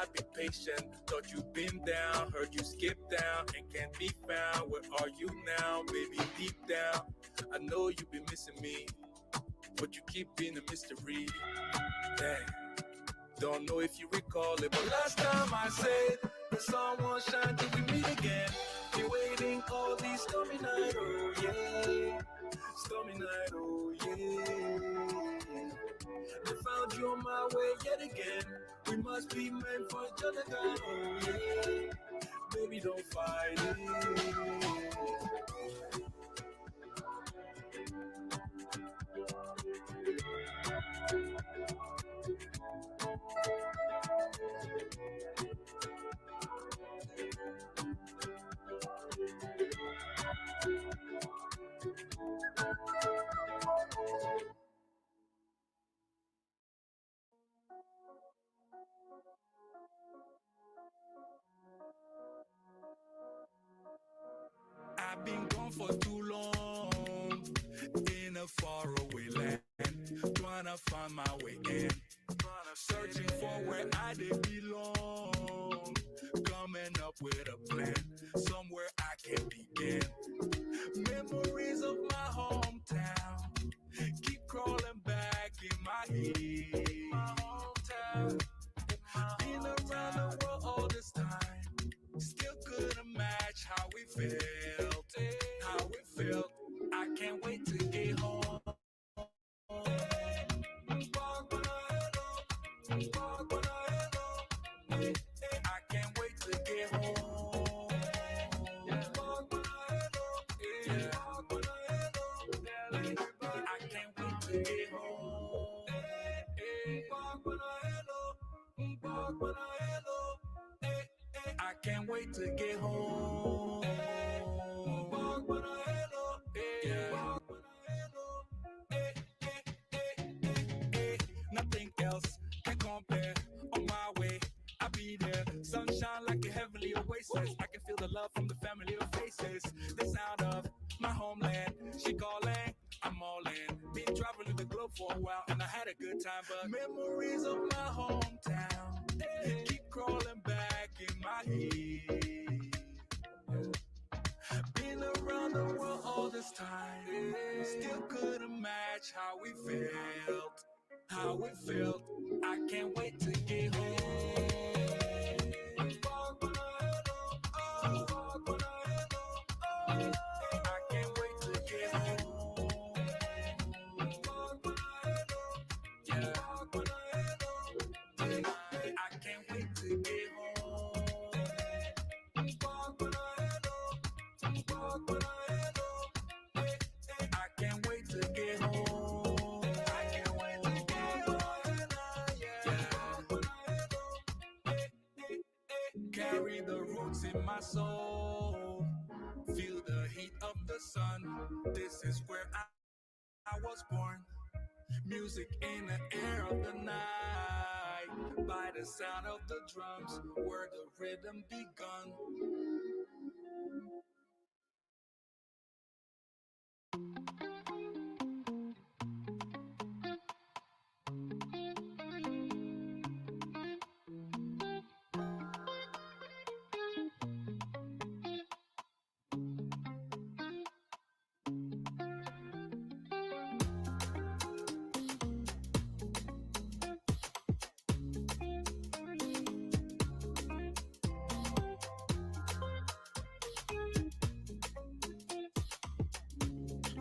I've been patient. Thought you've been down, heard you skip down, and can't be found. Where are you now, baby? Deep down, I know you've been missing me, but you keep being a mystery. Dang. Don't know if you recall it, but last time I said the sun won't shine till we meet again. Been waiting all these stormy nights, oh yeah. Stormy night, oh yeah. I found you on my way yet again. We must be meant for each other, God, oh yeah. Baby, don't fight it. I've been gone for too long, in a faraway land, trying to find my way in, searching for where I did belong, coming up with a plan, somewhere I can begin. Memories of my hometown keep crawling back in my head. My hometown, been around the world all this time, still couldn't match how we felt. How it felt. I can't wait to get home. I can't wait to get home. I can't wait to get home. I can't wait to get home. Nothing else can compare. On my way, I'll be there. Sunshine like a heavenly oasis. I can feel the love from the family of faces. The sound of my homeland. She calling, I'm all in. Been traveling the globe for a while and I had a good time, but memories of my hometown keep crawling back in my head. Been around the world all this time, still couldn't match how we felt. How it felt. I can't wait to get home. I can't wait to get home. Yeah. I can't wait to get home. I can't wait to get home. I can't wait to get home. Carry the roots in my soul. Feel the heat of the sun. This is where I was born. Music in the air of the night. By the sound of the drums, where the rhythm begun.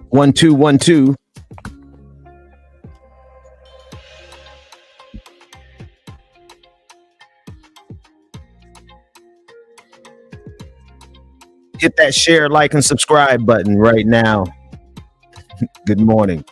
One, two, 1, 2. Hit that share, like, and subscribe button right now. Good morning.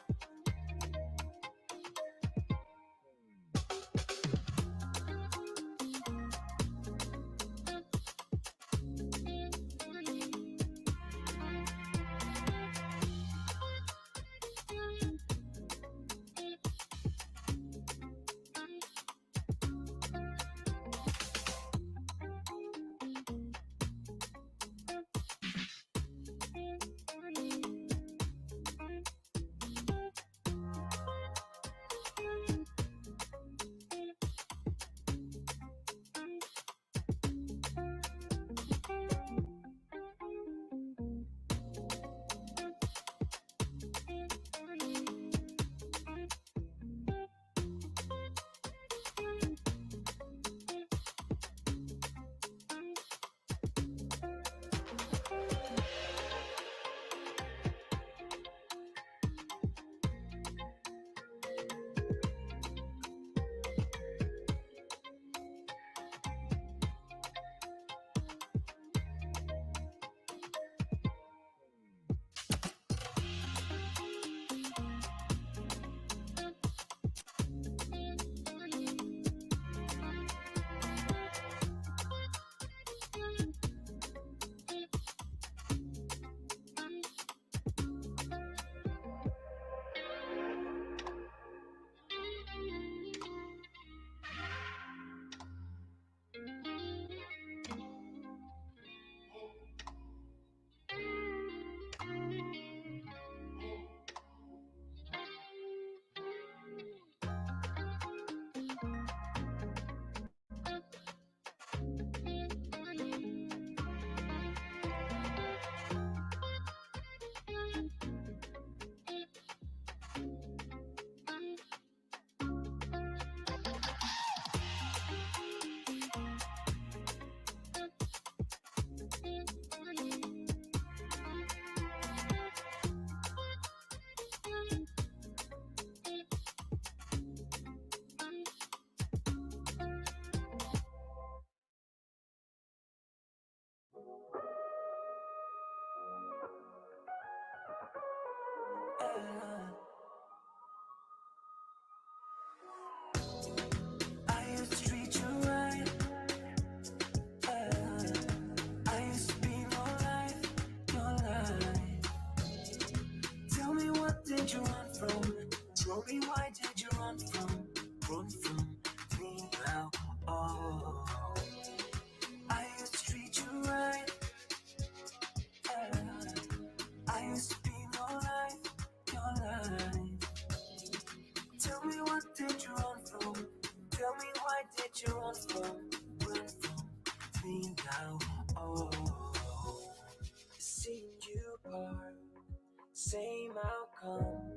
Same outcome,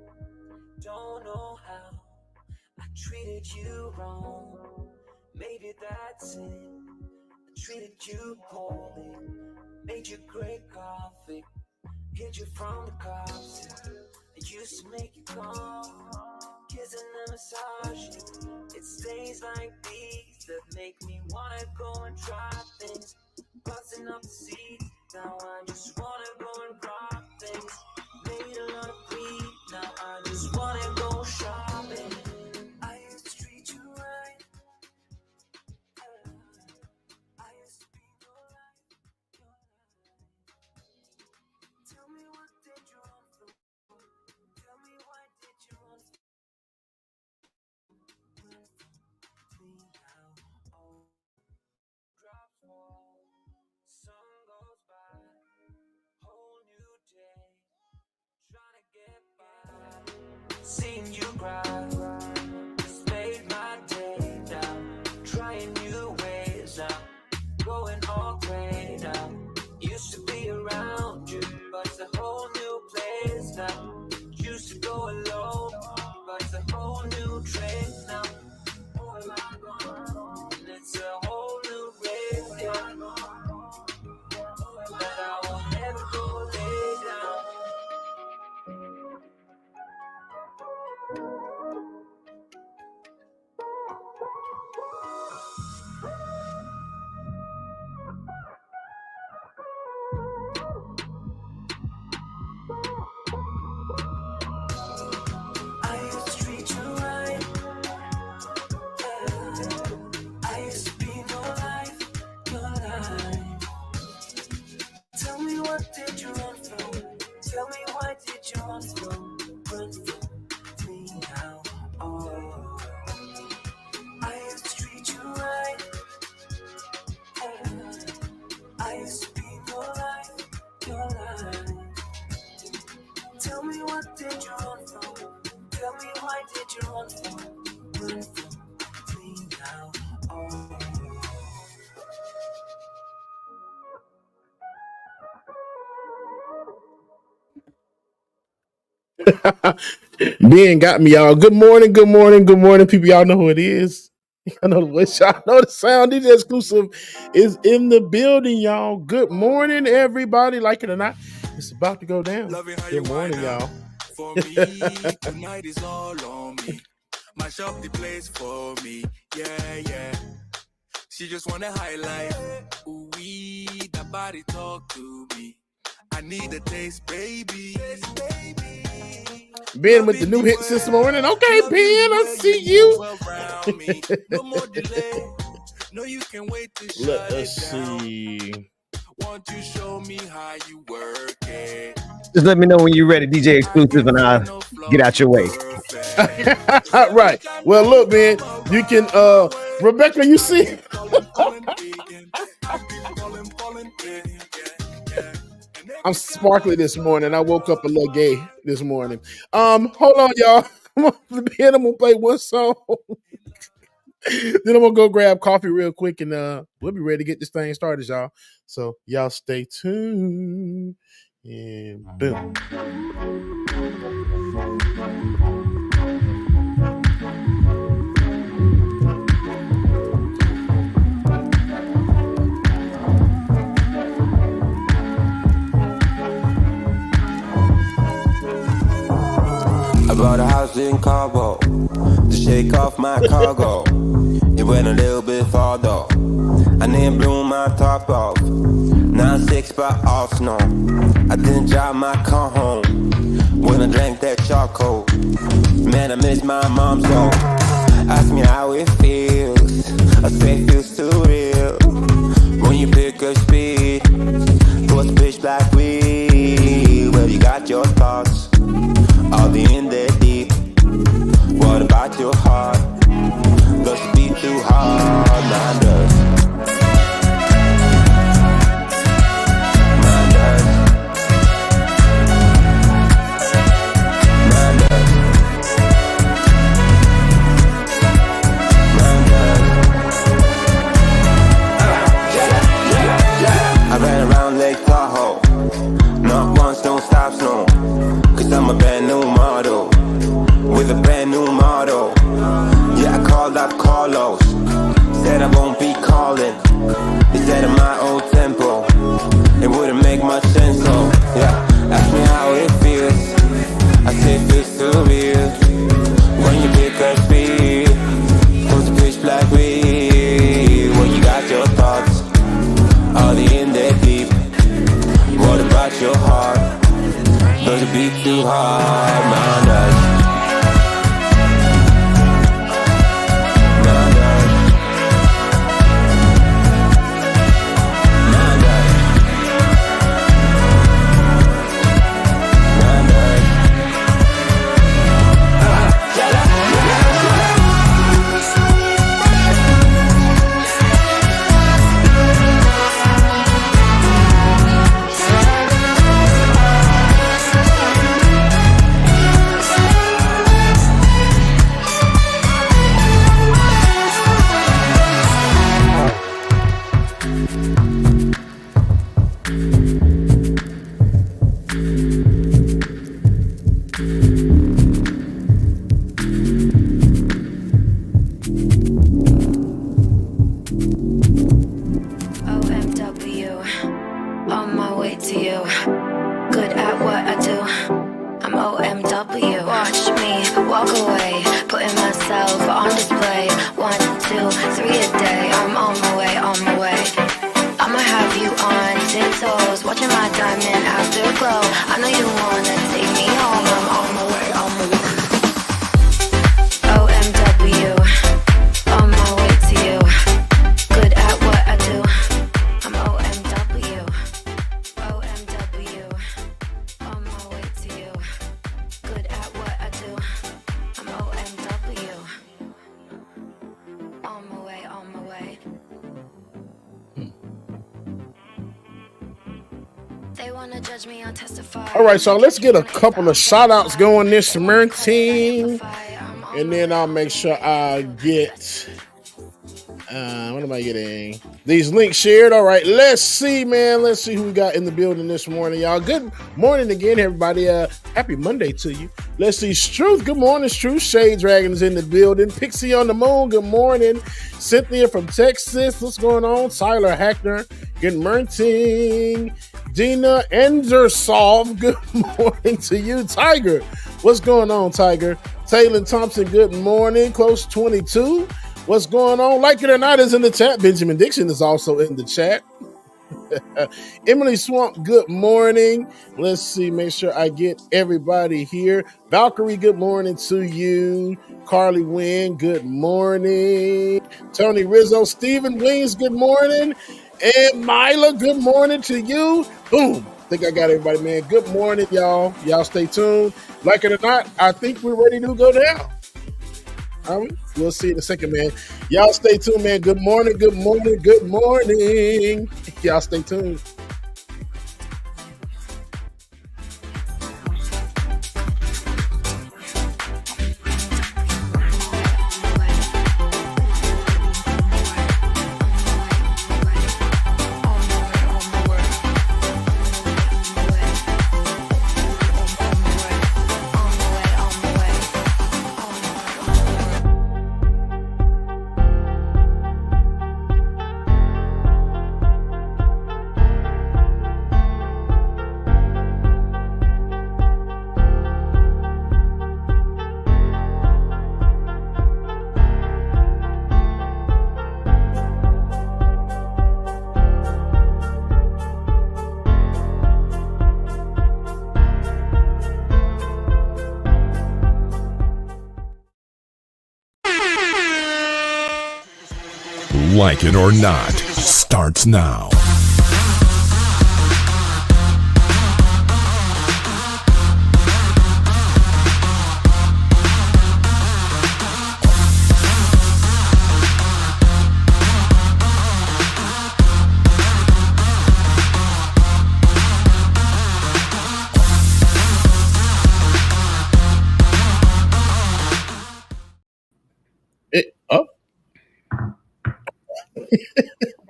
don't know how. I treated you wrong, maybe that's it. I treated you poorly, made you great coffee, hid you from the cops. I used to make you calm, kissing and massage you. It's days like these that make me wanna go and try things. Busting up the seats, now I just wanna go and rock things. Made a lot of weed, now I just wanna go shopping. I used to treat you right. I used to be your life, your life. Tell me what did you run from? Tell me why did you run from me now? Oh, drops fall, sun goes by, whole new day, trying to get by. Seeing you cry, just made my day now. Trying new ways now, going all gray now. Used to be around you, but it's a whole new place now. Used to go alone, but it's a whole new trip now. Oh, am I gone? And it's a whole new race, yeah. But I won't ever go lay down. I used to treat you right. I used to be your life, your life. Tell me what did you run from? Tell me why did you run from me now? Oh, I used to treat you right. I used to be your life, your life. Tell me what did you run from? Tell me why did you run from me now? Oh. Ben got me, y'all. Good morning, good morning, good morning, people. Y'all know who it is. I know the voice. Y'all know the sound. DJ Exclusive is in the building, y'all. Good morning, everybody. Like it or not, it's about to go down. Good morning, y'all. For me, tonight is all on me. Mash up the place for me. Yeah, yeah. She just wanna highlight. Ooh, that body talk to me. I need a taste, baby. Ben with the new hit system on it. Okay, Ben, I see you. No more delay. No, you can wait to shut Let it us down. see. Want you show me how you work it. Just let me know when you're ready, DJ Exclusive, and I'll get out your way. Right. Well, look, man, you can Rebecca, you see. I'm sparkly this morning. I woke up a little gay this morning. Hold on, y'all. I'm gonna play one song. Then I'm gonna go grab coffee real quick, and we'll be ready to get this thing started, y'all. So y'all stay tuned. And boom. I bought a house in Cabo to shake off my cargo. It went a little bit far though. I didn't blow my top off. Now 6 by Arsenal. I didn't drive my car home when I drank that charcoal. Man, I miss my mom so. Ask me how it feels. I say it feels too real. When you pick up speed towards pitch black weed. Well, you got your thoughts. I'll be in there deep. What about your heart? Does it beat too hard? Mine does. Mine does. Mine does. Mine does. instead of my old tempo. It wouldn't make much sense, so yeah. Ask me how it feels. I say it feels surreal when you pick up speed. Close the pitch black real. When you got your thoughts, all the in there deep. What about your heart? Does it beat too hard? Mine does. Mine does. Mine does. Mine does. OMW, on my way to you. Good at what I do. I'm OMW. Watch me walk away, putting myself on display. 1, 2, 3 a day. I'm on my way, on my way. I'ma have you on tiptoes, watching my diamond afterglow. I know you wanna take me home. I'm on my way, on my way. OMW, on my way to you. Good at what I do. I'm OMW. OMW, on my way to you. Good at what I do. I'm OMW. On my way, on my way. They wanna judge me on testify. All right, so let's get a couple of shout outs going this morning. And then I'll make sure I get what am I getting? These links shared. All right, let's see, man. Let's see who we got in the building this morning, y'all. Good morning again, everybody. Happy Monday to you. Let's see, Struth. Good morning, Struth. Shade Dragon is in the building. Pixie on the Moon. Good morning. Cynthia from Texas. What's going on? Tyler Hackner. Good morning. Dina Endersov. Good morning to you, Tiger. What's going on, Tiger? Taylor Thompson. Good morning. Close 22. What's going on? Like it or not is in the chat. Benjamin Dixon is also in the chat. Emily Swamp, good morning. Let's see, make sure I get everybody here. Valkyrie, good morning to you. Carly Wynn, good morning. Tony Rizzo, Stephen Wings, good morning. And Myla, good morning to you. Boom. I think I got everybody, man. Good morning, y'all. Y'all stay tuned. Like it or not, I think we're ready to go down. We'll see in a second, man. Y'all stay tuned, man. Good morning, good morning, good morning. Y'all stay tuned. Like it or not starts now.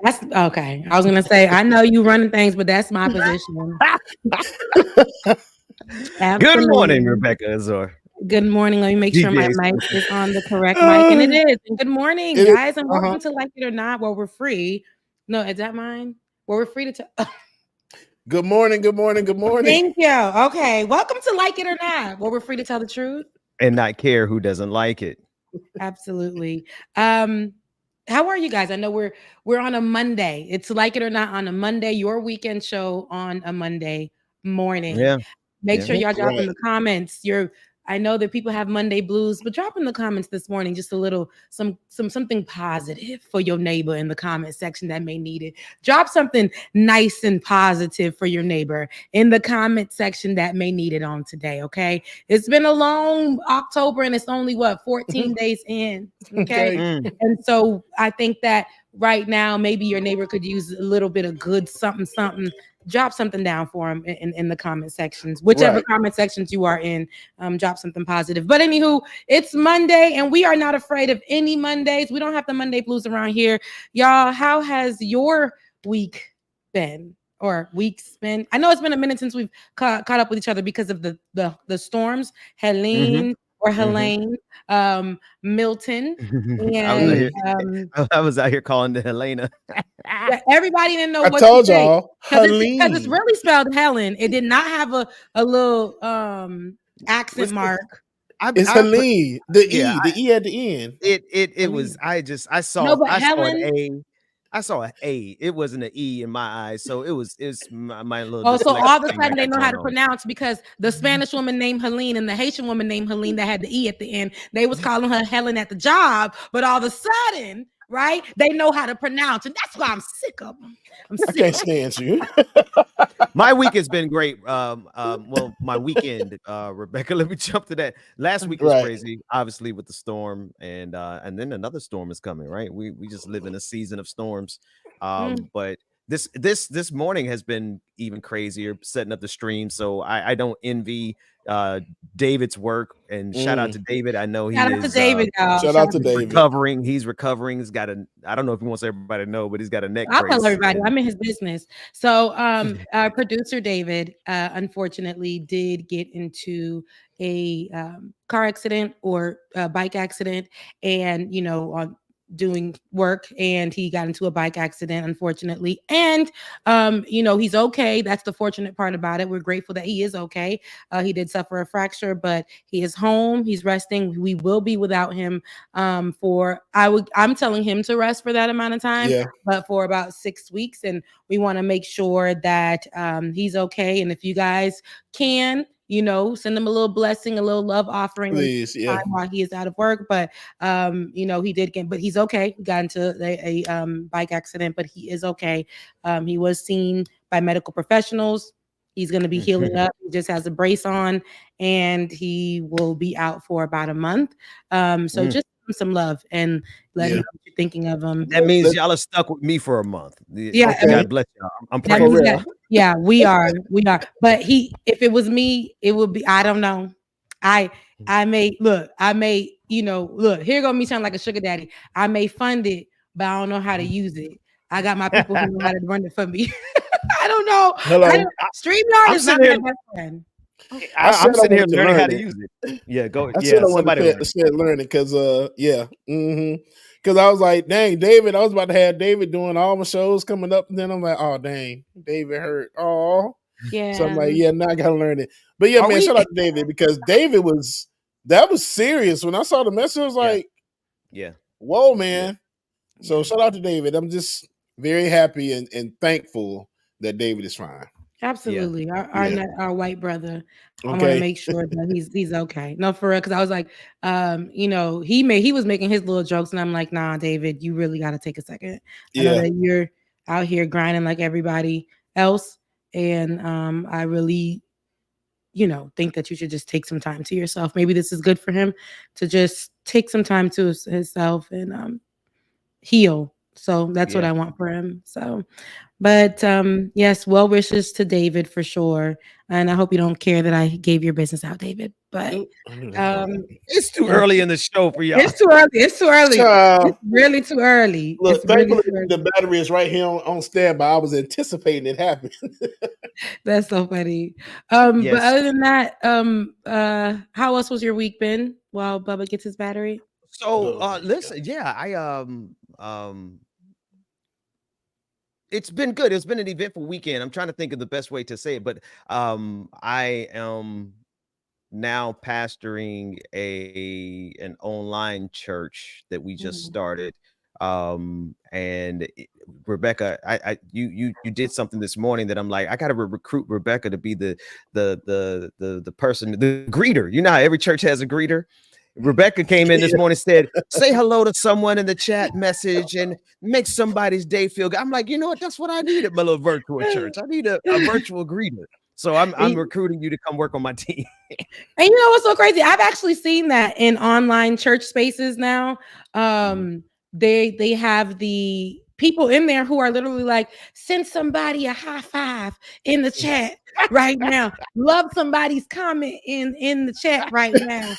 That's okay. I was gonna say I know you running things, but that's my position. Good morning, Rebecca Azor. Good morning. Let me make sure my mic is on the correct mic, and it is. And good morning, guys, and welcome to Like It or Not, where we're free No, is that mine? Well, we're free to tell. Good morning, good morning, good morning. Thank you. Okay. Welcome to Like It or Not. Well, we're free to tell the truth. And not care who doesn't like it. Absolutely. How are you guys? I know we're on a Monday. It's Like It or Not on a Monday, your weekend show on a Monday morning. Yeah. Make Yeah. sure y'all drop in Right. the comments. I know that people have Monday blues, but drop in the comments this morning just a little something positive for your neighbor in the comment section that may need it. Drop something nice and positive for your neighbor in the comment section that may need it on today. Okay. It's been a long October and it's only 14 days in. Okay. Okay. And so I think that right now, maybe your neighbor could use a little bit of good something. Drop something down for them in the comment sections, whichever Right. comment sections you are in. Drop something positive. But anywho, it's Monday and we are not afraid of any Mondays. We don't have the Monday blues around here. Y'all, how has your week been? Or weeks been? I know it's been a minute since we've caught up with each other because of the storms. Helene or Helene, Milton, and I was out here calling the Helena. yeah, everybody didn't know I what told to say. y'all, Because it's Helene. really spelled Helen. It did not have a little accent mark. It's Helene. The E at the end. It was. I saw. No, but I saw an Helen. A. I saw an A. It wasn't an E in my eyes, so it's my little. Oh, so all of a dyslexic thing I sudden they got know how to going on. pronounce because the Spanish woman named Helene and the Haitian woman named Helene that had the E at the end. They was calling her Helen at the job, but all of a sudden, right? They know how to pronounce, and that's why I'm sick of them. I can't stand you. My week has been great. Well, my weekend, Rebecca. Let me jump to that. Last week was Right. crazy, obviously with the storm, and then another storm is coming. Right, we just live in a season of storms. But this morning has been even crazier, setting up the stream. So I don't envy David's work, and shout out to David. I know he Shout out to is David, y'all. Shout out to David. recovering. He's recovering. He's got I don't know if he wants everybody to know, but he's got a neck I'll brace. tell everybody. and- I'm in his business. So, our producer David, unfortunately, did get into a car accident or a bike accident, and on doing work, and he got into a bike accident, unfortunately. And he's okay. That's the fortunate part about it. We're grateful that he is okay. He did suffer a fracture, but he is home. He's resting. We will be without him I'm telling him to rest for that amount of time. Yeah. But for about 6 weeks, and we want to make sure that he's okay. And if you guys can, send him a little blessing, a little love offering, Please, yeah. while he is out of work. But he did get, but he's okay. He got into a bike accident, but he is okay. He was seen by medical professionals. He's going to be healing up. He just has a brace on, and he will be out for about a month. So just some love and let him know what you're thinking of him. That means y'all are stuck with me for a month. Yeah, okay. God bless y'all. I'm That praying. means real. that- yeah, we are. But if it was me, it would be. I don't know. I may look. Here go me sound like a sugar daddy. I may fund it, but I don't know how to use it. I got my people who know how to run it for me. I don't know. Hello. StreamYard is not sitting my best friend. I'm sitting here wanted to learning how learn to it. use it. Yeah, go. I said I wanted somebody. to start learning because because I was like, dang, David, I was about to have David doing all my shows coming up, and then I'm like, oh dang, David hurt. Oh, Yeah. so I'm like, yeah, now I gotta learn it. But yeah, man, shout out to David because David was serious. When I saw the message, I was like, Yeah. whoa, man. So shout out to David. I'm just very happy and thankful that David is fine. Absolutely. Our white brother. I want Okay. to make sure that he's okay. No, for real. Cause I was like, he was making his little jokes, and I'm like, nah, David, you really got to take a second. I know Yeah. that you're out here grinding like everybody else. And I really, think that you should just take some time to yourself. Maybe this is good for him to just take some time to himself and heal. So that's what I want for him. So, but yes, well wishes to David for sure. And I hope you don't care that I gave your business out, David. But It's too early in the show for y'all. it's too early. It's too early. It's really too early. Look, It's really thankfully too early. the battery is right here on standby. I was anticipating it happening. That's so funny. But Yes. other than that, how else was your week been while Bubba gets his battery? So listen, I it's been good. It's been an eventful weekend. I'm trying to think of the best way to say it, but I am now pastoring an online church that we just started. And Rebecca, you did something this morning that I'm like, I gotta recruit Rebecca to be the person, the greeter. You know how every church has a greeter. Rebecca came in this morning, said, say hello to someone in the chat message and make somebody's day feel good. I'm like, you know what? That's what I need at my little virtual church. I need a virtual greeter. So I'm recruiting you to come work on my team. And you know what's so crazy? I've actually seen that in online church spaces now. They have the people in there who are literally like, send somebody a high five in the chat right now. Love somebody's comment in the chat right now.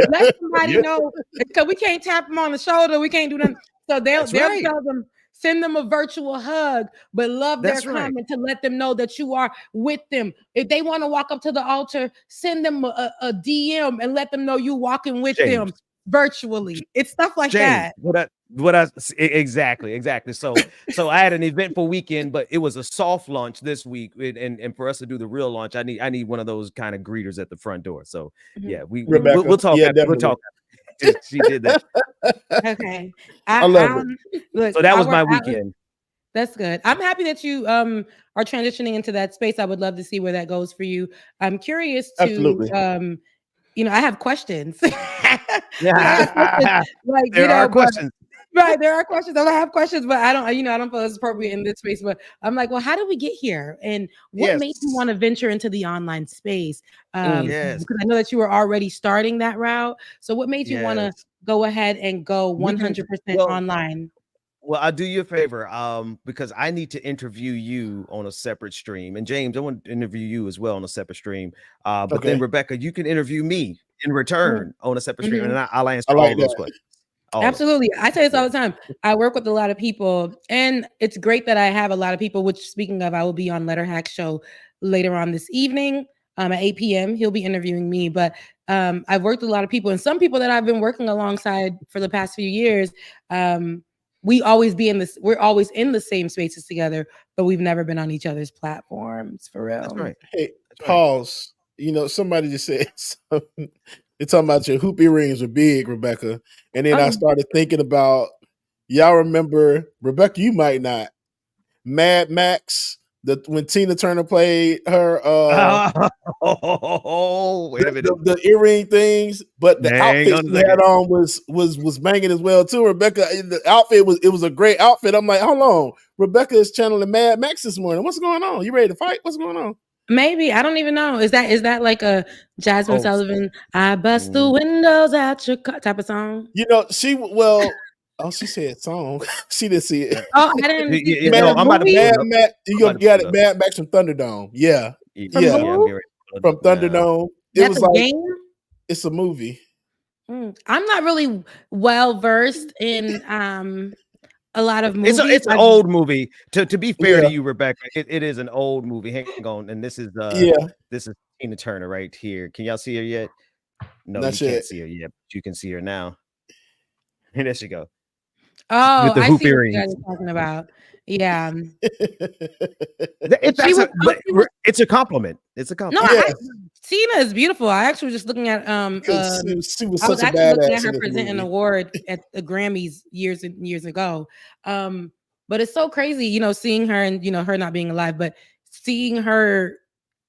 Let somebody know, because we can't tap them on the shoulder. We can't do nothing. So they'll tell them, send them a virtual hug, but love their comment to let them know that you are with them. If they want to walk up to the altar, send them a DM and let them know you walking with them virtually. It's stuff like that. Exactly. So I had an eventful weekend, but it was a soft launch this week, and for us to do the real launch, I need one of those kind of greeters at the front door. So yeah, we'll talk. Yeah, we'll talk. She did that. Okay, I love it. Look, so that was my weekend. That's good. I'm happy that you are transitioning into that space. I would love to see where that goes for you. I'm curious to Absolutely. I have questions. Like there are questions. Right, there are questions. I have questions, but I don't feel it's appropriate in this space. But I'm like, well, how did we get here? And what made you want to venture into the online space? Because I know that you were already starting that route. So what made you want to go ahead and go 100% online? Well, I'll do you a favor, because I need to interview you on a separate stream. And James, I want to interview you as well on a separate stream. But then Rebecca, you can interview me in return on a separate stream, and I'll answer all those questions. Absolutely. I say this all the time. I work with a lot of people, and it's great that I have a lot of people, which, speaking of, I will be on Letterhack show later on this evening at 8 p.m. He'll be interviewing me, but I've worked with a lot of people, and some people that I've been working alongside for the past few years, we're always in the same spaces together, but we've never been on each other's platforms for real. That's right. Hey, pause. You know, somebody just said something. They're talking about your hoop earrings are big, Rebecca. And then I started thinking about, y'all remember, Rebecca, you might not, Mad Max, when Tina Turner played her wait a minute. The earring things, but the outfit she had on was banging as well too. Rebecca, the outfit was a great outfit. I'm like, hold on, Rebecca is channeling Mad Max this morning. What's going on? You ready to fight? What's going on? Maybe. I don't even know. Is that like a Jasmine Sullivan, I bust the windows out your car type of song? You know, she said song. She didn't see it. Oh, I didn't see it. I'm about to Mad Max. You got it, Mad Max from Thunderdome. Yeah. From Thunderdome. It was like game? It's a movie. I'm not really well versed in a lot of movies. It's an old movie. To be fair to you, Rebecca, it is an old movie. Hang on, and this is Tina Turner right here. Can y'all see her yet? No, you can't see her yet. But you can see her now. And there she go. Oh, I see what you guys are talking about. Yeah. It's a compliment. It's a compliment. No, Tina is beautiful. I actually was just looking at she was I was such a actually badass looking at her in present an award at the Grammys years and years ago. But it's so crazy, seeing her and her not being alive, but seeing her,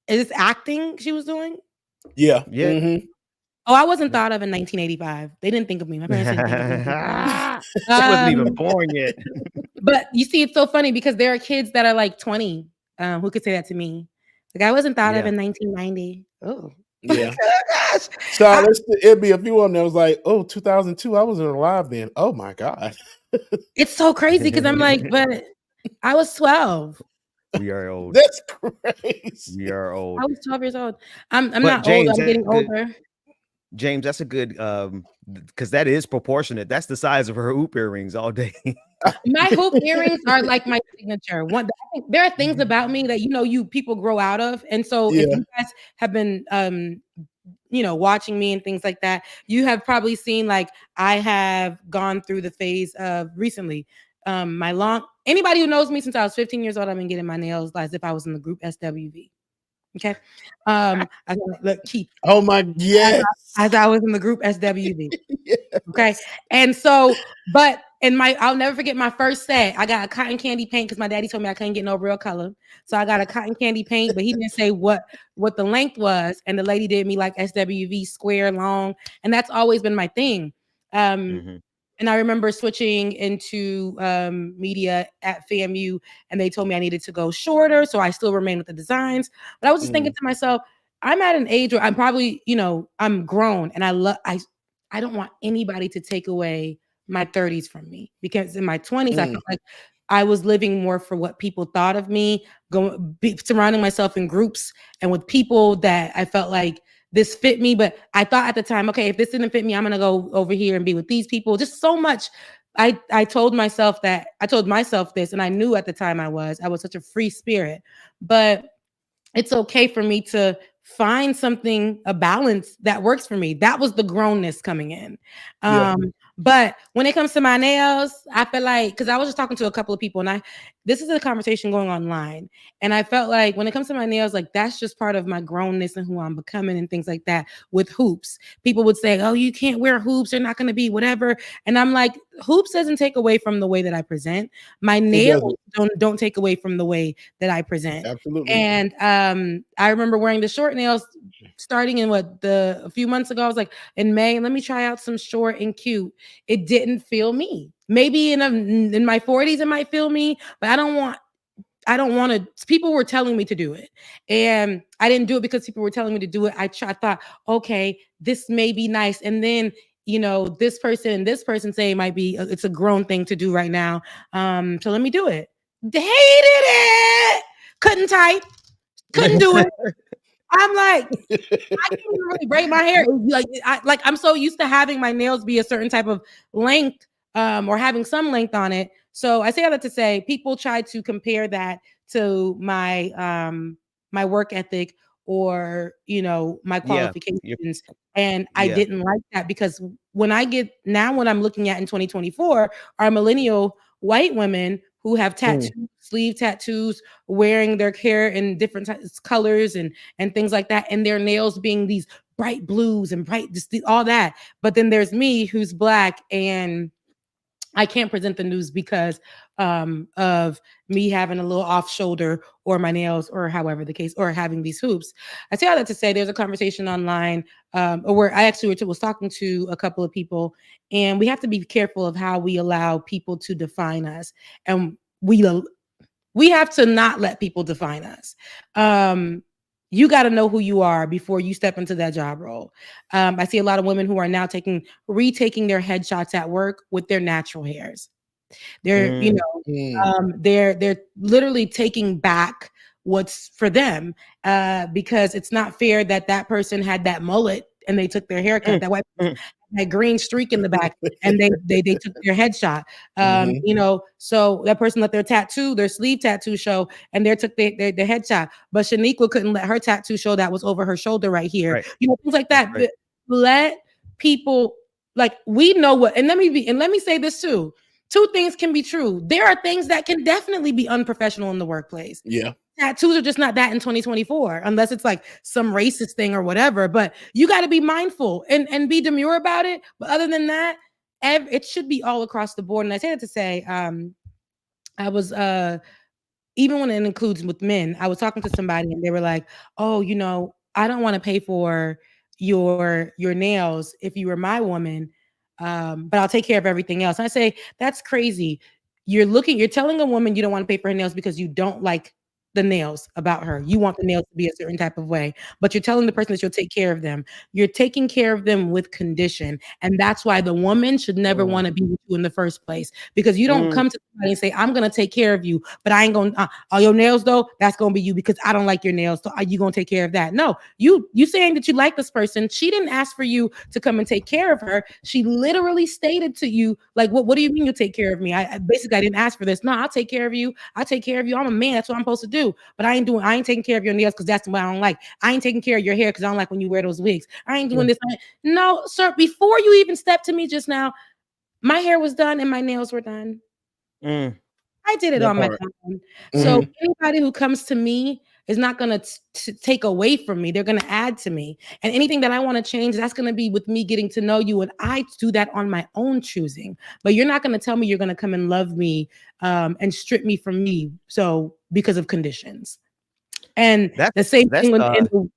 is this acting she was doing? Yeah. Mm-hmm. Oh, I wasn't thought of in 1985. They didn't think of me. My parents didn't think of me. I wasn't even born yet. But you see, it's so funny because there are kids that are like 20 who could say that to me. Like, I wasn't thought of in 1990. Oh. Yeah. Gosh. So it'd be a few of them that was like, 2002, I wasn't alive then. Oh my God. It's so crazy because I'm like, but I was 12. We are old. That's crazy. We are old. I was 12 years old. I'm not James, old. I'm getting older. James, that's a good because that is proportionate. That's the size of her hoop earrings all day. My hoop earrings are like my signature. I think there are things about me that you people grow out of, and so if you guys have been watching me and things like that, you have probably seen like I have gone through the phase of recently Anybody who knows me since I was 15 years old, I've been getting my nails as if I was in the group SWV. Okay. Look, Keith. Oh my, yes. As I was in the group SWV. Yes. Okay. And so, I'll never forget my first set. I got a cotton candy paint because my daddy told me I couldn't get no real color. So I got a cotton candy paint, but he didn't say what the length was. And the lady did me like SWV square long. And that's always been my thing. And I remember switching into media at FAMU, and they told me I needed to go shorter. So I still remain with the designs. But I was just thinking to myself, I'm at an age where I'm probably, I'm grown, and I don't want anybody to take away my 30s from me, because in my 20s, I felt like I was living more for what people thought of me, surrounding myself in groups and with people that I felt like this fit me. But I thought at the time, okay, if this didn't fit me, I'm going to go over here and be with these people. Just so much. I told myself this, and I knew at the time I was such a free spirit, but it's okay for me to find a balance that works for me. That was the grownness coming in. But when it comes to my nails, I feel like, because I was just talking to a couple of people, and this is a conversation going online, and I felt like when it comes to my nails, like that's just part of my grownness and who I'm becoming and things like that. With hoops, people would say, oh, you can't wear hoops, they're not going to be whatever. And I'm like, hoops doesn't take away from the way that I present. My nails don't take away from the way that I present. Absolutely. And I remember wearing the short nails starting in a few months ago. I was like, in May, let me try out some short and cute. It didn't feel me. Maybe in my 40s it might feel me, but I don't want to. People were telling me to do it, and I didn't do it because people were telling me to do it. I thought, okay, this may be nice, and then this person and this person say it might be it's a grown thing to do right now. So let me do it. Hated it. Couldn't type. Couldn't do it. I'm like, I can't even really braid my hair. I'm so used to having my nails be a certain type of length, or having some length on it. So I say all that to say, people try to compare that to my my work ethic or my qualifications, and I didn't like that, because when I'm looking at in 2024 are millennial white women who have tattoos, sleeve tattoos, wearing their hair in different colors and things like that, and their nails being these bright blues and all that. But then there's me, who's Black, and I can't present the news because of me having a little off shoulder or my nails, or however the case, or having these hoops. I say all that to say there's a conversation online where I actually was talking to a couple of people, and we have to be careful of how we allow people to define us. And we have to not let people define us. You got to know who you are before you step into that job role. I see a lot of women who are now retaking their headshots at work with their natural hairs. They're, they're literally taking back what's for them, because it's not fair that person had that mullet and they took their haircut. That white person had that green streak in the back and they took their headshot. So that person let their sleeve tattoo show, and they took their headshot. But Shaniqua couldn't let her tattoo show that was over her shoulder right here. Right. Things like that. Right. Let people, like, we know what, and let me say this too. Two things can be true. There are things that can definitely be unprofessional in the workplace. Yeah. Tattoos are just not that in 2024, unless it's like some racist thing or whatever. But you got to be mindful and be demure about it. But other than that, it should be all across the board. And I say that to say, I was even when it includes with men, I was talking to somebody and they were like, "Oh, I don't want to pay for your nails if you were my woman, but I'll take care of everything else." And I say, that's crazy. You're telling a woman you don't want to pay for her nails because you don't like the nails about her. You want the nails to be a certain type of way, but you're telling the person that you'll take care of them. You're taking care of them with condition. And that's why the woman should never want to be with you in the first place, because you don't come to somebody and say, I'm going to take care of you, but I ain't going to, all your nails though, that's going to be you because I don't like your nails. So are you going to take care of that? No, you saying that you like this person. She didn't ask for you to come and take care of her. She literally stated to you, like, what do you mean you'll take care of me? I didn't ask for this. No, I'll take care of you. I'll take care of you. I'm a man. That's what I'm supposed to do. But I ain't taking care of your nails because that's what I don't like. I ain't taking care of your hair because I don't like when you wear those wigs. I ain't doing this. No, sir, before you even stepped to me just now, my hair was done and my nails were done. Mm. I did it That on my part. own. So Mhm. anybody who comes to me is not going to take away from me. They're going to add to me. And anything that I want to change, that's going to be with me getting to know you. And I do that on my own choosing. But you're not going to tell me you're going to come and love me and strip me from me. So because of conditions. And the same That's thing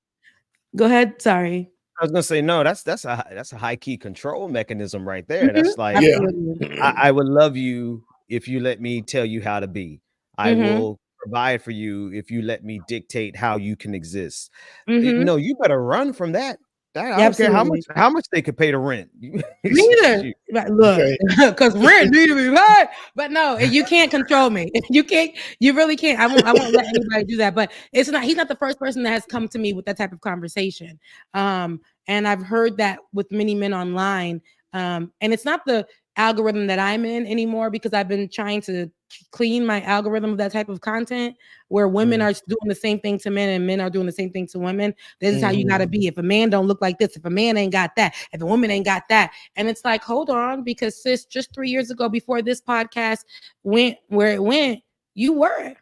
go ahead. Sorry. I was gonna say no. That's a high key control mechanism right there. Mhm. That's like Yeah. Absolutely. I would love you if you let me tell you how to be. I Mhm. will provide for you if you let me dictate how you can exist. Mhm. No, you better run from that. I don't care Absolutely. how much they could pay to rent. Me either. Shoot. Like, look, Okay. because rent need to be paid. But no, you can't control me. You can't. You really can't. I won't let anybody do that. But it's not. He's not the first person that has come to me with that type of conversation. And I've heard that with many men online. And it's not the algorithm that I'm in anymore because I've been trying to clean my algorithm of that type of content where women are doing the same thing to men and men are doing the same thing to women. This is how you got to be. If a man don't look like this, if a man ain't got that, if a woman ain't got that. And it's like, hold on, because sis, just 3 years ago before this podcast went where it went, you were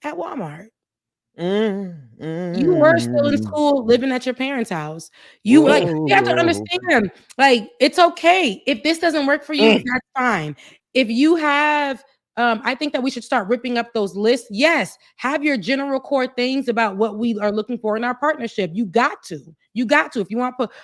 at Walmart. You were still in school living at your parents' house. You like you have to understand, like it's okay. If this doesn't work for you, that's fine. If you have I think that we should start ripping up those lists. Yes, have your general core things about what we are looking for in our partnership. You got to. You got to. If you want to put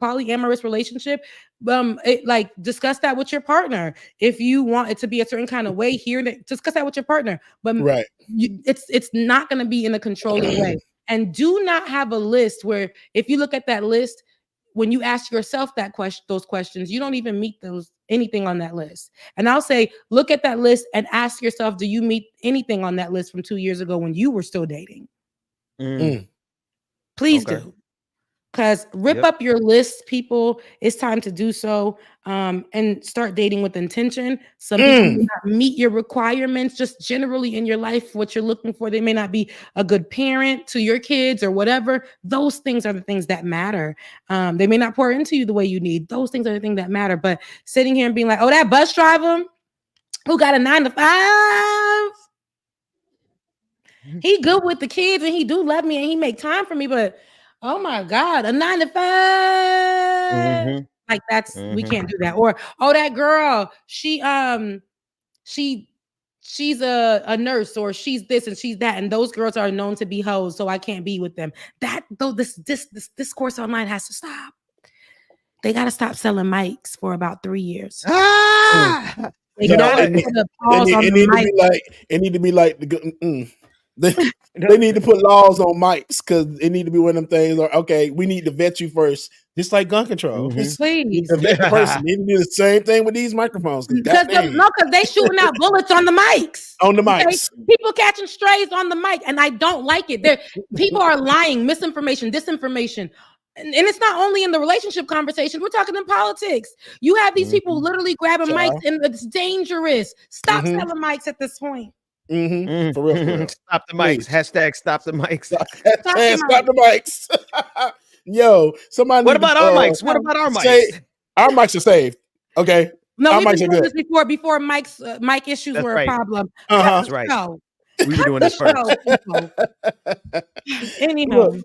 polyamorous relationship, like discuss that with your partner. If you want it to be a certain kind of way here, discuss that with your partner. But Right. it's not going to be in a controlling way. And do not have a list where if you look at that list, when you ask yourself those questions, you don't even meet anything on that list. And I'll say, look at that list and ask yourself, do you meet anything on that list from 2 years ago when you were still dating? Please do. Because rip up your list, people. It's time to do so and start dating with intention. Some people may not meet your requirements just generally in your life, what you're looking for. They may not be a good parent to your kids or whatever. Those things are the things that matter. They may not pour into you the way you need. Those things are the things that matter. But sitting here and being like, oh, that bus driver who got a 9 to 5, he good with the kids and he do love me and he make time for me, but oh my God, a 9 to 5. Like we can't do that. Or oh, that girl, she's a nurse or she's this and she's that, and those girls are known to be hoes, so I can't be with them. This discourse online has to stop. They got to stop selling mics for about 3 years. They gotta put a pause on the mic. It need to be like they need to put laws on mics because it need to be one of them things. Or okay, we need to vet you first, just like gun control. Please, to vet the person. Need to do the same thing with these microphones. Because they shooting out bullets on the mics. On the mics, people catching strays on the mic, and I don't like it. People are lying, misinformation, disinformation. And it's not only in the relationship conversation. We're talking in politics. You have these people literally grabbing mics, and it's dangerous. Stop selling mics at this point. For real, for real. Stop the mics. Hashtag stop the mics. Stop the mics. Yo, somebody. What about our mics? What about our mics? Our mics are saved. Okay. No, we've been doing this before mic issues were a problem. That's right. No. We were doing this first. Anyhow,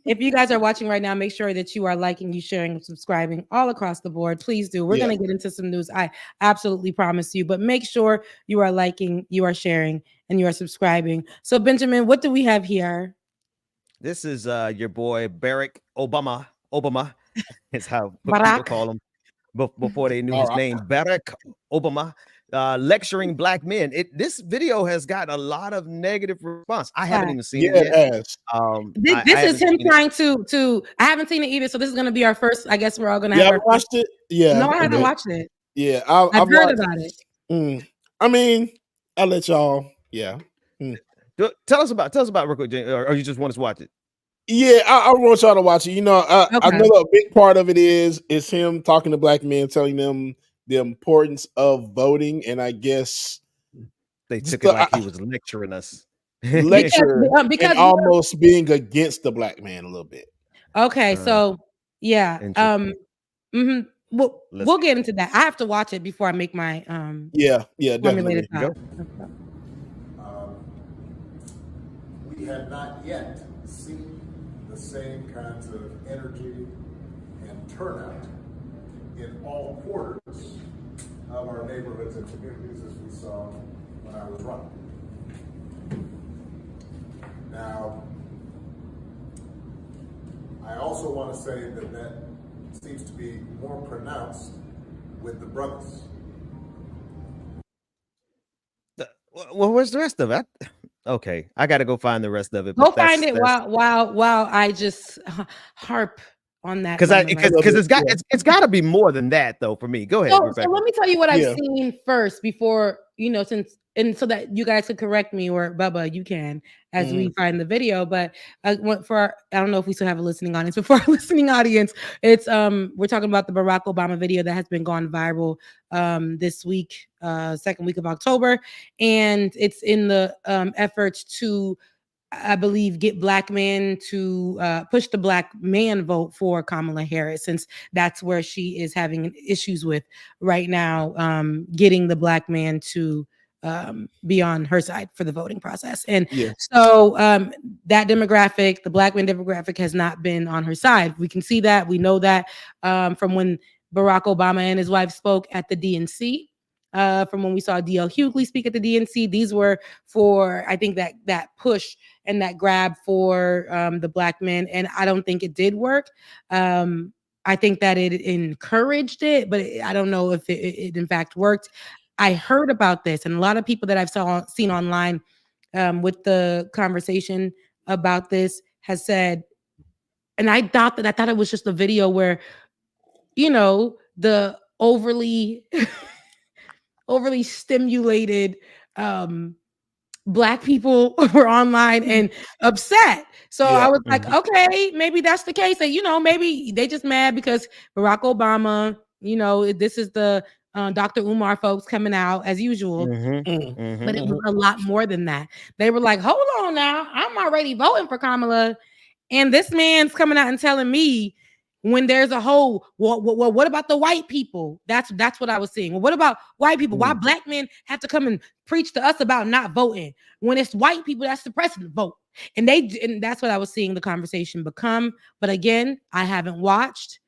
if you guys are watching right now, make sure that you are liking, you sharing, and subscribing all across the board. Please do. We're going to get into some news. I absolutely promise you. But make sure you are liking, you are sharing, and you are subscribing. So, Benjamin, what do we have here? This is your boy Barack Obama. Obama is how people call him before they knew his name. Barack Obama. Lecturing black men. This video has got a lot of negative response. I haven't even seen it yet. This is him trying to. I haven't seen it either, so this is going to be our first. I guess we're all going to have. Watched it. Yeah, no, I haven't watched it. Yeah, I've heard about it. I mean, I'll let y'all. Yeah. Tell us about real quick, or you just want us to watch it? Yeah, I want y'all to watch it. You know, I know a big part of it is him talking to black men, telling them the importance of voting, and I guess they took it like he was lecturing us. Because and almost being against the black man a little bit. Okay, so yeah. we'll get into that. I have to watch it before I make my yeah, formulated definitely. thought. We have not yet seen the same kinds of energy and turnout in all quarters of our neighborhoods and communities as we saw when I was running. Now, I also want to say that seems to be more pronounced with the brothers. Well, where's the rest of it? Okay, I got to go find the rest of it. Go find it while I just harp on that because it's got to be more than that though for me. Go ahead, Rebecca. So let me tell you what I've seen first before so that you guys could correct me, or Bubba, you can, as we find the video. But I don't know if we still have a listening audience, but for our listening audience, it's we're talking about the Barack Obama video that has been gone viral this week, second week of October, and it's in the efforts to, I believe, get black men to push the black man vote for Kamala Harris, since that's where she is having issues with right now, getting the black man to be on her side for the voting process. And so that demographic, the black man demographic, has not been on her side. We can see that. We know that from when Barack Obama and his wife spoke at the DNC. From when we saw D.L. Hughley speak at the DNC, these were for, I think, that push and that grab for the black men, and I don't think it did work. I think that it encouraged it, but I don't know if it in fact worked. I heard about this, and a lot of people that I've seen online with the conversation about this has said, and I thought it was just a video where, the overly stimulated black people were online and upset. So I was like, okay, maybe that's the case. And, maybe they just mad because Barack Obama, this is the Dr. Umar folks coming out as usual. But it was a lot more than that. They were like, hold on now, I'm already voting for Kamala, and this man's coming out and telling me, when there's a whole, what about the white people? That's what I was seeing. Well, what about white people? Why black men have to come and preach to us about not voting when it's white people that's suppressing the vote? And that's what I was seeing the conversation become. But again, I haven't watched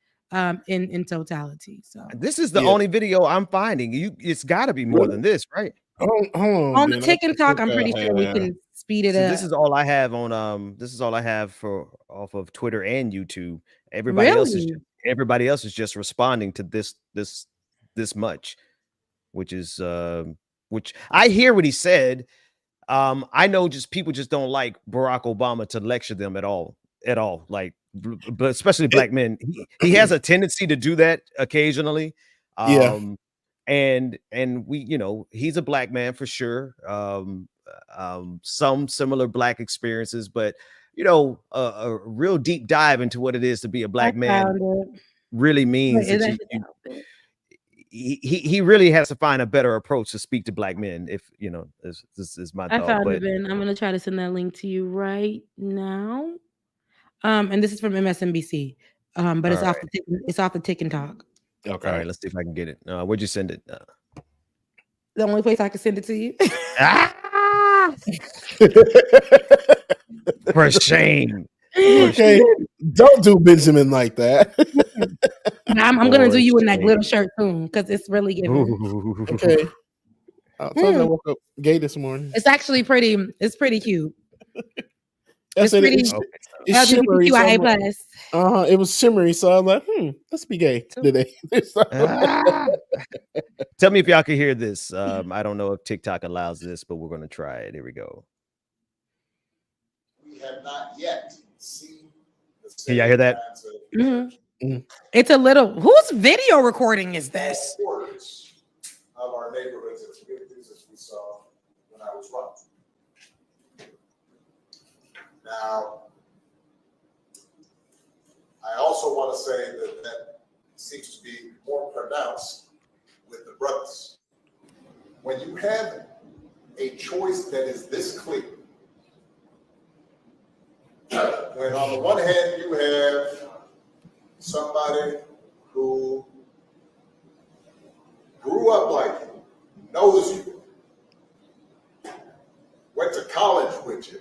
in totality. So this is the only video I'm finding. It's got to be more than this, right? Hold on, on the TikTok, I'm pretty sure we can speed it up. This is all I have on this is all I have off of Twitter and YouTube. Everybody else is just responding to this much, which is which I hear what he said. I know just people just don't like Barack Obama to lecture them at all, like, but especially black men. He has a tendency to do that occasionally. And we, he's a black man for sure. Some similar black experiences, but a real deep dive into what it is to be a black man really means that he really has to find a better approach to speak to black men. If this is my thought. I'm gonna try to send that link to you right now. And this is from MSNBC. But it's off the Tick and Talk. Okay. All right, let's see if I can get it. Where'd you send it? The only place I can send it to you. For shame. Okay, don't do Benjamin like that. I'm gonna do you in that glitter shirt soon, because it's really giving. Okay. I woke up gay this morning. It's actually pretty. It's pretty cute. It's pretty. It's shimmery. So it was shimmery, so I was like, let's be gay today. Tell me if y'all can hear this. I don't know if TikTok allows this, but we're gonna try it. Here we go. We have not yet seen the same. Can y'all hear that? It's a little. Whose video recording is this? Of our neighborhoods and communities as we saw when I was running. Now, I also want to say that seems to be more pronounced with the brothers. When you have a choice that is this clear, when on the one hand you have somebody who grew up like you, knows you, went to college with you,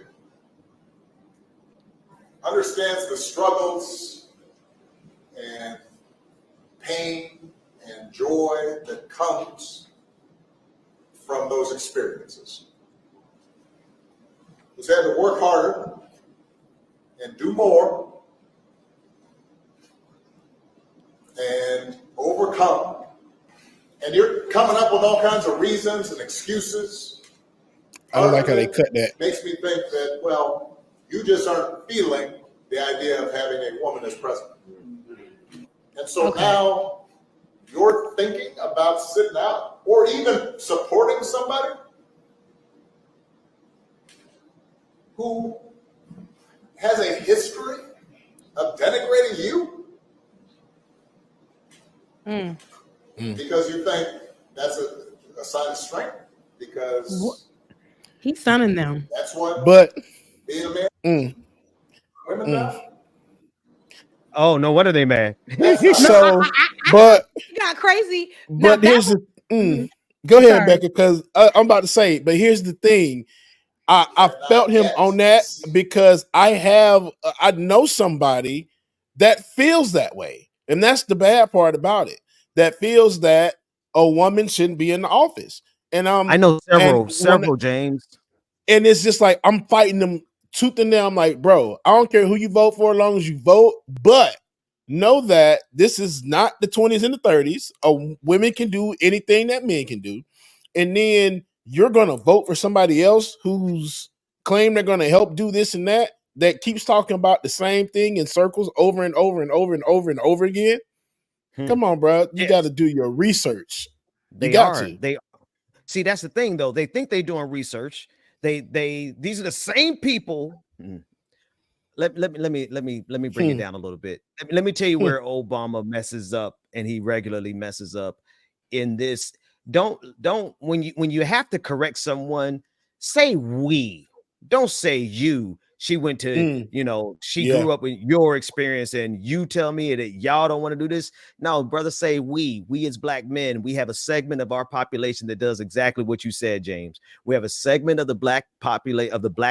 understands the struggles and pain and joy that comes from those experiences. Who's had to work harder and do more and overcome. And you're coming up with all kinds of reasons and excuses. I don't like how they cut that. Makes me think that, well, you just aren't feeling the idea of having a woman as president. And so now you're thinking about sitting out or even supporting somebody who has a history of denigrating you because you think that's a sign of strength, because he's sunning them. that's what But being a man, women do. Oh, no wonder they mad. so, but You got crazy. but here's the go ahead, Becca, because I'm about to say. But here's the thing. I felt him on that because I know somebody that feels that way. And that's the bad part about it. That feels that a woman shouldn't be in the office. And I know several, James. And it's just like I'm fighting them tooth and nail. I'm like, bro, I don't care who you vote for as long as you vote, but know that this is not the 20s and the 30s. Women can do anything that men can do. And then you're going to vote for somebody else who's claim they're going to help do this and that keeps talking about the same thing in circles over and over and over and over and over again. Come on, bro. You got to do your research. They see, that's the thing though. They think they're doing research. These are the same people. Let me bring it down a little bit. Let me tell you where Obama messes up, and he regularly messes up in this. Don't when you have to correct someone, say we. Don't say you. She went to, she grew up with your experience, and you tell me that y'all don't want to do this. No, brother, say we as black men, we have a segment of our population that does exactly what you said, James. We have a segment of the black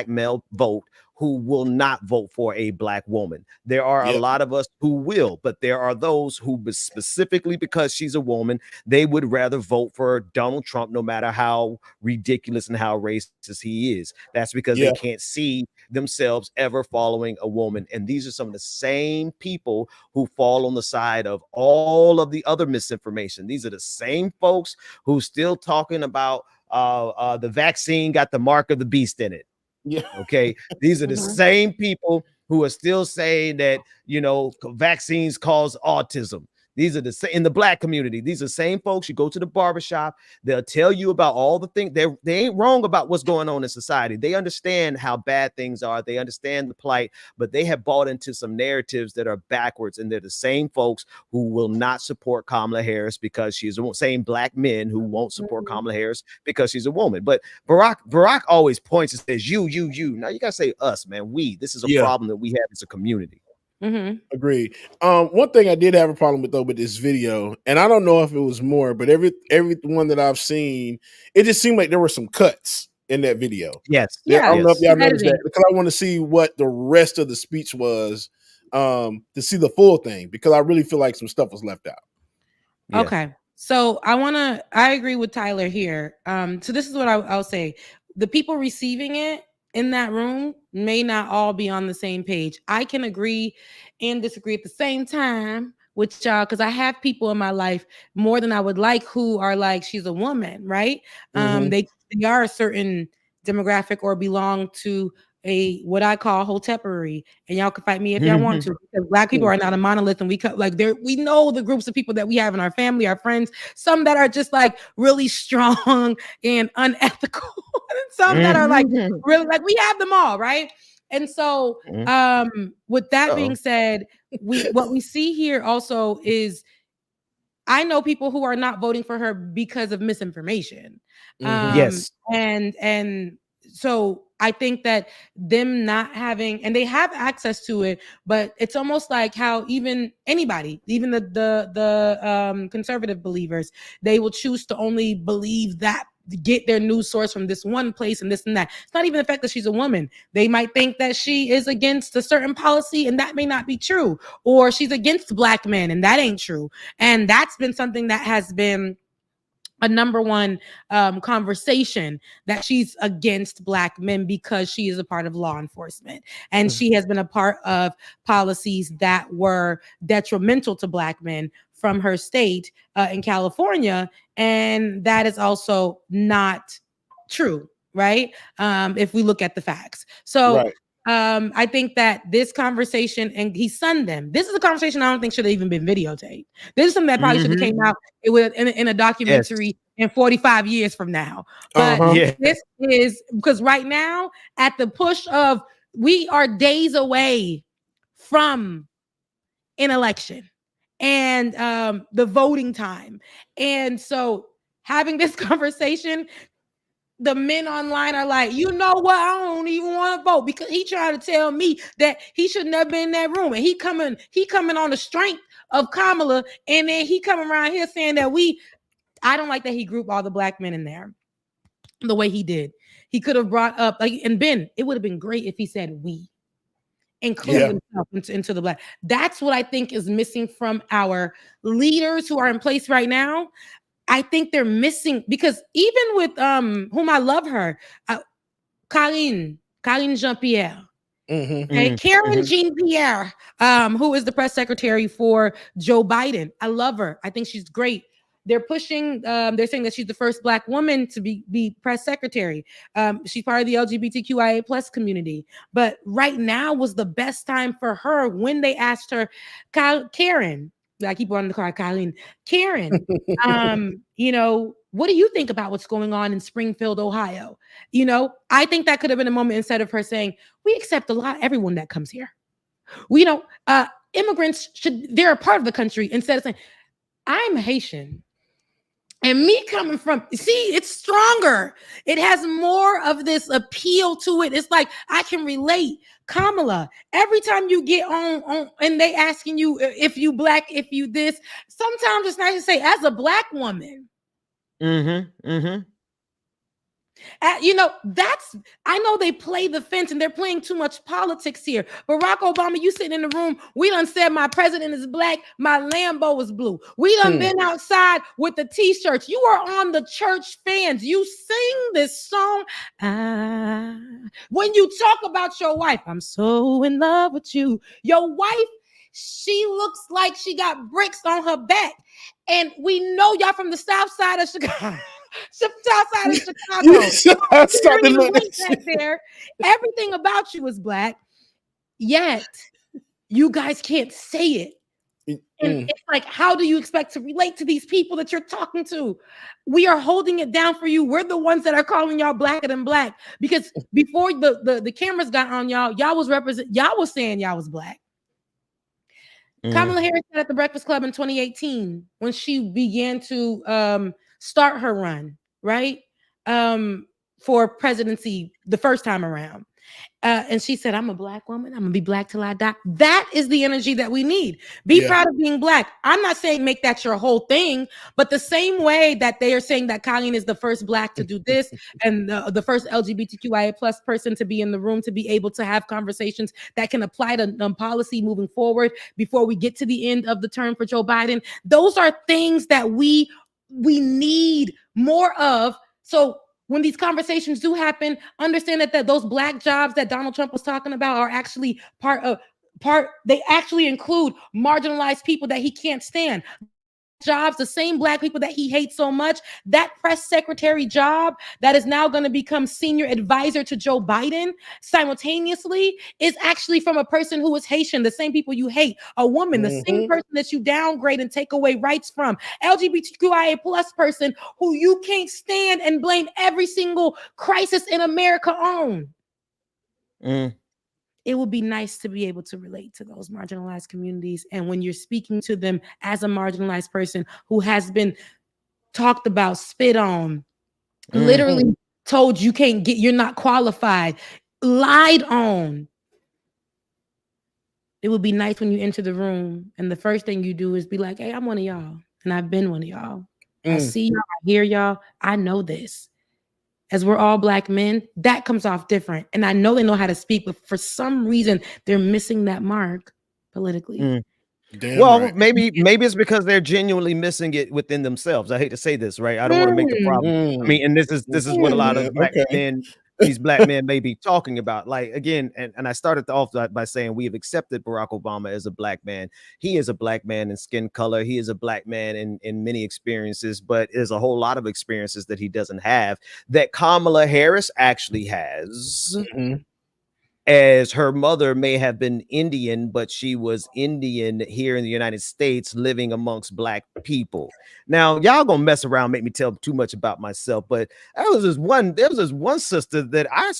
male vote who will not vote for a black woman. There are a lot of us who will, but there are those who specifically because she's a woman, they would rather vote for Donald Trump, no matter how ridiculous and how racist he is. That's because they can't see themselves ever following a woman. And these are some of the same people who fall on the side of all of the other misinformation. These are the same folks who still talking about the vaccine got the mark of the beast in it. Yeah. Okay. These are the same people who are still saying that, vaccines cause autism. These are in the black community. These are the same folks. You go to the barbershop, they'll tell you about all the things. They ain't wrong about what's going on in society. They understand how bad things are. They understand the plight, but they have bought into some narratives that are backwards. And they're the same folks who will not support Kamala Harris because she's a woman. Same black men who won't support Kamala Harris because she's a woman. But Barack always points and says, you. Now you got to say us, man. We. This is a problem that we have as a community. Agreed. One thing I did have a problem with though with this video, and I don't know if it was more, but every one that I've seen, it just seemed like there were some cuts in that video. Yes. I don't know if y'all noticed that, because I want to see what the rest of the speech was, to see the full thing, because I really feel like some stuff was left out. Okay. So I agree with Tyler here. So this is what I'll say. The people receiving it in that room may not all be on the same page. I can agree and disagree at the same time with y'all, because I have people in my life more than I would like who are like, she's a woman, right? They are a certain demographic or belong to what I call hotepery, and y'all can fight me if y'all want to, because black people are not a monolith, and we know the groups of people that we have in our family, our friends, some that are just like really strong and unethical, and some that are like really, like, we have them all, right? And so with that being said, what we see here also is, I know people who are not voting for her because of misinformation. And so I think that them not having, and they have access to it, but it's almost like how even anybody, even the conservative believers, they will choose to only believe that, get their news source from this one place and this and that. It's not even the fact that she's a woman. They might think that she is against a certain policy, and that may not be true, or she's against Black men, and that ain't true. And that's been something that has been a number one conversation, that she's against Black men because she is a part of law enforcement, and she has been a part of policies that were detrimental to Black men from her state in California, and that is also not true, right? If we look at the facts. So Right. I think that this conversation, and he sunned them. This is a conversation I don't think should have even been videotaped. This is something that probably should have came out in a documentary in 45 years from now. But this is because right now, at the push of, we are days away from an election and the voting time. And so having this conversation, the men online are like, you know what? I don't even want to vote because he tried to tell me that he should never been in that room. And he coming on the strength of Kamala. And then he coming around here saying that I don't like that he grouped all the Black men in there the way he did. He could have brought up, like, and Ben, it would have been great if he said we, include himself into the Black. That's what I think is missing from our leaders who are in place right now. I think they're missing, because even with whom I love her, Karine Jean-Pierre, okay, Karen Jean-Pierre, who is the press secretary for Joe Biden. I love her. I think she's great. They're pushing, they're saying that she's the first Black woman to be press secretary. She's part of the LGBTQIA plus community. But right now was the best time for her when they asked her, Karen, I keep wanting to call her Karen, you know, what do you think about what's going on in Springfield, Ohio? You know, I think that could have been a moment, instead of her saying, we accept everyone that comes here. We don't, immigrants they're a part of the country, instead of saying, I'm Haitian. And me coming from, see, it's stronger. It has more of this appeal to it. It's like, I can relate. Kamala, every time you get on and they asking you if you Black, if you this, sometimes it's nice to say, as a Black woman. You know, I know they play the fence and they're playing too much politics here. Barack Obama, you sitting in the room, we done said my president is Black, my Lambo is blue. We done been outside with the t-shirts. You are on the church fans. You sing this song. When you talk about your wife, I'm so in love with you. Your wife, she looks like she got bricks on her back. And we know y'all from the south side of Chicago. There. Everything about you is Black, yet you guys can't say it. And it's like, how do you expect to relate to these people that you're talking to? We are holding it down for you. We're the ones that are calling y'all blacker than Black, because before the cameras got on y'all was saying y'all was Black. Kamala Harris said at the Breakfast Club in 2018, when she began to start her run, right? For presidency the first time around. And she said, I'm a Black woman. I'm gonna be Black till I die. That is the energy that we need. Be proud of being Black. I'm not saying make that your whole thing, but the same way that they are saying that Colleen is the first Black to do this and the first LGBTQIA plus person to be in the room, to be able to have conversations that can apply to policy moving forward before we get to the end of the term for Joe Biden. Those are things that we need more of. So when these conversations do happen, understand that those Black jobs that Donald Trump was talking about are actually they actually include marginalized people that he can't stand. Jobs, the same Black people that he hates so much, that press secretary job that is now going to become senior advisor to Joe Biden simultaneously is actually from a person who is Haitian, the same people you hate, a woman, the same person that you downgrade and take away rights from, LGBTQIA plus person who you can't stand and blame every single crisis in America on. It would be nice to be able to relate to those marginalized communities. And when you're speaking to them as a marginalized person who has been talked about, spit on, literally told you can't get, you're not qualified, lied on. It would be nice when you enter the room and the first thing you do is be like, hey, I'm one of y'all. And I've been one of y'all. I see y'all, I hear y'all. I know this. As we're all Black men, that comes off different. And I know they know how to speak, but for some reason, they're missing that mark politically. Well, right. maybe it's because they're genuinely missing it within themselves. I hate to say this, right? I don't want to make the problem. I mean, and this is what a lot of Black men, these Black men may be talking about. Like, again, and I started off by saying we have accepted Barack Obama as a Black man. He is a Black man in skin color. He is a Black man in many experiences, but there's a whole lot of experiences that he doesn't have that Kamala Harris actually has. As her mother may have been Indian, but she was Indian here in the United States living amongst Black people. Now, y'all gonna mess around, make me tell too much about myself, but there was this one sister that I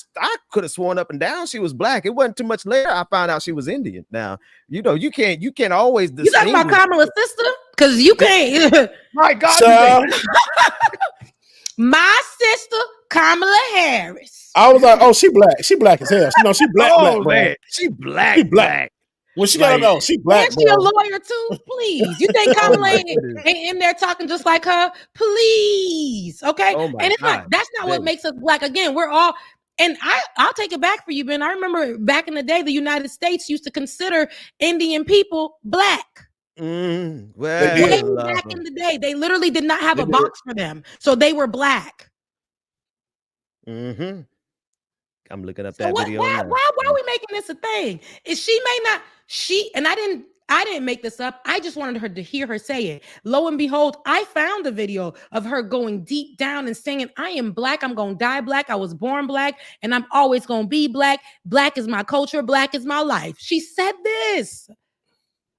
could have sworn up and down she was Black. It wasn't too much later I found out she was Indian. Now, you know, you can't always You talking about Kamala's sister? Because you can't. My God. My sister, Kamala Harris. I was like, oh, she Black. She Black as hell. No, she Black, Black, bro. She Black. Well, she gotta know. She Black, and she a lawyer too? Please. You think Kamala ain't in there talking just like her? Please. Okay. And it's not, that's not what makes us Black. Again, we're all, and I'll take it back for you, Ben. I remember back in the day, the United States used to consider Indian people Black. Well, back in the day, they literally did not have a box for them, so they were Black. I'm looking up that video. Why are we making this a thing? And I didn't make this up. I just wanted her to hear her say it. Lo and behold, I found a video of her going deep down and saying, I am Black. I'm going to die Black. I was born Black and I'm always going to be Black. Black is my culture. Black is my life. She said this.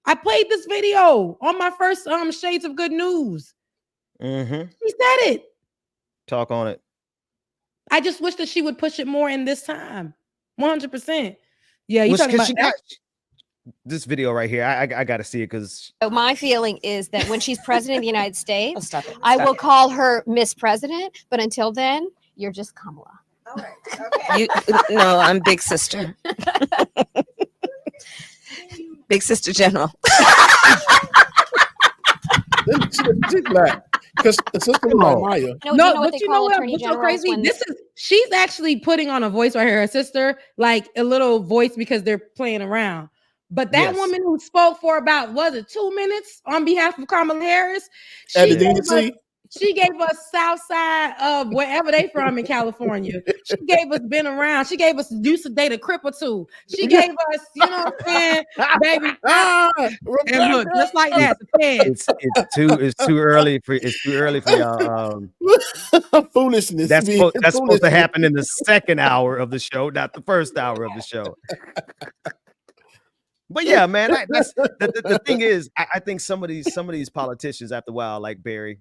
I played this video on my first Shades of Good News. She said it. Talk on it. I just wish that she would push it more in this time. 100%. Yeah, you talking about this video right here. I got to see it because. So my feeling is that when she's president of the United States, I will call her Miss President. But until then, you're just Kamala. All right. Okay. No, I'm Big Sister. Big Sister General. She's Black. Because the sister was Maya. But you know what's so crazy? She's actually putting on a voice right here, her sister, like a little voice because they're playing around. But that woman who spoke for about, was it 2 minutes on behalf of Kamala Harris? She gave us South Side of wherever they from in California. She gave us been around. She gave us used to date a crip or two. She gave us, you know what I'm saying, baby. And look, just like that. It's too early for y'all. Foolishness. That's supposed to happen in the second hour of the show, not the first hour of the show. But yeah, man, that's the thing is, I think some of these politicians after a while, like Barry,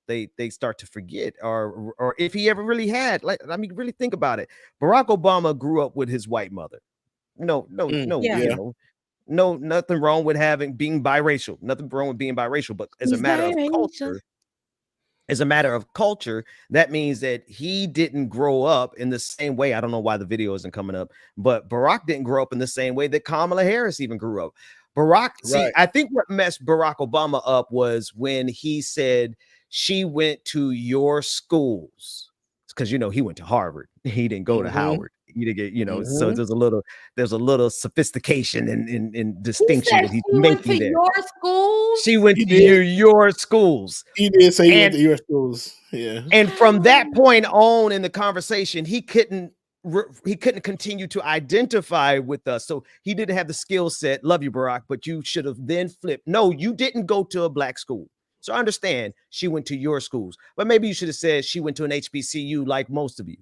they start to forget, or if he ever really had, like, I mean, really think about it. Barack Obama grew up with his white mother. No, nothing wrong with being biracial. Nothing wrong with being biracial, but as a matter of culture, that means that he didn't grow up in the same way. I don't know why the video isn't coming up, but Barack didn't grow up in the same way that Kamala Harris even grew up. Barack, I think what messed Barack Obama up was when he said she went to your schools, because you know he went to Harvard. He didn't go to Howard. He didn't get, you know. So there's a little sophistication and distinction that he's making there. Your schools? She went to your schools. He did say he went to your schools. Yeah. And from that point on in the conversation, he couldn't continue to identify with us. So he didn't have the skill set. Love you, Barack, but you should have then flipped. No, you didn't go to a Black school. So I understand she went to your schools, but maybe you should have said she went to an HBCU like most of you.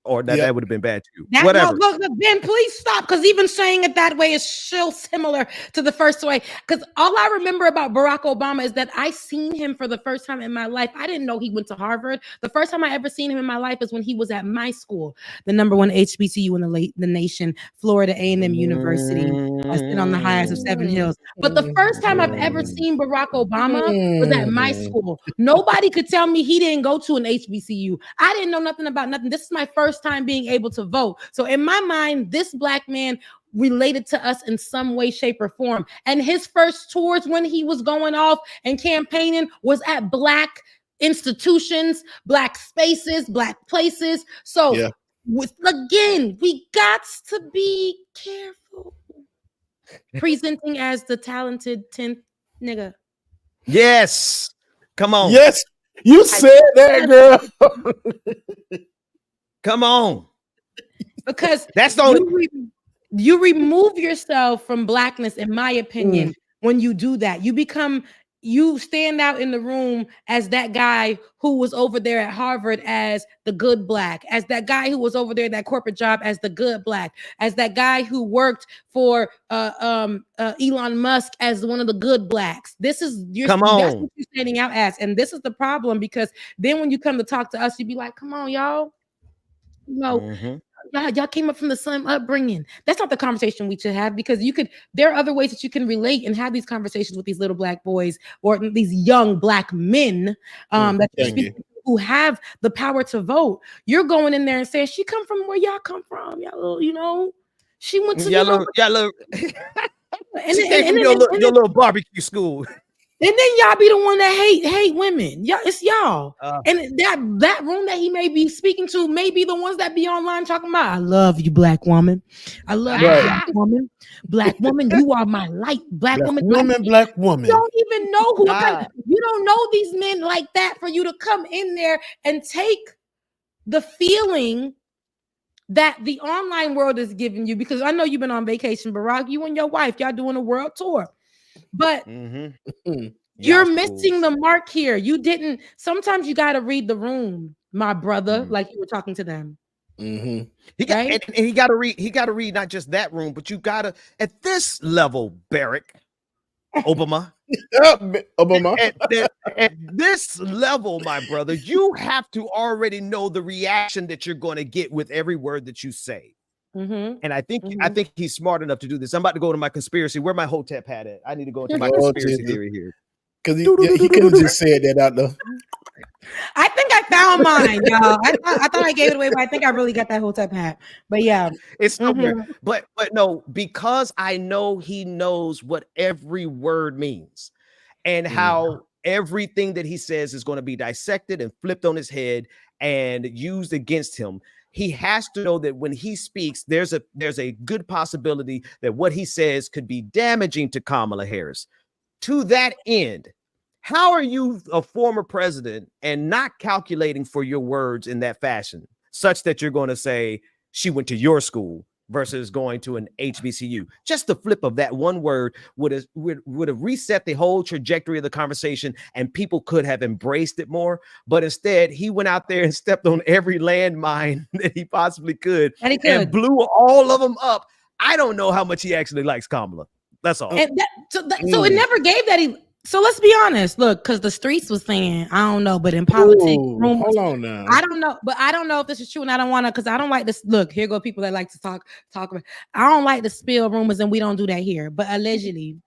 or that would have been bad too. That, Whatever. No, look, Ben, please stop, because even saying it that way is still similar to the first way. Because all I remember about Barack Obama is that I seen him for the first time in my life. I didn't know he went to Harvard. The first time I ever seen him in my life is when he was at my school, the #1 HBCU in the nation, Florida A&M University, sitting on the highest of 7 hills. But the first time I've ever seen Barack Obama was at my school. Nobody could tell me he didn't go to an HBCU. I didn't know nothing about nothing. This is my first time being able to vote. So in my mind, this black man related to us in some way, shape, or form. And his first tours when he was going off and campaigning was at black institutions, black spaces, black places. So again, we got to be careful. Presenting as the talented 10th nigga. Yes. Come on. Yes. You said that, girl. Come on. Because that's the you remove yourself from blackness, in my opinion, when you do that. You stand out in the room as that guy who was over there at Harvard as the good black, as that guy who was over there in that corporate job as the good black, as that guy who worked for Elon Musk as one of the good blacks. That's what you're standing out as. And this is the problem, because then when you come to talk to us, you be like, come on, y'all. Y'all came up from the same upbringing. That's not the conversation we should have, because there are other ways that you can relate and have these conversations with these little black boys or these young black men that you're speaking to, who have the power to vote. You're going in there and saying, she come from where y'all come from. Y'all, she went to your little barbecue school. And then y'all be the one that hate women. It's y'all. And that room that he may be speaking to may be the ones that be online talking about, I love you, black woman. I love you, black woman. Black woman, you are my light. Black woman. Black woman. You don't even know who. You don't know these men like that for you to come in there and take the feeling that the online world is giving you. Because I know you've been on vacation, Barack. You and your wife, y'all doing a world tour. But you're missing the mark here. You didn't. Sometimes you got to read the room, my brother, like you were talking to them. He got to read. He got to read not just that room, but you got to, at this level, Barack Obama. At this level, my brother, you have to already know the reaction that you're going to get with every word that you say. And I think he's smart enough to do this. I'm about to go to my conspiracy. Where my Hotep hat at? I need to go into my conspiracy theory here. Because he could have just said that out there. I think I found mine, y'all. I thought I gave it away, but I think I really got that Hotep hat. But yeah, it's somewhere. But no, because I know he knows what every word means and how everything that he says is going to be dissected and flipped on his head and used against him. He has to know that when he speaks, there's a good possibility that what he says could be damaging to Kamala Harris. To that end, how are you a former president and not calculating for your words in that fashion, such that you're going to say she went to your school versus going to an HBCU? Just the flip of that one word would have reset the whole trajectory of the conversation, and people could have embraced it more. But instead, he went out there and stepped on every landmine that he possibly could and blew all of them up. I don't know how much he actually likes Kamala. That's all. And so it never gave that. So let's be honest. Look, because the streets was saying, I don't know, but in politics, hold on now. I don't know, but I don't know if this is true, and I don't want to, because I don't like this. Look, here go people that like to talk about. I don't like to spill rumors, and we don't do that here. But allegedly,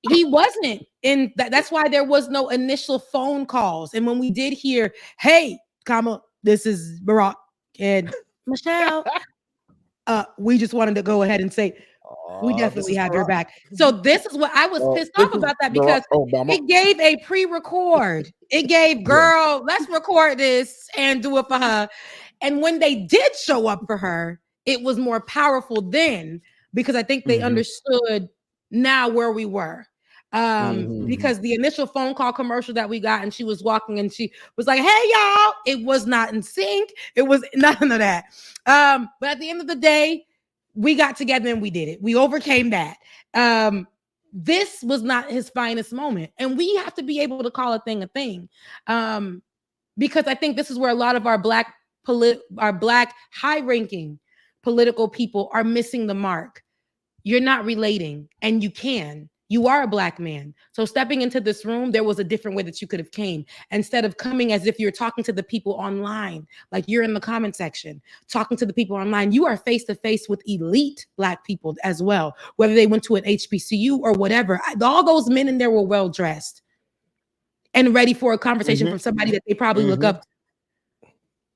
he wasn't in. That's why there was no initial phone calls. And when we did hear, hey, Kamala, this is Barack and Michelle, we just wanted to go ahead and say, we definitely have your back. So this is what I was pissed off about, that because it gave a pre-record. It gave, girl, let's record this and do it for her. And when they did show up for her, it was more powerful then, because I think they understood now where we were. Because the initial phone call commercial that we got, and she was walking and she was like, hey y'all, it was not in sync. It was none of that. But at the end of the day, we got together and we did it. We overcame that. This was not his finest moment. And we have to be able to call a thing a thing. Because I think this is where a lot of our Black black high-ranking political people are missing the mark. You're not relating, and you are a black man. So stepping into this room, there was a different way that you could have came. Instead of coming as if you're talking to the people online, like you're in the comment section, talking to the people online, you are face-to-face with elite black people as well, whether they went to an HBCU or whatever. All those men in there were well-dressed and ready for a conversation from somebody that they probably look up to.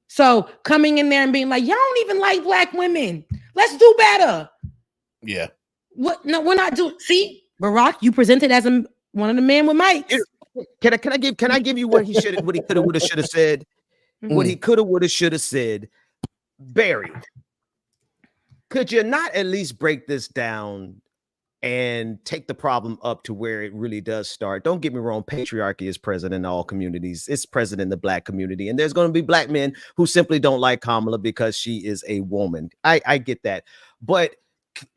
So coming in there and being like, y'all don't even like black women. Let's do better. Yeah. What? No, we're not doing. See, Barack, you presented as one of the men with mics. Can I give you what he could have, would have, should have said? What he could have, would have, should have said. Barry, could you not at least break this down and take the problem up to where it really does start? Don't get me wrong, patriarchy is present in all communities. It's present in the black community, and there's going to be black men who simply don't like Kamala because she is a woman. I get that, but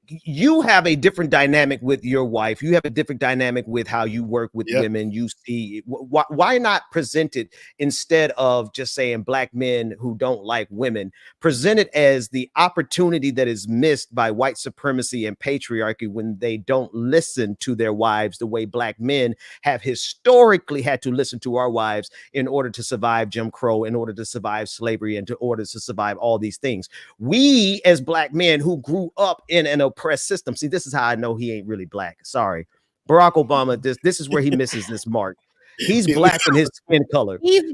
you have a different dynamic with your wife. You have a different dynamic with how you work with women. You see, why not present it instead of just saying black men who don't like women? Present it as the opportunity that is missed by white supremacy and patriarchy when they don't listen to their wives the way black men have historically had to listen to our wives in order to survive Jim Crow, in order to survive slavery, and in order to survive all these things. We as black men who grew up in an oppressed system. See, this is how I know he ain't really black. Sorry. Barack Obama, this is where he misses this mark. He's black in his skin color. He's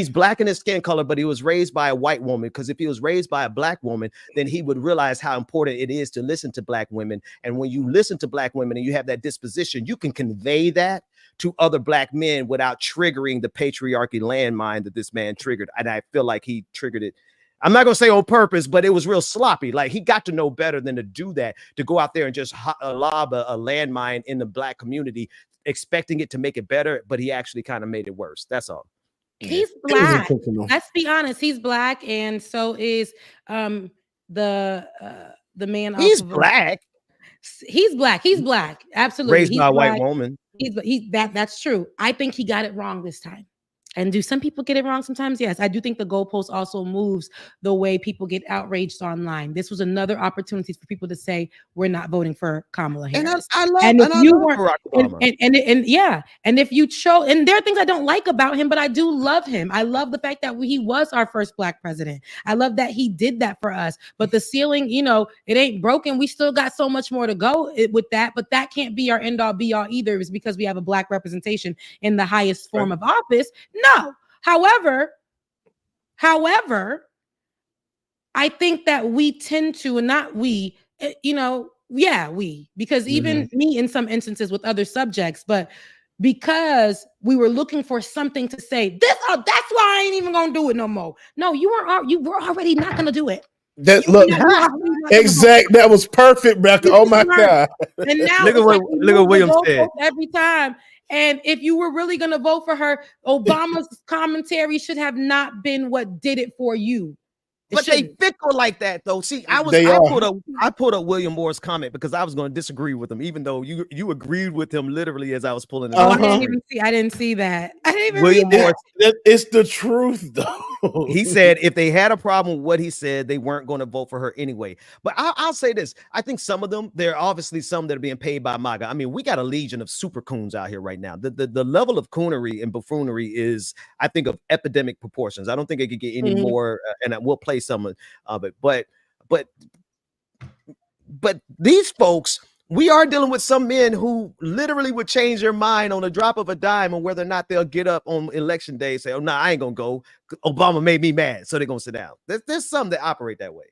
black in his skin color, but he was raised by a white woman, because if he was raised by a black woman, then he would realize how important it is to listen to black women. And when you listen to black women and you have that disposition, you can convey that to other black men without triggering the patriarchy landmine that this man triggered. And I feel like he triggered it. I'm not going to say on purpose, but it was real sloppy. Like, he got to know better than to do that, to go out there and just lob a landmine in the black community, expecting it to make it better. But he actually kind of made it worse. That's all. He's black. Let's be honest. He's black. And so is the man. He's black. He's black. He's black. Absolutely. Raised by a white woman. That's true. I think he got it wrong this time. And do some people get it wrong sometimes? Yes. I do think the goalpost also moves the way people get outraged online. This was another opportunity for people to say, we're not voting for Kamala Harris. And if you chose, and there are things I don't like about him, but I do love him. I love the fact that he was our first black president. I love that he did that for us. But the ceiling, it ain't broken. We still got so much more to go with that. But that can't be our end all be all either, is because we have a black representation in the highest form of office. No. However, I think that we tend to, and not we, because even me in some instances with other subjects, but because we were looking for something to say, that's why I ain't even gonna do it no more. No, you were already not gonna do it. That was perfect, Becca. Oh my God. And now look at William said every time. And if you were really going to vote for her, Obama's commentary should have not been what did it for you. But they fickle like that, though. See, I pulled up William Moore's comment because I was going to disagree with him, even though you agreed with him literally as I was pulling it. I didn't see that. I didn't even William Moore. It's the truth, though. He said if they had a problem with what he said, they weren't going to vote for her anyway. But I'll say this: I think some of them, there are obviously some that are being paid by MAGA. I mean, we got a legion of super coons out here right now. The level of coonery and buffoonery is, I think, of epidemic proportions. I don't think it could get any more. And we'll play some of it, but these folks, we are dealing with some men who literally would change their mind on a drop of a dime on whether or not they'll get up on election day and say, oh no, I ain't gonna go, Obama made me mad, so they're gonna sit down. There's some that operate that way.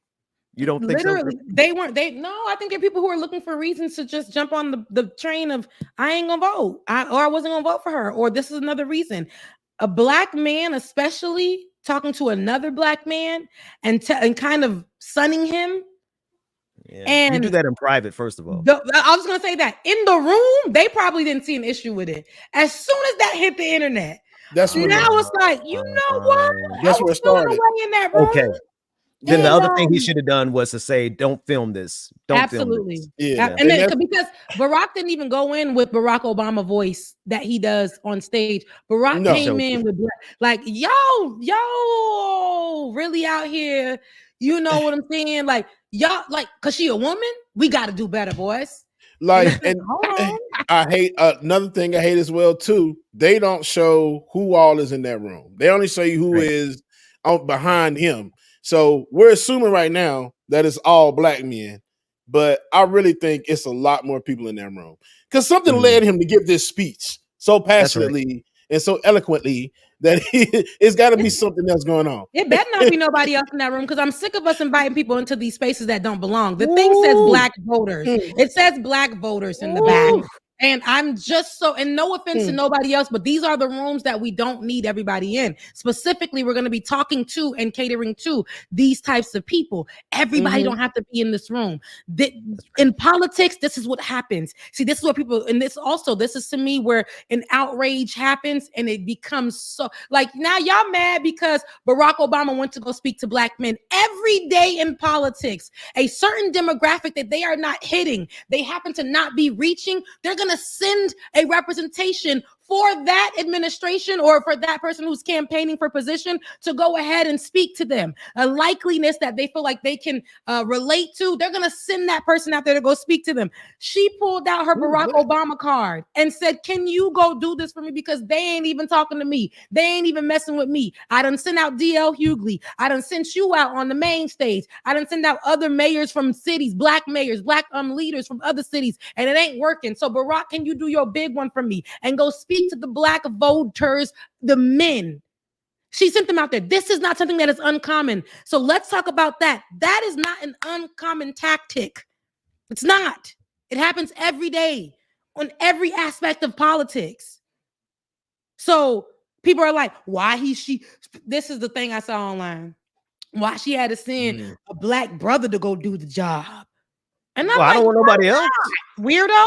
You don't think literally so? I think there are people who are looking for reasons to just jump on the train of I ain't gonna vote, or I wasn't gonna vote for her, or this is another reason. A black man, especially talking to another black man and kind of sunning him. Yeah. And you do that in private, first of all. I was going to say that in the room, they probably didn't see an issue with it. As soon as that hit the internet, it's like, you know what? That's where it started. Away in that room. Then the And other thing he should have done was to say, "Don't film this. Don't film absolutely. this." Yeah. And then because Barack didn't even go in with Barack Obama voice that he does on stage. Barack No. came in with like, yo, really out here. You know what I'm saying? Like, y'all, like, cause she a woman, we got to do better, boys. Like, And hold on. I hate another thing I hate as well too. They don't show who all is in that room. They only show you who is out behind him. So we're assuming right now that it's all black men, but I really think it's a lot more people in that room because something led him to give this speech so passionately and so eloquently that it's got to be something else going on. It better not be nobody else in that room because I'm sick of us inviting people into these spaces that don't belong. The thing says black voters. It says black voters in the back. And I'm just so, and no offense to nobody else, but these are the rooms that we don't need everybody in. Specifically, we're going to be talking to and catering to these types of people. Everybody don't have to be in this room. In politics, this is what happens. See, this is what people, and this is to me where an outrage happens and it becomes so, like now y'all mad because Barack Obama went to go speak to black men. Every day in politics, a certain demographic that they are not hitting, they happen to not be reaching, they're going to send a representation for that administration or for that person who's campaigning for position to go ahead and speak to them. A likeliness that they feel like they can relate to, they're going to send that person out there to go speak to them. She pulled out her Barack Obama card and said, can you go do this for me? Because they ain't even talking to me. They ain't even messing with me. I done sent out D.L. Hughley. I done sent you out on the main stage. I done sent out other mayors from cities, black mayors, black leaders from other cities, and it ain't working. So Barack, can you do your big one for me and go speak to the black voters, the men? She sent them out there. This is not something that is uncommon. So let's talk about that. That is not an uncommon tactic. It's not. It happens every day on every aspect of politics. So people are like, why she? This is the thing I saw online. Why she had to send a black brother to go do the job. And I'm I don't want nobody else. Weirdo.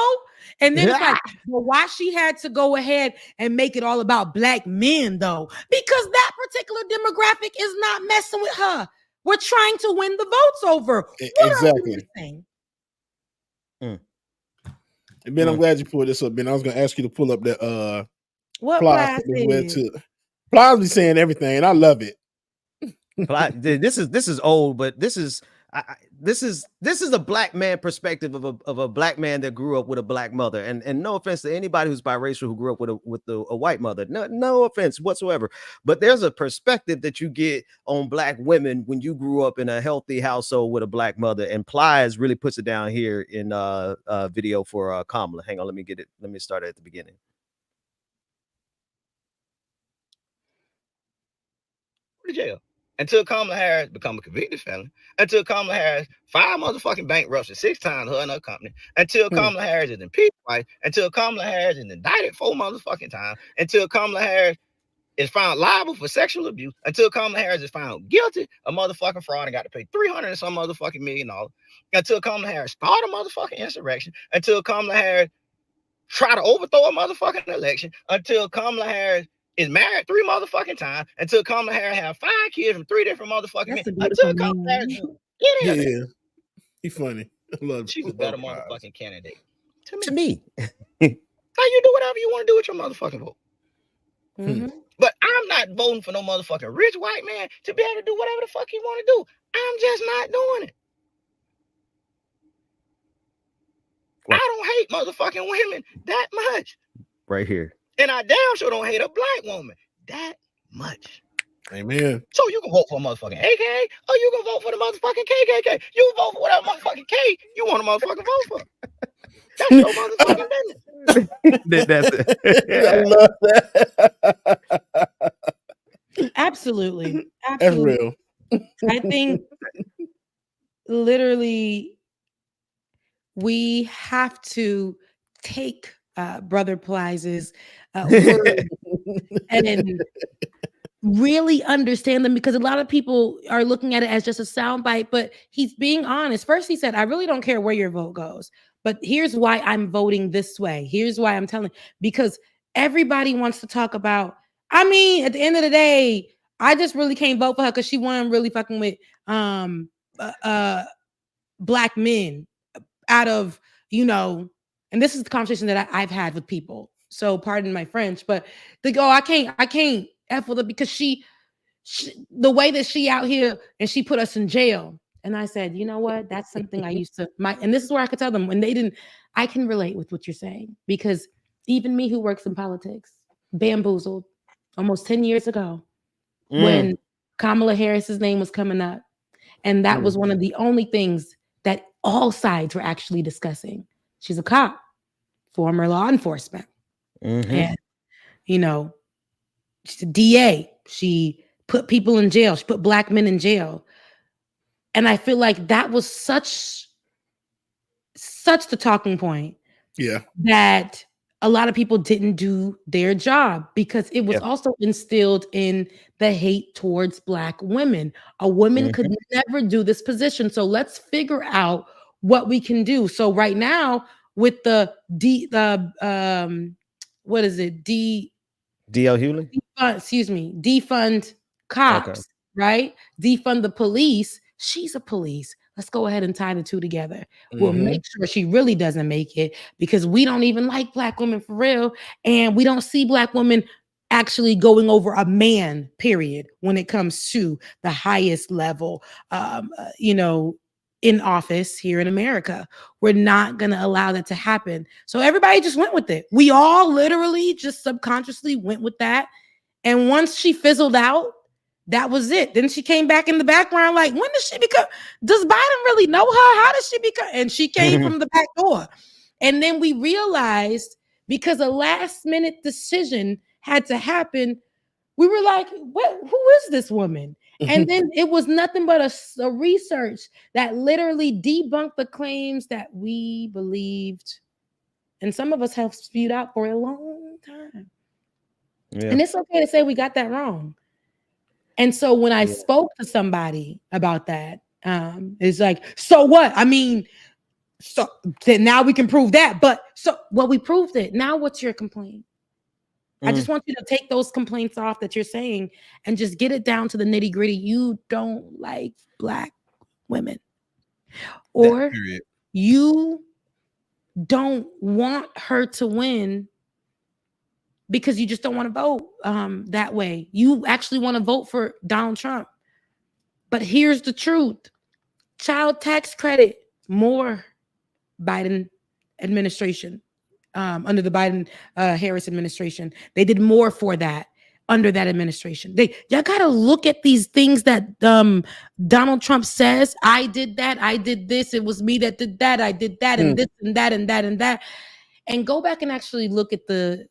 And then it's like, well, why she had to go ahead and make it all about black men, though? Because that particular demographic is not messing with her. We're trying to win the votes over. Exactly. Ben, I'm glad you pulled this up, Ben. I was going to ask you to pull up that what Plies too. Plies be saying everything, and I love it. This is old, but this is a black man perspective of a black man that grew up with a black mother, and no offense to anybody who's biracial who grew up with a white mother, no offense whatsoever, but there's a perspective that you get on black women when you grew up in a healthy household with a black mother, and Plies really puts it down here in video for Kamala. Hang on, let me start at the beginning. Jail until Kamala Harris become a convicted felon, until Kamala Harris 5 motherfucking bankruptcy 6 times, her and her company, until Kamala Harris is impeached twice, until Kamala Harris is indicted 4 motherfucking times, until Kamala Harris is found liable for sexual abuse, until Kamala Harris is found guilty of motherfucking fraud and got to pay $300 and some motherfucking million, until Kamala Harris start a motherfucking insurrection, until Kamala Harris try to overthrow a motherfucking election, until Kamala Harris is married 3 motherfucking times, until Kamala Harris have 5 kids from 3 different motherfucking men, until Kamala Harris yeah, he's funny. I love she's a better motherfucking candidate to me. How you do whatever you want to do with your motherfucking vote. But I'm not voting for no motherfucking rich white man to be able to do whatever the fuck he want to do. I'm just not doing it. I don't hate motherfucking women that much. Right here. And I damn sure don't hate a black woman that much. Amen. So you can vote for a motherfucking AKA or you can vote for the motherfucking KKK. You vote for whatever motherfucking K you want to motherfucking vote for. That's your motherfucking business. That's it. I love that. Absolutely. That's real. I think literally we have to take Brother Plies' words and really understand them, because a lot of people are looking at it as just a soundbite, but he's being honest. First, he said, I really don't care where your vote goes, but here's why I'm voting this way. Here's why I'm telling, because everybody wants to talk about, I mean, at the end of the day, I just really can't vote for her because she wasn't really fucking with black men out of, and this is the conversation that I've had with people. So pardon my French, but they go, I can't F with her because she the way that she out here and she put us in jail. And I said, you know what? That's something I used to and this is where I could tell them when they didn't, I can relate with what you're saying because even me who works in politics, bamboozled almost 10 years ago when Kamala Harris's name was coming up. And that was one of the only things that all sides were actually discussing. She's a cop, former law enforcement. And, she's a DA. She put people in jail. She put black men in jail. And I feel like that was such the talking point. Yeah. That a lot of people didn't do their job because it was also instilled in the hate towards black women. A woman could never do this position. So let's figure out what we can do. So right now with the what is it? D.L. Hewley? Defund cops, right? Defund the police. She's a police. Let's go ahead and tie the two together. We'll make sure she really doesn't make it because we don't even like black women for real. And we don't see black women actually going over a man, period, when it comes to the highest level, in office here in America. We're not going to allow that to happen. So everybody just went with it. We all literally just subconsciously went with that. And once she fizzled out, that was it. Then she came back in the background like, when did she become? Does Biden really know her? How did she become? And she came from the back door. And then we realized because a last minute decision had to happen, we were like, who is this woman? And then it was nothing but a research that literally debunked the claims that we believed. And some of us have spewed out for a long time. Yeah. And it's okay to say we got that wrong. And so when I spoke to somebody about that, it's like, so what? I mean, so then now we can prove that. But we proved it. Now what's your complaint? I just want you to take those complaints off that you're saying and just get it down to the nitty gritty. You don't like black women, or you don't want her to win because you just don't want to vote that way. You actually want to vote for Donald Trump. But here's the truth. Child tax credit, more Biden administration. Under the Biden-Harris administration. They did more for that under that administration. Y'all got to look at these things that Donald Trump says. I did that. I did this. It was me that did that. I did that and this and that and that and that. And go back and actually look at the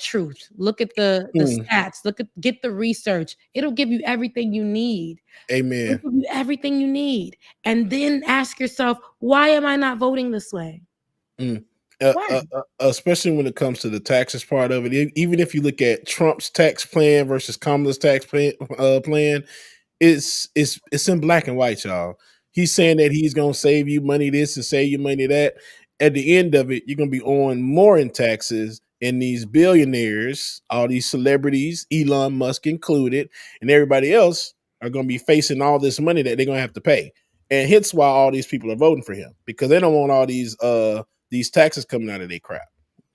truth. Look at the stats. Get the research. It'll give you everything you need. Amen. It'll give you everything you need. And then ask yourself, why am I not voting this way? Especially when it comes to the taxes part of it. Even if you look at Trump's tax plan versus Kamala's tax plan, it's in black and white, y'all. He's saying that he's going to save you money this and save you money that. At the end of it, you're going to be owing more in taxes, and these billionaires, all these celebrities, Elon Musk included, and everybody else are going to be facing all this money that they're going to have to pay. And hence why all these people are voting for him, because they don't want all these taxes coming out of their crap.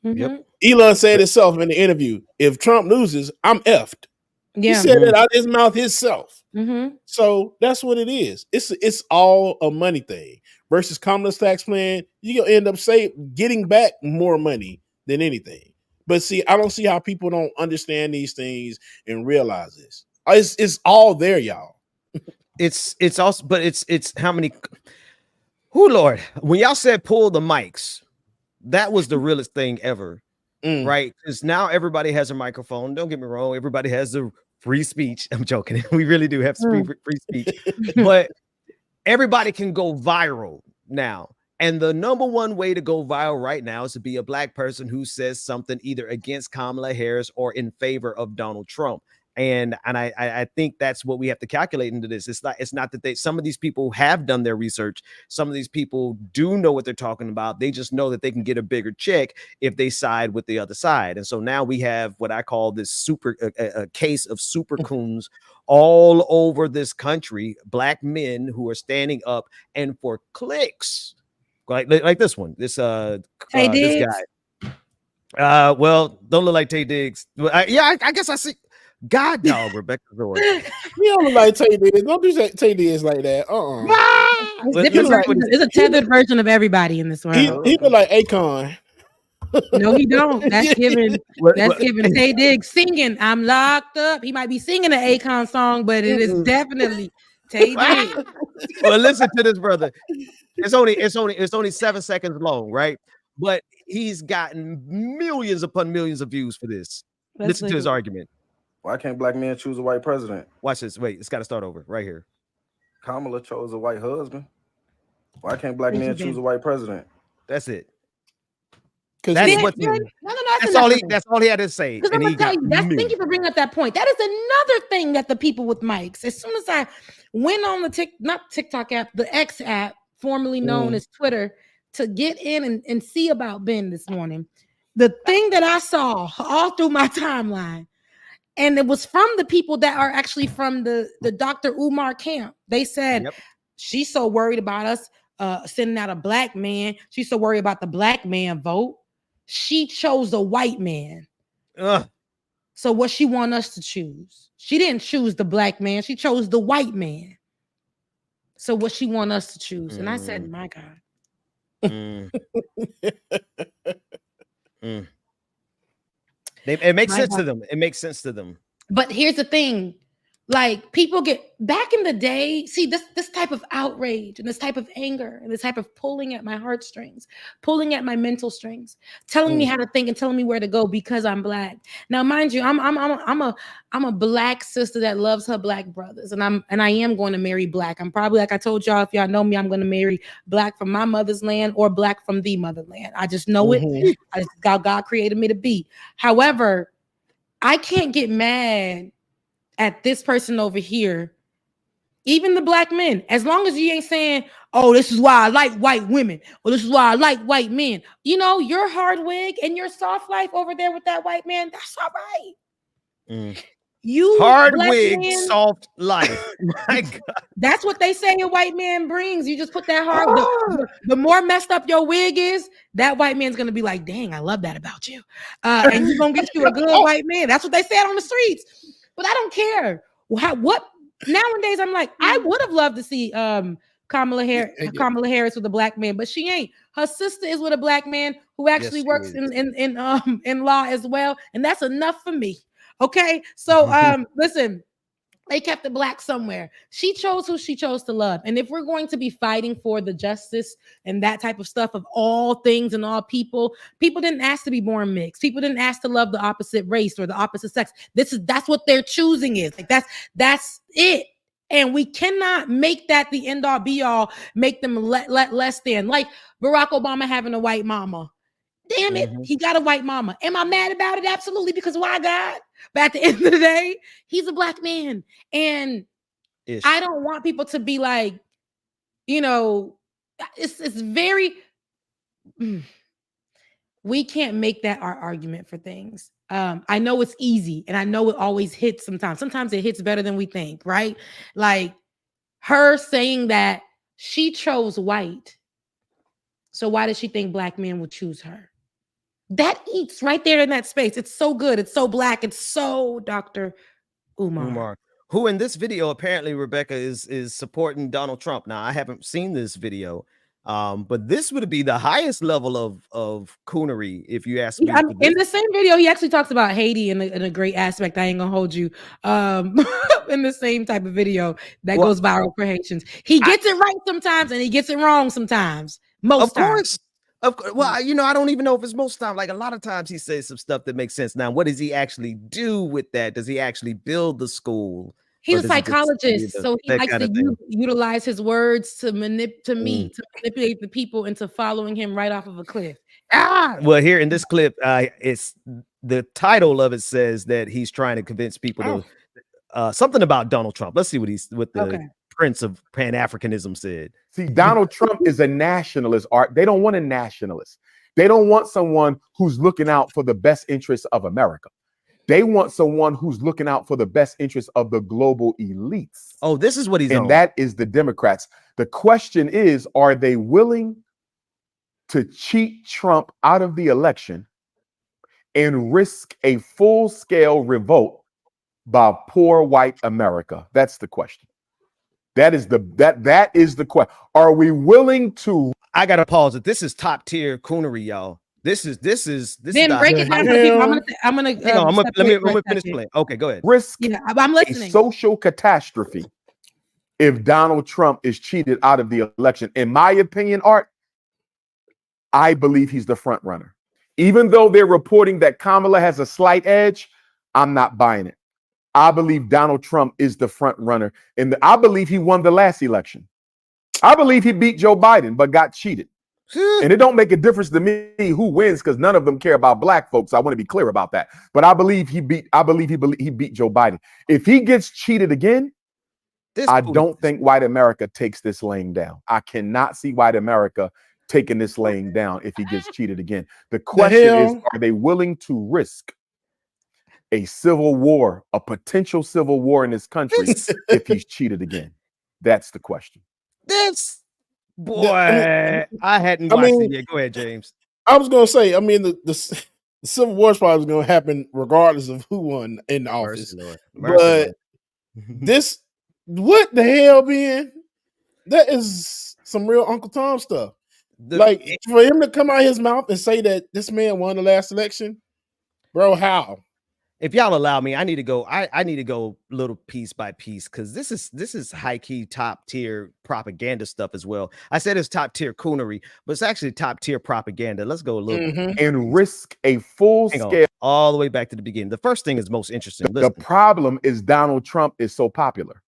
Yep. Elon said himself in the interview, if Trump loses, I'm effed. He said that out of his mouth himself. So that's what it is. It's all a money thing. Versus Kamala's tax plan, you're going to end up getting back more money than anything. But see, I don't see how people don't understand these things and realize this. It's all there, y'all. It's also, but it's how many. Who, Lord, when y'all said pull the mics, that was the realest thing ever, right? Because now everybody has a microphone. Don't get me wrong. Everybody has the free speech. I'm joking. We really do have free speech, but everybody can go viral now. And the number one way to go viral right now is to be a black person who says something either against Kamala Harris or in favor of Donald Trump. And I think that's what we have to calculate into this. It's not that some of these people have done their research. Some of these people do know what they're talking about. They just know that they can get a bigger check if they side with the other side. And so now we have what I call this a case of super coons all over this country. Black men who are standing up and for clicks, like this one, this guy. Well, don't look like Tay Diggs. I guess I see. God, dog, Rebecca Zord. You don't look like Tay Diggs. Don't do Tay Diggs like that. It's a tethered version of everybody in this world. He look like Akon. No, he don't. That's giving Tay Diggs singing. I'm locked up. He might be singing an Akon song, but it is definitely Tay Diggs. Well, listen to this, brother. It's only 7 seconds long, right? But he's gotten millions upon millions of views for this. Listen to his argument. Why can't black men choose a white president? Watch this. Wait, it's got to start over right here. Kamala chose a white husband. Why can't black men choose a white president? That's it. That's all he had to say. Because I'm gonna tell you, thank you for bringing up that point. That is another thing that the people with mics. As soon as I went on the TikTok app, the X app, formerly known as Twitter, to get in and see about Ben this morning, the thing that I saw all through my timeline. And it was from the people that are actually from the Dr. Umar camp. They said, she's so worried about us sending out a black man. She's so worried about the black man vote. She chose a white man. So what she want us to choose? She didn't choose the black man. She chose the white man. So what she want us to choose? And I said, my God. It makes sense to them. It makes sense to them. But here's the thing. Like, people get back in the day, see this type of outrage and this type of anger and this type of pulling at my heartstrings, pulling at my mental strings, telling me how to think and telling me where to go because I'm black. Now, mind you, I'm a black sister that loves her black brothers, and I am going to marry black. I'm probably, like I told y'all, if y'all know me, I'm going to marry black from my mother's land or black from the motherland. I just know it. God created me to be. However, I can't get mad at this person over here, even the black men, as long as you ain't saying, oh, this is why I like white women, or this is why I like white men. You know, your hard wig and your soft life over there with that white man, that's all right. You hard wig, man, soft life. My God. That's what they say a white man brings. You just put that hard. The more messed up your wig is, that white man's gonna be like, dang, I love that about you. And you're gonna get you a good white man. That's what they said on the streets. But I don't care. What nowadays? I'm like, I would have loved to see Kamala Harris with a black man, but she ain't. Her sister is with a black man who actually works in law as well, and that's enough for me. Okay, so listen. They kept the black somewhere. She chose who she chose to love. And if we're going to be fighting for the justice and that type of stuff of all things and all people didn't ask to be born mixed. People didn't ask to love the opposite race or the opposite sex. That's what their choosing is. Like that's it. And we cannot make that the end all be all, make them let less than. Like Barack Obama having a white mama. Damn it, he got a white mama. Am I mad about it? Absolutely, because why God? But at the end of the day, he's a black man. And I don't want people to be like, you know, it's very, we can't make that our argument for things. I know it's easy and I know it always hits sometimes. Sometimes it hits better than we think, right? Like her saying that she chose white. So why does she think black men would choose her? That eats right there in that space. It's so good. It's so black. It's so Dr. Umar. Who in this video, apparently, Rebecca, is supporting Donald Trump. Now, I haven't seen this video, but this would be the highest level of coonery, if you ask me. In the same video, he actually talks about Haiti in a great aspect. I ain't gonna hold you. In the same type of video that goes viral for Haitians. He gets it right sometimes and he gets it wrong sometimes. Most times. Of course. Well, you know, I don't even know if it's most time. Like a lot of times he says some stuff that makes sense. Now, what does he actually do with that? Does he actually build the school? He's a psychologist, so he likes to utilize his words to manipulate the people into following him right off of a cliff. Well, here in this clip, it's the title of it says that he's trying to convince people something about Donald Trump. Let's see what the Prince of Pan-Africanism said. See, Donald Trump is a nationalist, Art. They don't want a nationalist. They don't want someone who's looking out for the best interests of America. They want someone who's looking out for the best interests of the global elites. Oh, this is what he's on. And that is the Democrats. The question is, are they willing to cheat Trump out of the election and risk a full-scale revolt by poor white America? That's the question. That is the question. Are we willing to? I gotta pause it. This is top tier coonery, y'all. This is. Then break it down for people. I'm gonna. Let me finish playing. Okay, go ahead. Risk. Yeah, I'm listening. A social catastrophe if Donald Trump is cheated out of the election. In my opinion, Art, I believe he's the front runner. Even though they're reporting that Kamala has a slight edge, I'm not buying it. I believe Donald Trump is the front runner. And I believe he won the last election. I believe he beat Joe Biden, but got cheated. And it don't make a difference to me who wins because none of them care about black folks. I want to be clear about that. But I believe he beat Joe Biden. If he gets cheated again, I don't think white America takes this laying down. I cannot see white America taking this laying down if he gets cheated again. The question is, are they willing to risk a civil war, a potential civil war in this country if he's cheated again? That's the question. This boy, I hadn't watched it yet. Go ahead, James. I was gonna say, the Civil War is probably gonna happen regardless of who won in the office. But this, what the hell, man? That is some real Uncle Tom stuff. Like for him to come out of his mouth and say that this man won the last election, bro, how? If y'all allow me, I need to go. I need to go little piece by piece because this is high key top tier propaganda stuff as well. I said it's top tier coonery, but it's actually top tier propaganda. Let's go a little and risk a full scale all the way back to the beginning. The first thing is most interesting. The problem is Donald Trump is so popular.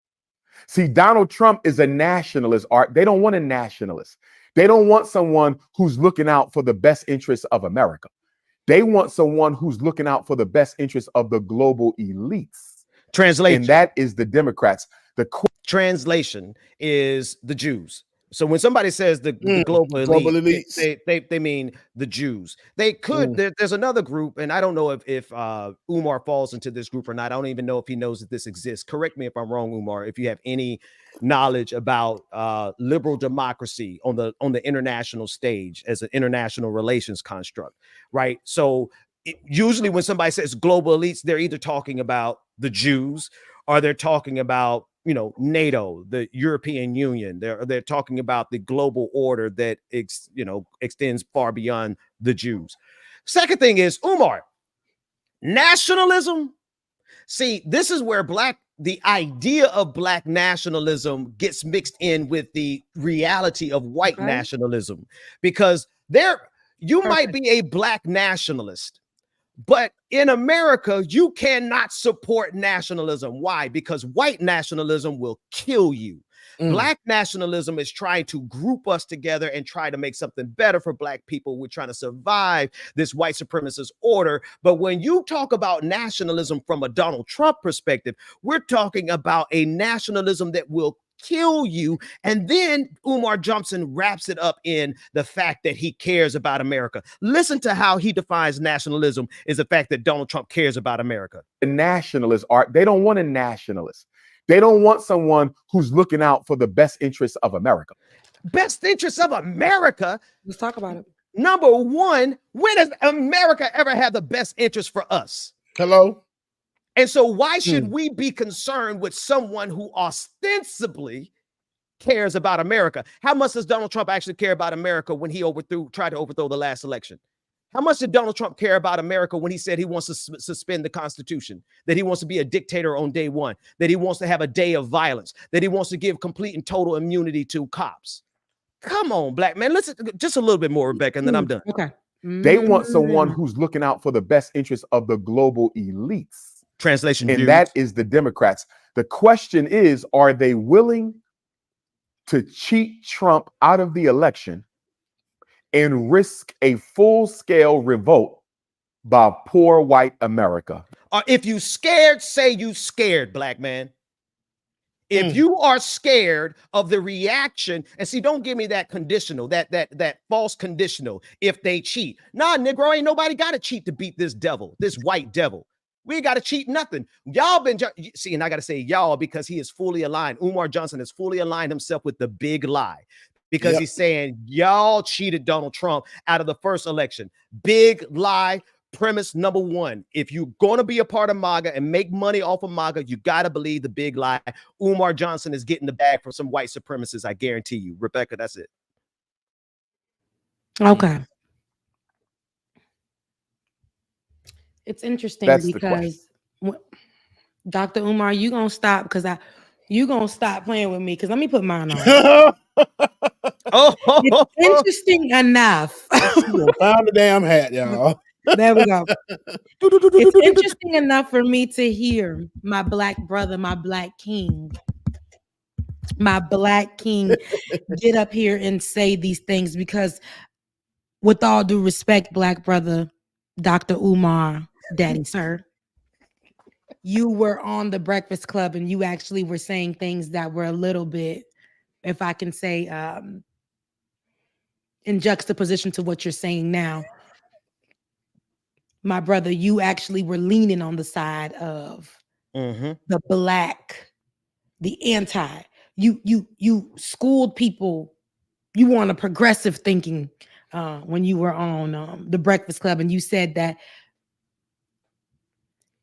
See, Donald Trump is a nationalist, Art. They don't want a nationalist. They don't want someone who's looking out for the best interests of America. They want someone who's looking out for the best interests of the global elites. Translation. And that is the Democrats. The translation is the Jews. So when somebody says the global elites, they mean the Jews. They could. There's another group, and I don't know if Umar falls into this group or not. I don't even know if he knows that this exists. Correct me if I'm wrong, Umar. If you have any knowledge about liberal democracy on the international stage as an international relations construct, right? So usually when somebody says global elites, they're either talking about the Jews or they're talking about NATO, the European Union. They're talking about the global order that extends far beyond the Jews. Second thing is, Umar, nationalism. See, this is where the idea of black nationalism gets mixed in with the reality of white nationalism, because you might be a black nationalist, but in America, you cannot support nationalism. Why? Because white nationalism will kill you. Black nationalism is trying to group us together and try to make something better for black people. We're trying to survive this white supremacist order. But when you talk about nationalism from a Donald Trump perspective, we're talking about a nationalism that will kill you. And then Umar Johnson wraps it up in the fact that he cares about America. Listen to how he defines nationalism is the fact that Donald Trump cares about America. The nationalists they don't want a nationalist. They don't want someone who's looking out for the best interests of America. Best interests of America? Let's talk about it. Number one, when has America ever had the best interest for us? Hello? And so why should we be concerned with someone who ostensibly cares about America? How much does Donald Trump actually care about America when he tried to overthrow the last election? How much did Donald Trump care about America when he said he wants to suspend the Constitution, that he wants to be a dictator on day one, that he wants to have a day of violence, that he wants to give complete and total immunity to cops? Come on, black man. Listen, just a little bit more, Rebecca, and then I'm done. Okay. They want someone who's looking out for the best interests of the global elites. Translation. And that is the Democrats. The question is, are they willing to cheat Trump out of the election and risk a full-scale revolt by poor white America? If you scared, say you scared, black man. If you are scared of the reaction, and see, don't give me that conditional, that false conditional, if they cheat. Nah, Negro, ain't nobody got to cheat to beat this devil, this white devil. We ain't got to cheat nothing. Y'all been, see, and I got to say y'all because he is fully aligned. Umar Johnson has fully aligned himself with the big lie because he's saying y'all cheated Donald Trump out of the first election. Big lie. Premise number one, if you're going to be a part of MAGA and make money off of MAGA, you got to believe the big lie. Umar Johnson is getting the bag from some white supremacists. I guarantee you. Rebecca, that's it. Okay. It's interesting because Dr. Umar, you going to stop because you going to stop playing with me because let me put mine on. It's interesting enough. Found the damn hat, y'all. There we go. It's interesting enough for me to hear my black brother, my black king get up here and say these things because with all due respect, black brother, Dr. Umar, daddy, sir, you were on the Breakfast Club and you actually were saying things that were a little bit, if I can say, in juxtaposition to what you're saying now. My brother, you actually were leaning on the side of the black, the anti. You schooled people. You were on a progressive thinking when you were on the Breakfast Club, and you said that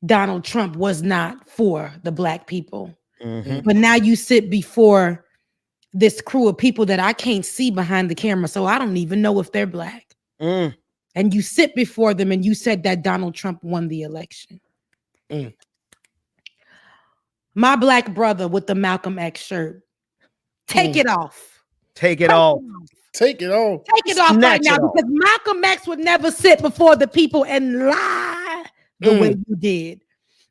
Donald Trump was not for the black people. But now you sit before this crew of people that I can't see behind the camera, so I don't even know if they're black. And you sit before them and you said that Donald Trump won the election. My black brother with the Malcolm X shirt, take it off. Take it off. Take it off. Take it off right now because Malcolm X would never sit before the people and lie the way you did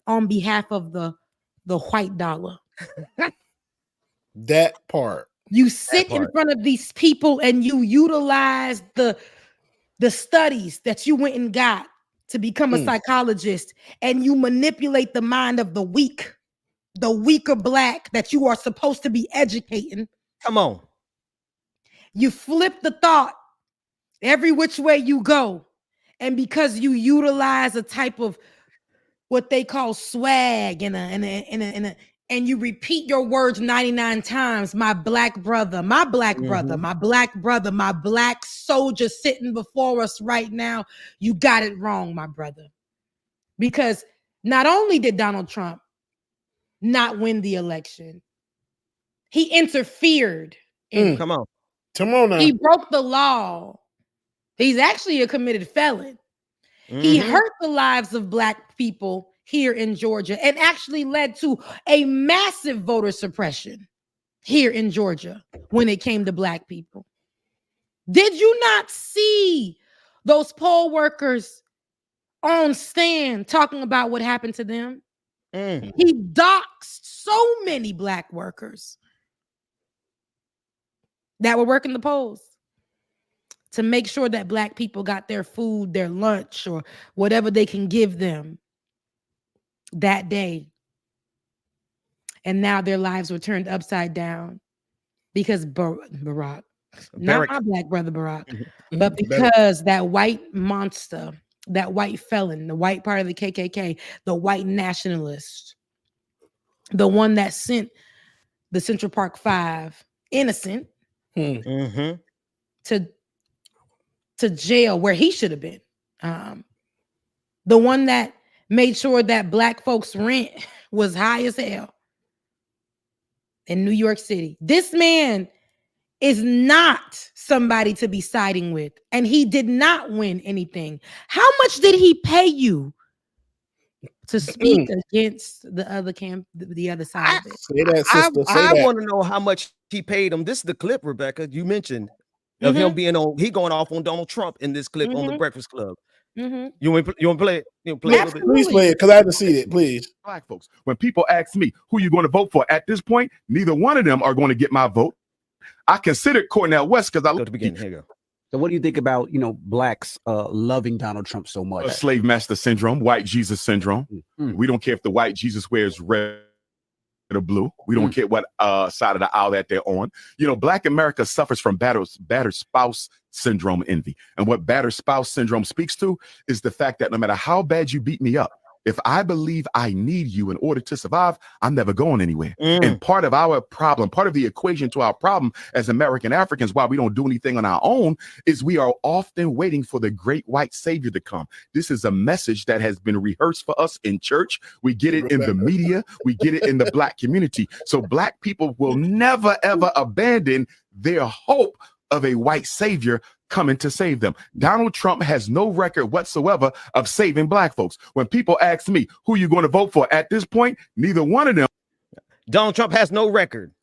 on behalf of the white dollar. That part. You sit in front of these people and you utilize the studies that you went and got to become a psychologist, and you manipulate the mind of the weak, the weaker black that you are supposed to be educating. Come on. You flip the thought every which way you go. And because you utilize a type of what they call swag and you repeat your words 99 times, my black brother, my black brother, my black brother, my black soldier sitting before us right now, you got it wrong, my brother. Because not only did Donald Trump not win the election, he interfered. Come on now. He broke the law. He's actually a committed felon. He hurt the lives of black people here in Georgia and actually led to a massive voter suppression here in Georgia when it came to black people. Did you not see those poll workers on stand talking about what happened to them? He doxed so many black workers that were working the polls to make sure that black people got their food, their lunch, or whatever they can give them that day. And now their lives were turned upside down because Barack, not my black brother Barack, but because that white monster, that white felon, the white part of the KKK, the white nationalist, the one that sent the Central Park Five innocent to jail where he should have been. The one that made sure that black folks' rent was high as hell in New York City. This man is not somebody to be siding with, and he did not win anything. How much did he pay you to speak against the other the other side of it? Say that, sister. I want to know how much he paid him. This is the clip, Rebecca, you mentioned of him being on. He going off on Donald Trump in this clip on the Breakfast Club. You want to play it? You want to play it a little bit? Please play it because I haven't seen it. Please. Black folks, when people ask me who you're going to vote for at this point, neither one of them are going to get my vote. I considered Cornel West because I go to begin. Here you go. So what do you think about, blacks loving Donald Trump so much? Slave master syndrome, white Jesus syndrome. We don't care if the white Jesus wears red or blue. We don't care what side of the aisle that they're on. Black America suffers from battered spouse syndrome envy. And what battered spouse syndrome speaks to is the fact that no matter how bad you beat me up, if I believe I need you in order to survive, I'm never going anywhere. And part of our problem, part of the equation to our problem as American Africans, why we don't do anything on our own, is we are often waiting for the great white savior to come. This is a message that has been rehearsed for us in church. We get it in the media. We get it in the black community. So black people will never, ever abandon their hope of a white savior coming to save them. Donald Trump has no record whatsoever of saving black folks. When people ask me, who you going to vote for at this point, neither one of them. Donald Trump has no record.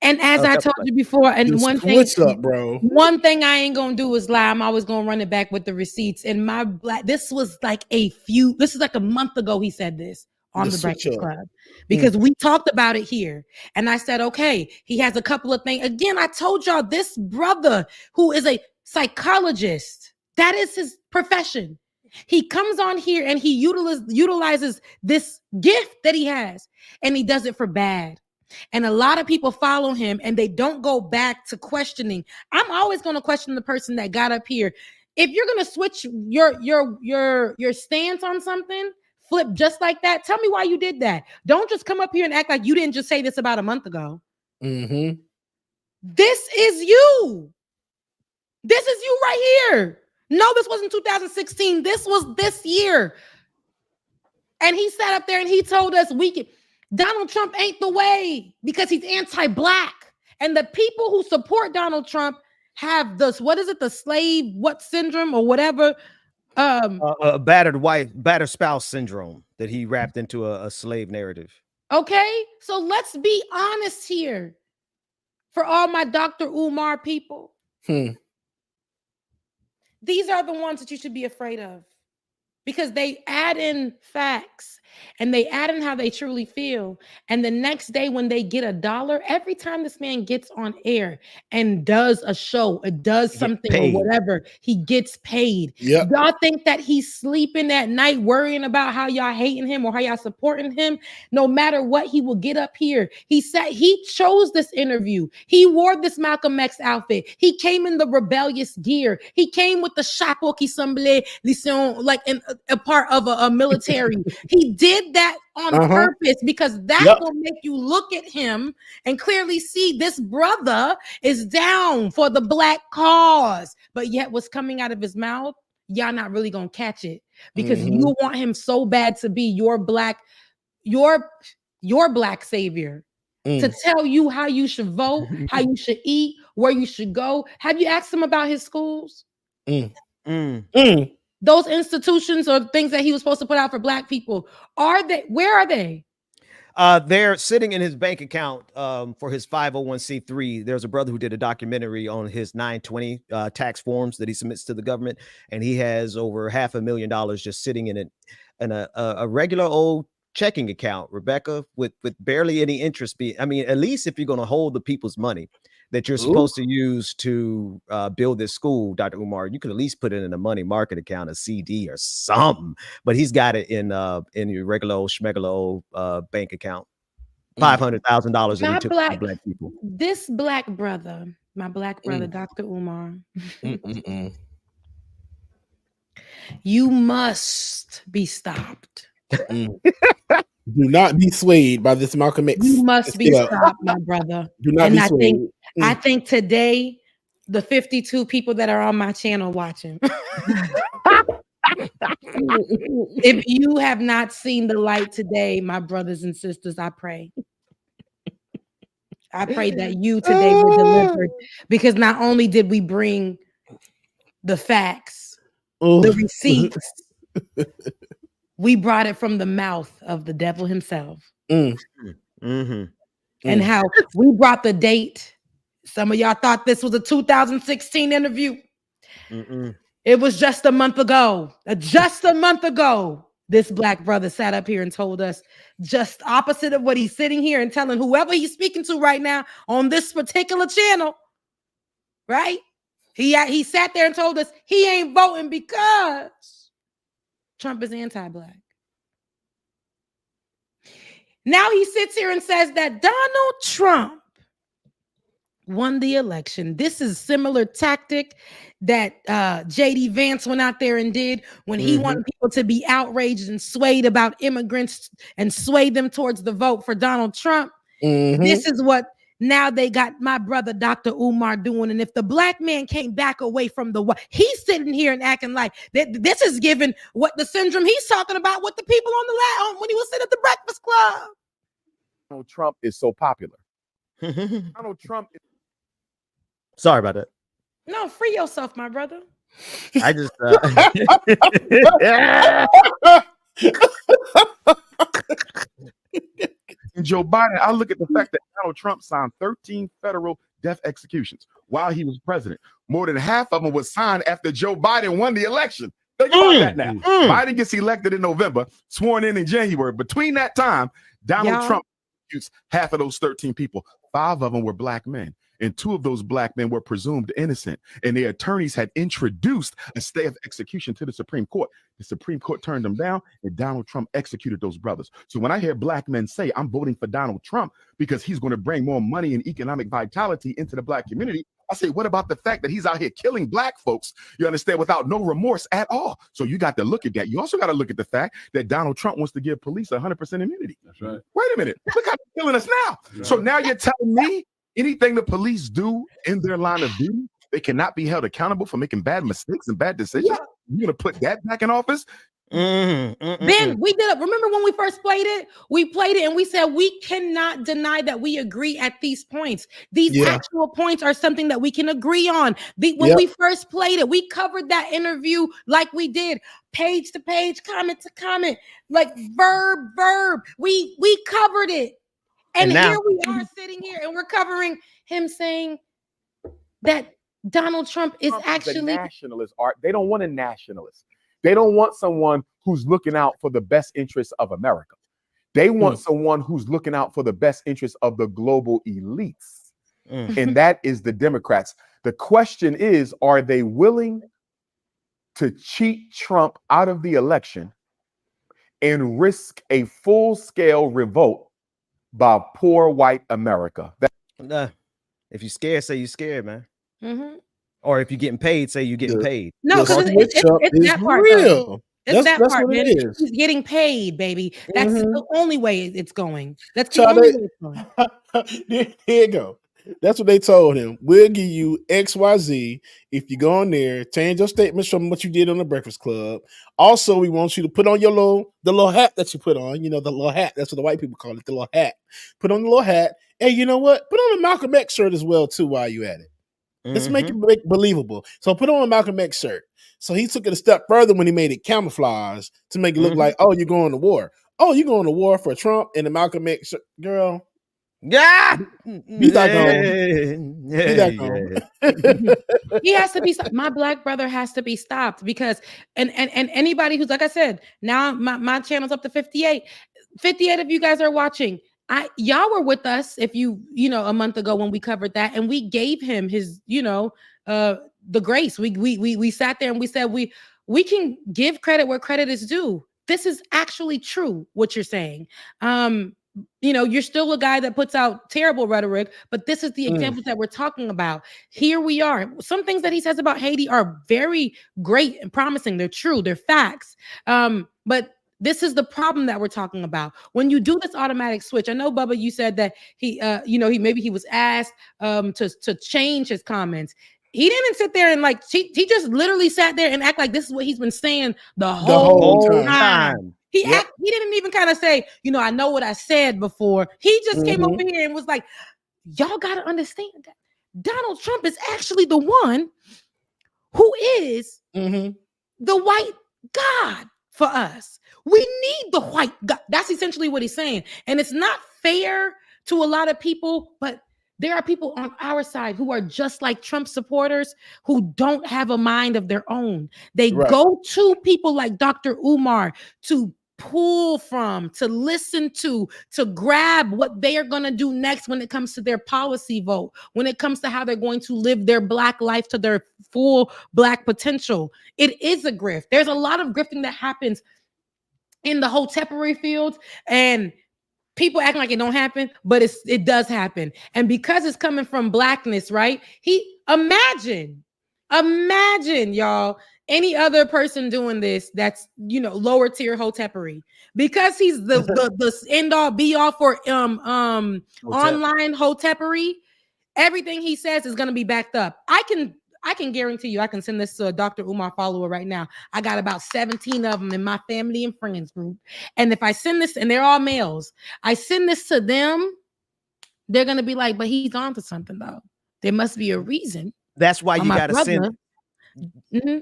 And as I told you before, and one thing, what's up, bro? One thing I ain't gonna do is lie. I'm always gonna run it back with the receipts. And this was like this is like a month ago. He said this on the Breakfast Club because we talked about it here. And I said, okay, he has a couple of things. Again, I told y'all this brother who is a psychologist, that is his profession. He comes on here and he utilizes this gift that he has, and he does it for bad. And a lot of people follow him and they don't go back to questioning. I'm always going to question the person that got up here. If you're going to switch your stance on something, flip just like that, tell me why you did that. Don't just come up here and act like you didn't just say this about a month ago. This is you. This is you right here. No, this wasn't 2016. This was this year. And he sat up there and he told us Donald Trump ain't the way because he's anti-black. And the people who support Donald Trump have this, the slave syndrome or whatever. Battered spouse syndrome that he wrapped into a slave narrative. Okay, so let's be honest here. For all my Dr. Umar people. These are the ones that you should be afraid of because they add in facts and they add in how they truly feel. And the next day when they get $1, every time this man gets on air and does a show, it does something or whatever, he gets paid. Yep. Y'all think that he's sleeping at night worrying about how y'all hating him or how y'all supporting him? No matter what, he will get up here. He said he chose this interview. He wore this Malcolm X outfit. He came in the rebellious gear. He came with the chapeau qui semblait like a part of a military. He did that on purpose because that will make you look at him and clearly see this brother is down for the black cause. But yet what's coming out of his mouth, y'all not really gonna catch it because you want him so bad to be your black savior. To tell you how you should vote, how you should eat, where you should go. Have you asked him about his schools? Those institutions or things that he was supposed to put out for black people, where are they? They're sitting in his bank account for his 501c3. There's a brother who did a documentary on his 920 tax forms that he submits to the government, and he has over $500,000 just sitting in a regular old checking account, Rebecca, with barely any interest. At least if you're going to hold the people's money that you're supposed to use to build this school, Dr. Umar, you could at least put it in a money market account, a CD or something. But he's got it in your regular old schmegler old bank account. $500,000 that he took from black people. This black brother, my black brother, Dr. Umar, you must be stopped. Do not be swayed by this Malcolm X. You must be stopped, my brother. Do not be swayed. I think today, the 52 people that are on my channel watching, if you have not seen the light today, my brothers and sisters, I pray that you today were delivered, because not only did we bring the facts, the receipts, we brought it from the mouth of the devil himself. And how we brought the date. Some of y'all thought this was a 2016 interview. It was just a month ago. This black brother sat up here and told us just opposite of what he's sitting here and telling whoever he's speaking to right now on this particular channel, right? He sat there and told us he ain't voting because Trump is anti-black. Now he sits here and says that Donald Trump won the election. This is a similar tactic that J.D. Vance went out there and did when he wanted people to be outraged and swayed about immigrants and sway them towards the vote for Donald Trump. This is what now they got my brother Dr. Umar doing. And if the black man can't back away from the white, he's sitting here and acting like this is given what the syndrome he's talking about with the people on the left when he was sitting at the Breakfast Club. Donald Trump is so popular. Donald Trump is Sorry about that. No, free yourself, my brother. I just Joe Biden, I look at the fact that Donald Trump signed 13 federal death executions while he was president. More than half of them was signed after Joe Biden won the election. Think about that now. Biden gets elected in November, sworn in January. Between that time, Donald Trump executes half of those 13 people. 5 of them were black men. And 2 of those black men were presumed innocent. And their attorneys had introduced a stay of execution to the Supreme Court. The Supreme Court turned them down, and Donald Trump executed those brothers. So when I hear black men say, I'm voting for Donald Trump because he's going to bring more money and economic vitality into the black community, I say, what about the fact that he's out here killing black folks, you understand, without no remorse at all? So you got to look at that. You also got to look at the fact that Donald Trump wants to give police 100% immunity. That's right. Wait a minute. Look how they're killing us now. Right. So now you're telling me anything the police do in their line of duty, they cannot be held accountable for making bad mistakes and bad decisions. Yeah. You're gonna put that back in office? Ben, we did it. Remember when we first played it? We played it and we said we cannot deny that we agree at these points. These actual points are something that we can agree on. When we first played it, we covered that interview like we did, page to page, comment to comment, like verb. We covered it. And now, here we are sitting here and we're covering him saying that Donald Trump is actually a nationalist. Art. They don't want a nationalist. They don't want someone who's looking out for the best interests of America. They want someone who's looking out for the best interests of the global elites. And that is the Democrats. The question is, are they willing to cheat Trump out of the election and risk a full-scale revolt by poor white America? If you're scared, say you're scared, man. Or if you're getting paid, say you're getting paid. No, because it's that part. Real. It's that part, man. He's getting paid, baby. That's the only way it's going. That's the only way it's going. Here you go. That's what they told him. We'll give you XYZ if you go on there, change your statements from what you did on the Breakfast Club. Also, we want you to put on your the little hat that you put on. You know, the little hat. That's what the white people call it, the little hat. Put on the little hat. And you know what? Put on a Malcolm X shirt as well, too, while you at it. Let's make it believable. So put on a Malcolm X shirt. So he took it a step further when he made it camouflage to make it look like, oh, you're going to war. Oh, you're going to war for Trump and the Malcolm X shirt. Girl. Yeah. He's not going. He's not going. He has to be stopped. My black brother has to be stopped because and anybody who's, like I said, now my channel's up to 58. 58 of you guys are watching. Y'all were with us if you know a month ago when we covered that, and we gave him his the grace. We sat there and we said we can give credit where credit is due. This is actually true what you're saying. You're still a guy that puts out terrible rhetoric, but this is the examples that we're talking about. Here we are. Some things that he says about Haiti are very great and promising. They're true. They're facts. But this is the problem that we're talking about. When you do this automatic switch, I know, Bubba, you said that he was asked to change his comments. He didn't sit there and he just literally sat there and act like this is what he's been saying the whole time. He didn't even kind of say, I know what I said before. He just came over here and was like, y'all got to understand that Donald Trump is actually the one who is the white God for us. We need the white God. That's essentially what he's saying. And it's not fair to a lot of people, but there are people on our side who are just like Trump supporters who don't have a mind of their own. They go to people like Dr. Umar to pull from, to listen to grab what they are going to do next when it comes to their policy vote, when it comes to how they're going to live their Black life to their full Black potential. It is a grift. There's a lot of grifting that happens in the Hotepery field, and people act like it don't happen, but it does happen. And because it's coming from Blackness, right? Imagine y'all, any other person doing this that's, lower tier Hotepery, because he's the end all be all for online Hotepery. Everything he says is going to be backed up. I can guarantee you, I can send this to a Dr. Umar follower right now. I got about 17 of them in my family and friends group. And if I send this, and they're all males, I send this to them, they're going to be like, but he's on to something though. There must be a reason. That's why you got to send. Mm-hmm.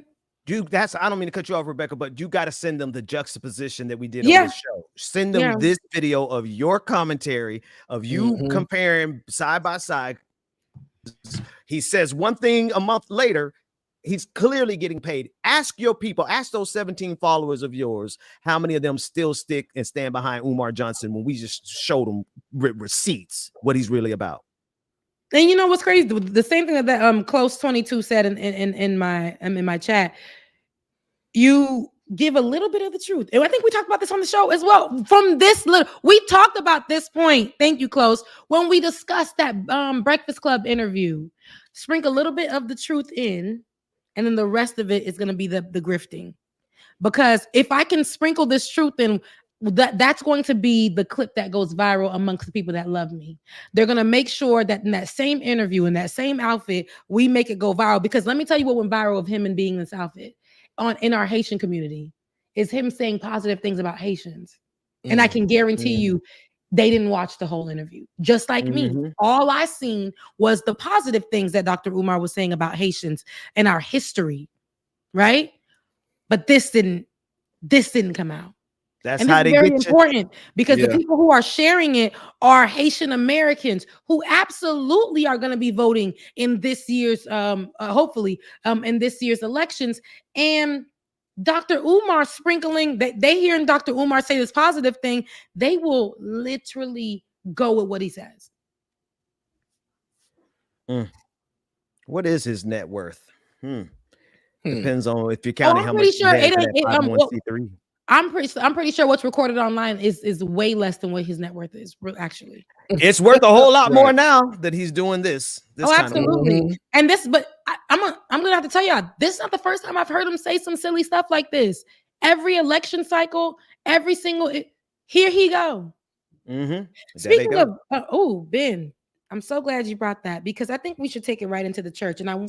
I don't mean to cut you off, Rebecca, but you got to send them the juxtaposition that we did on this show. Send them this video of your commentary, of you comparing side by side. He says one thing a month later, he's clearly getting paid. Ask your people, ask those 17 followers of yours, how many of them still stick and stand behind Umar Johnson when we just showed them receipts, what he's really about. And you know what's crazy? The same thing that Close 22 said in my chat. You give a little bit of the truth, and I think we talked about this on the show as well. From this we talked about this point. Thank you, Close, when we discussed that Breakfast Club interview. Sprinkle a little bit of the truth in, and then the rest of it is going to be the grifting. Because if I can sprinkle this truth in, that's going to be the clip that goes viral amongst the people that love me. They're going to make sure that in that same interview, in that same outfit, we make it go viral. Because let me tell you what went viral of him and being in this outfit in our Haitian community is him saying positive things about Haitians. And I can guarantee you they didn't watch the whole interview. Just like me. All I seen was the positive things that Dr. Umar was saying about Haitians and our history, right? But this didn't come out. That's and how this they is very get important because the people who are sharing it are Haitian Americans who absolutely are going to be voting in this year's, hopefully, in this year's elections. And Dr. Umar sprinkling, they hearing Dr. Umar say this positive thing, they will literally go with what he says. What is his net worth? Depends on if you're counting how much. Sure I'm pretty sure what's recorded online is way less than what his net worth is. Actually, it's worth a whole lot more now that he's doing this. Absolutely. And this, but I'm gonna have to tell y'all, this is not the first time I've heard him say some silly stuff like this. Every election cycle, every single here he go. Speaking of, Ben, I'm so glad you brought that because I think we should take it right into the church. And I'm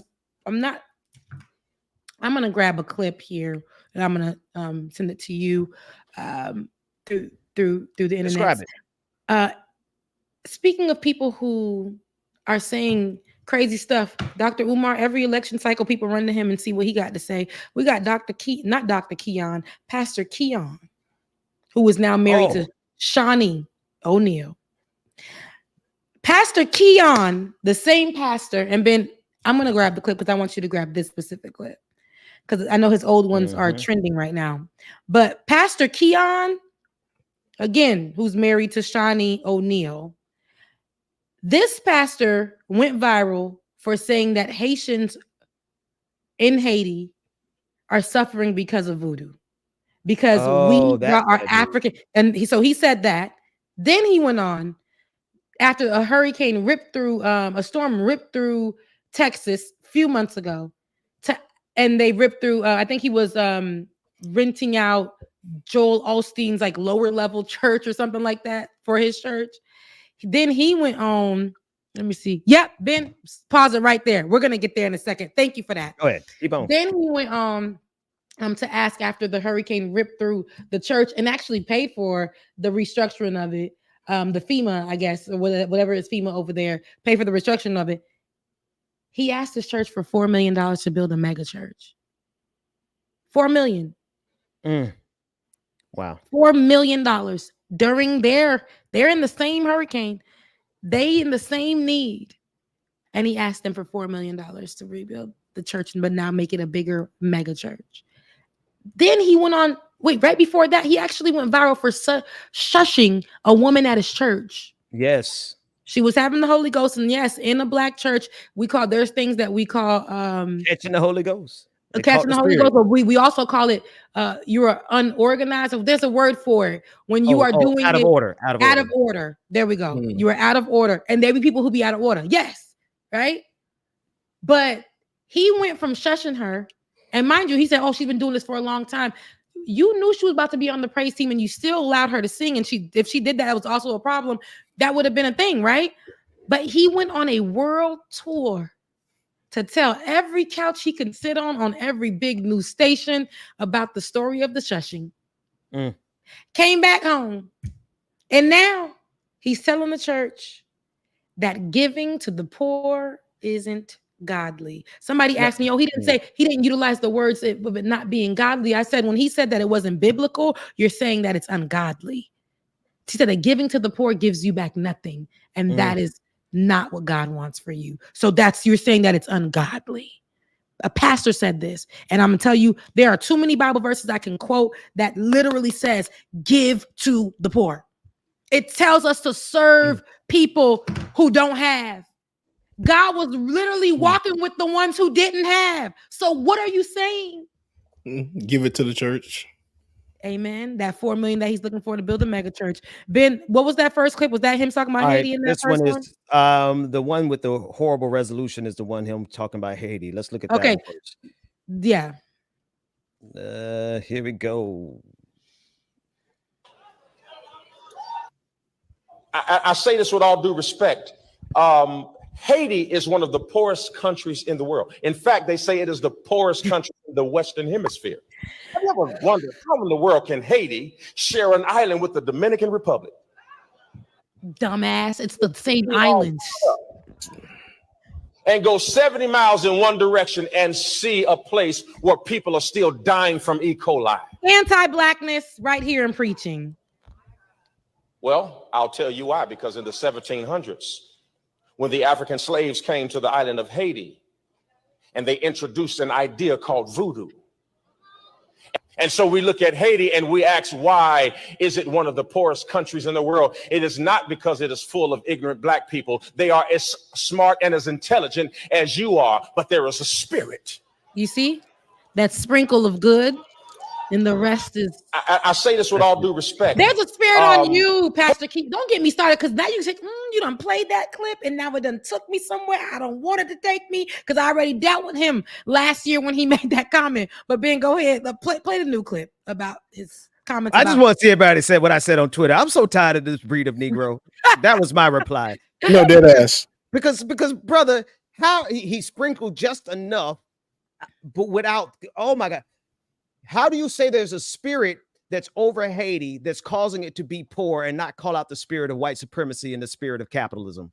gonna grab a clip here and I'm gonna send it to you through the internet. Describe it. Speaking of people who are saying crazy stuff, Dr. Umar, every election cycle, people run to him and see what he got to say. We got Pastor Keon, who is now married to Shawnee O'Neal. Pastor Keon, the same pastor, and Ben, I'm gonna grab the clip because I want you to grab this specific clip because I know his old ones are trending right now. But Pastor Keon, again, who's married to Shawnee O'Neal, this pastor went viral for saying that Haitians in Haiti are suffering because of voodoo, because we are African. And so he said that. Then he went on after a hurricane a storm ripped through Texas a few months ago, and they ripped through. I think he was renting out Joel Osteen's like lower level church or something like that for his church. Then he went on. Let me see. Yep, Ben, pause it right there. We're gonna get there in a second. Thank you for that. Go ahead. Keep on. Then he went on to ask after the hurricane ripped through the church and actually paid for the restructuring of it. The FEMA, I guess, or whatever is FEMA over there, pay for the restructuring of it. He asked his church for $4 million to build a mega church. $4 million. Wow. $4 million during they're in the same hurricane. They in the same need. And he asked them for $4 million to rebuild the church, but now make it a bigger mega church. Then he went on Wait, right before that, he actually went viral for shushing a woman at his church. Yes. She was having the Holy Ghost, and yes, in a black church, there's things that we call catching the Holy Ghost. Catching the Holy Ghost, but we also call it you're unorganized. There's a word for it when you are doing out of order. Out of order. There we go. You are out of order, and there be people who be out of order. Yes, right. But he went from shushing her, and mind you, he said, "Oh, she's been doing this for a long time." You knew she was about to be on the praise team, and you still allowed her to sing. And if she did that, it was also a problem. That would have been a thing, right? But he went on a world tour to tell every couch he could sit on every big news station about the story of the shushing. Came back home, and now he's telling the church that giving to the poor isn't godly. Somebody asked me, he didn't utilize the words of it not being godly. I said, when he said that it wasn't biblical, you're saying that it's ungodly. He said that giving to the poor gives you back nothing, and that is not what God wants for you. So you're saying that it's ungodly. A pastor said this, and I'm gonna tell you, there are too many Bible verses I can quote that literally says, give to the poor. It tells us to serve people who don't have. God was literally walking with the ones who didn't have. So what are you saying? Give it to the church. Amen. That $4 million that he's looking for to build a mega church. Ben, what was that first clip? Was that him talking about Haiti in that first one? This one is the one with the horrible resolution is the one him talking about Haiti. Let's look at that one first. Yeah. Here we go. I say this with all due respect. Haiti is one of the poorest countries in the world. In fact, they say it is the poorest country in the Western Hemisphere. Have you ever wondered how in the world can Haiti share an island with the Dominican Republic? Dumbass, it's the same islands. And go 70 miles in one direction and see a place where people are still dying from E. coli. Anti-blackness right here in preaching. Well, I'll tell you why. Because in the 1700s, when the African slaves came to the island of Haiti, and they introduced an idea called voodoo. And so we look at Haiti and we ask, why is it one of the poorest countries in the world? It is not because it is full of ignorant black people. They are as smart and as intelligent as you are, but there is a spirit. You see that sprinkle of good, and the rest is. I say this with all due respect. There's a spirit on you, Pastor Keith. Don't get me started, because now you say, you done played that clip, and now it done took me somewhere I don't want it to take me, because I already dealt with him last year when he made that comment. But Ben, go ahead, play the new clip about his comments. I just want to see everybody say what I said on Twitter. I'm so tired of this breed of Negro. That was my reply. No, dead ass. Because brother, how he sprinkled just enough, but without. Oh my God. How do you say there's a spirit that's over Haiti that's causing it to be poor and not call out the spirit of white supremacy and the spirit of capitalism?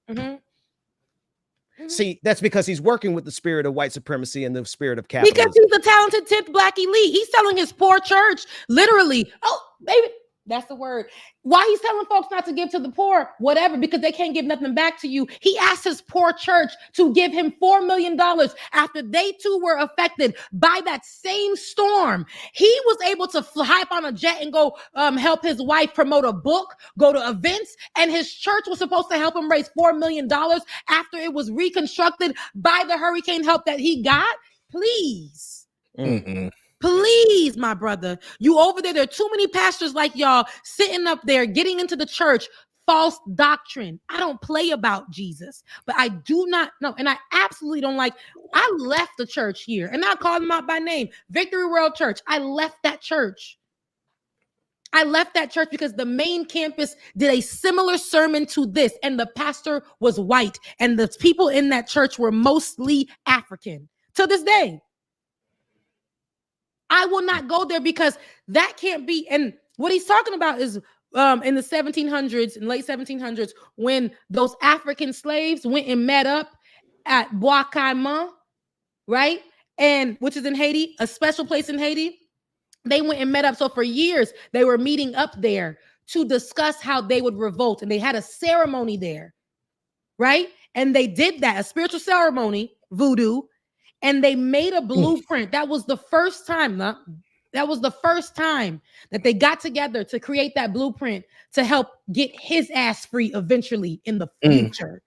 See, that's because he's working with the spirit of white supremacy and the spirit of capitalism. Because he's a talented tipped black elite. He's telling his poor church, literally, oh, baby, that's the word. Why he's telling folks not to give to the poor, whatever, because they can't give nothing back to you. He asked his poor church to give him $4 million after they too were affected by that same storm. He was able to hype on a jet and go help his wife promote a book, go to events, and his church was supposed to help him raise $4 million after it was reconstructed by the hurricane help that he got. Please. Please, my brother, you over there. There are too many pastors like y'all sitting up there getting into the church false doctrine. I don't play about Jesus, but I do not know. And I absolutely don't like. I left the church here, and I call them out by name. Victory World Church. I left that church. I left that church because the main campus did a similar sermon to this, and the pastor was white, and the people in that church were mostly African. To this day, I will not go there because that can't be. And what he's talking about is in the 1700s, in late 1700s, when those African slaves went and met up at Bois Caiman, right? And which is in Haiti, a special place in Haiti. They went and met up. So for years, they were meeting up there to discuss how they would revolt. And they had a ceremony there, right? And they did that, a spiritual ceremony, voodoo. And they made a blueprint. That was the first time, That was the first time that they got together to create that blueprint to help get his ass free eventually in the future.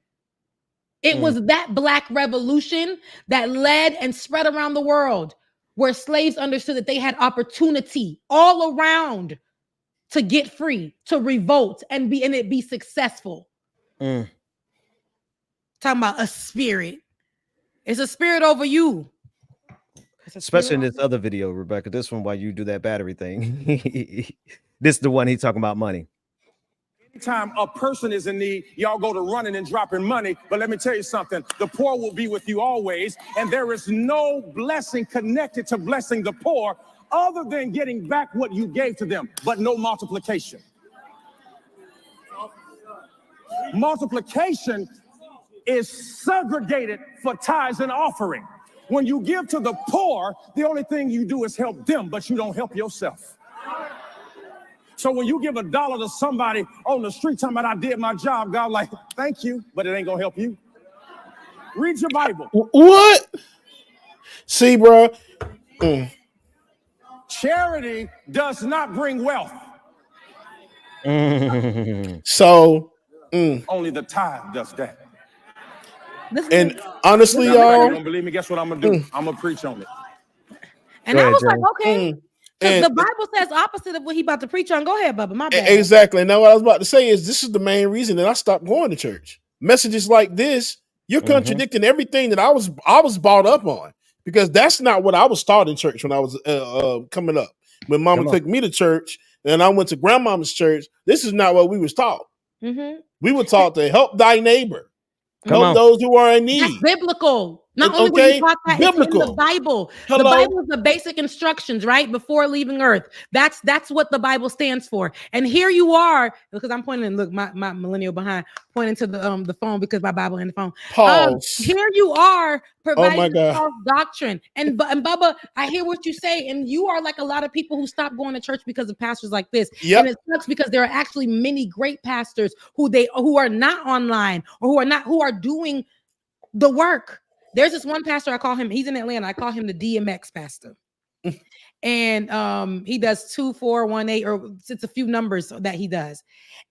It was that Black revolution that led and spread around the world, where slaves understood that they had opportunity all around to get free, to revolt, and be successful. Talking about a spirit. It's a spirit over you. Especially in this other video, Rebecca. This one, while you do that battery thing. This is the one he's talking about money. Anytime a person is in need, y'all go to running and dropping money. But let me tell you something. The poor will be with you always. And there is no blessing connected to blessing the poor other than getting back what you gave to them, but no multiplication. Multiplication is segregated for tithes and offering. When you give to the poor, the only thing you do is help them, but you don't help yourself. So when you give $1 to somebody on the street talking about I did my job, God like, thank you, but it ain't gonna help you. Read your Bible. What? See, bro. Charity does not bring wealth. So only the tithe does that. And honestly, y'all, you don't believe me? Guess what I'm gonna do? I'm gonna preach on it. And I was like, okay. The Bible says opposite of what he about to preach on. Go ahead, Bubba. My bad. Exactly. Now, what I was about to say is this is the main reason that I stopped going to church. Messages like this, you're contradicting everything that I was brought up on, because that's not what I was taught in church when I was coming up. When Mama took me to church and I went to grandmama's church, this is not what we was taught. We were taught to help thy neighbor, help those who are in need. That's biblical. Not only were you taught that, biblical. It's in the Bible. The Bible is the basic instructions, right? Before leaving earth. That's what the Bible stands for. And here you are, because I'm pointing, look, my millennial behind, pointing to the phone because my Bible in the phone. Pause. Here you are providing false doctrine. And Bubba, I hear what you say, and you are like a lot of people who stop going to church because of pastors like this. And it sucks because there are actually many great pastors who are not online or who are doing the work. There's this one pastor, I call him, he's in Atlanta, I call him the DMX pastor. And he does 2418, or it's a few numbers that he does.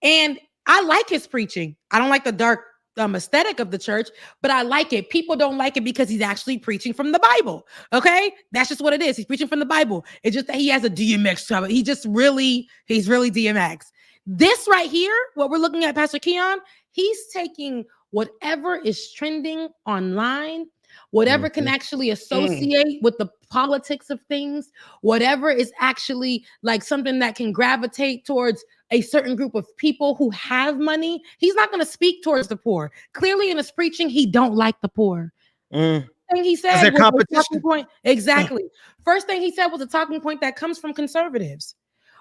And I like his preaching. I don't like the dark aesthetic of the church, but I like it. People don't like it because he's actually preaching from the Bible. Okay, that's just what it is. He's preaching from the Bible. It's just that he has a DMX trouble. He's really DMX. This right here, what we're looking at, Pastor Keon, he's taking whatever is trending online, whatever can actually associate with the politics of things, whatever is actually like something that can gravitate towards a certain group of people who have money. He's not going to speak towards the poor. Clearly in his preaching, he don't like the poor. Thing he said was a talking point. Exactly. First thing he said was a talking point that comes from conservatives,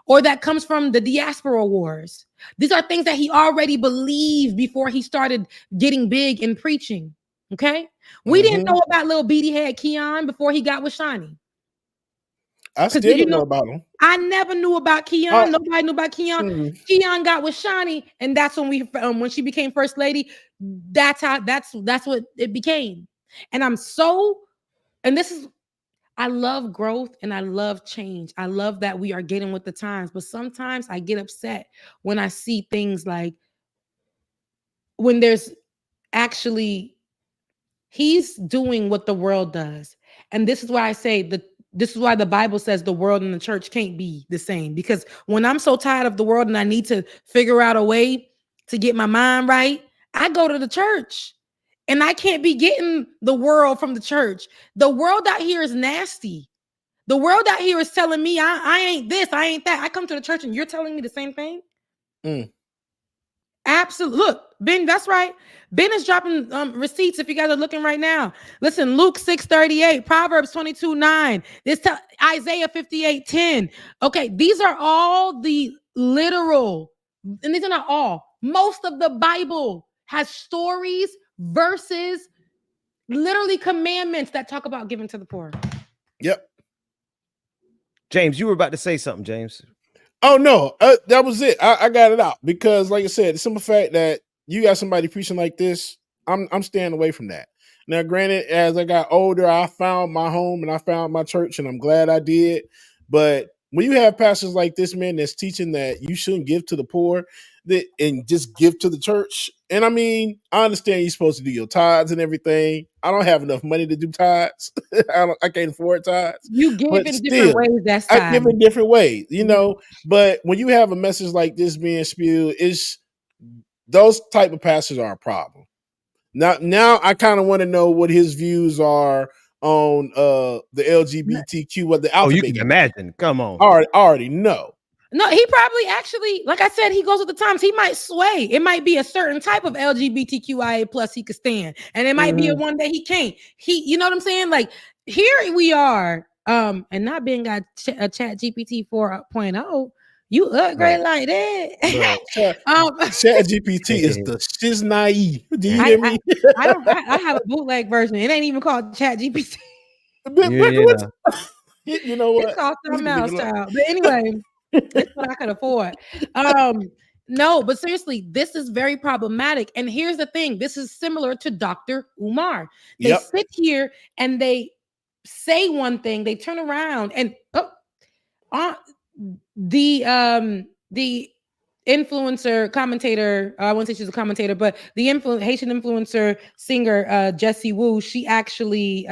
or that comes from the diaspora wars. These are things that he already believed before he started getting big in preaching. Okay? We didn't know about little beady head Keon before he got with Shani. I still didn't know about him. I never knew about Keon. Nobody knew about Keon. Keon got with Shani, and that's when she became first lady. That's what it became. And I love growth and I love change. I love that we are getting with the times, but sometimes I get upset when I see things like when there's actually, he's doing what the world does. And this is why I say this is why the Bible says the world and the church can't be the same, because when I'm so tired of the world and I need to figure out a way to get my mind right, I go to the church. And I can't be getting the world from the church. The world out here is nasty. The world out here is telling me I ain't this, I ain't that. I come to the church and you're telling me the same thing? Absolutely. Look, Ben, that's right. Ben is dropping receipts if you guys are looking right now. Listen, Luke 6:38, Proverbs 22:9, Isaiah 58:10. Okay, these are all the literal, and these are not all. Most of the Bible has stories, verses, literally commandments that talk about giving to the poor. Yep. James, you were about to say something, James. Oh, no, that was it. I got it out because, like I said, the simple fact that you got somebody preaching like this, I'm staying away from that. Now, granted, as I got older, I found my home and I found my church, and I'm glad I did. But when you have pastors like this man that's teaching that you shouldn't give to the poor and just give to the church, and I mean, I understand you're supposed to do your tithes and everything. I don't have enough money to do tithes. I can't afford tithes. You give But in different still, ways. That's I time. give in different ways, you know. But when you have a message like this being spewed, it's those type of pastors are a problem. Now I kind of want to know what his views are on the LGBTQ, what the Oh, you alphabet. can imagine. Come on. Already know. No, he probably actually, like I said, he goes with the times. He might sway. It might be a certain type of LGBTQIA plus he could stand, and it might be a one that he can't. You know what I'm saying? Like here we are, and not being got a Chat GPT 4.0. You upgrade like that. Chat GPT is the shiz naive. Do you hear me? I have a bootleg version. It ain't even called Chat GPT. You know what? It's called something else, child. But anyway, it's what I could afford. No, but seriously, this is very problematic. And here's the thing: this is similar to Dr. Umar. They sit here and they say one thing, they turn around and the influencer commentator, I won't say she's a commentator, but the Haitian influencer singer Jessie Wu, she actually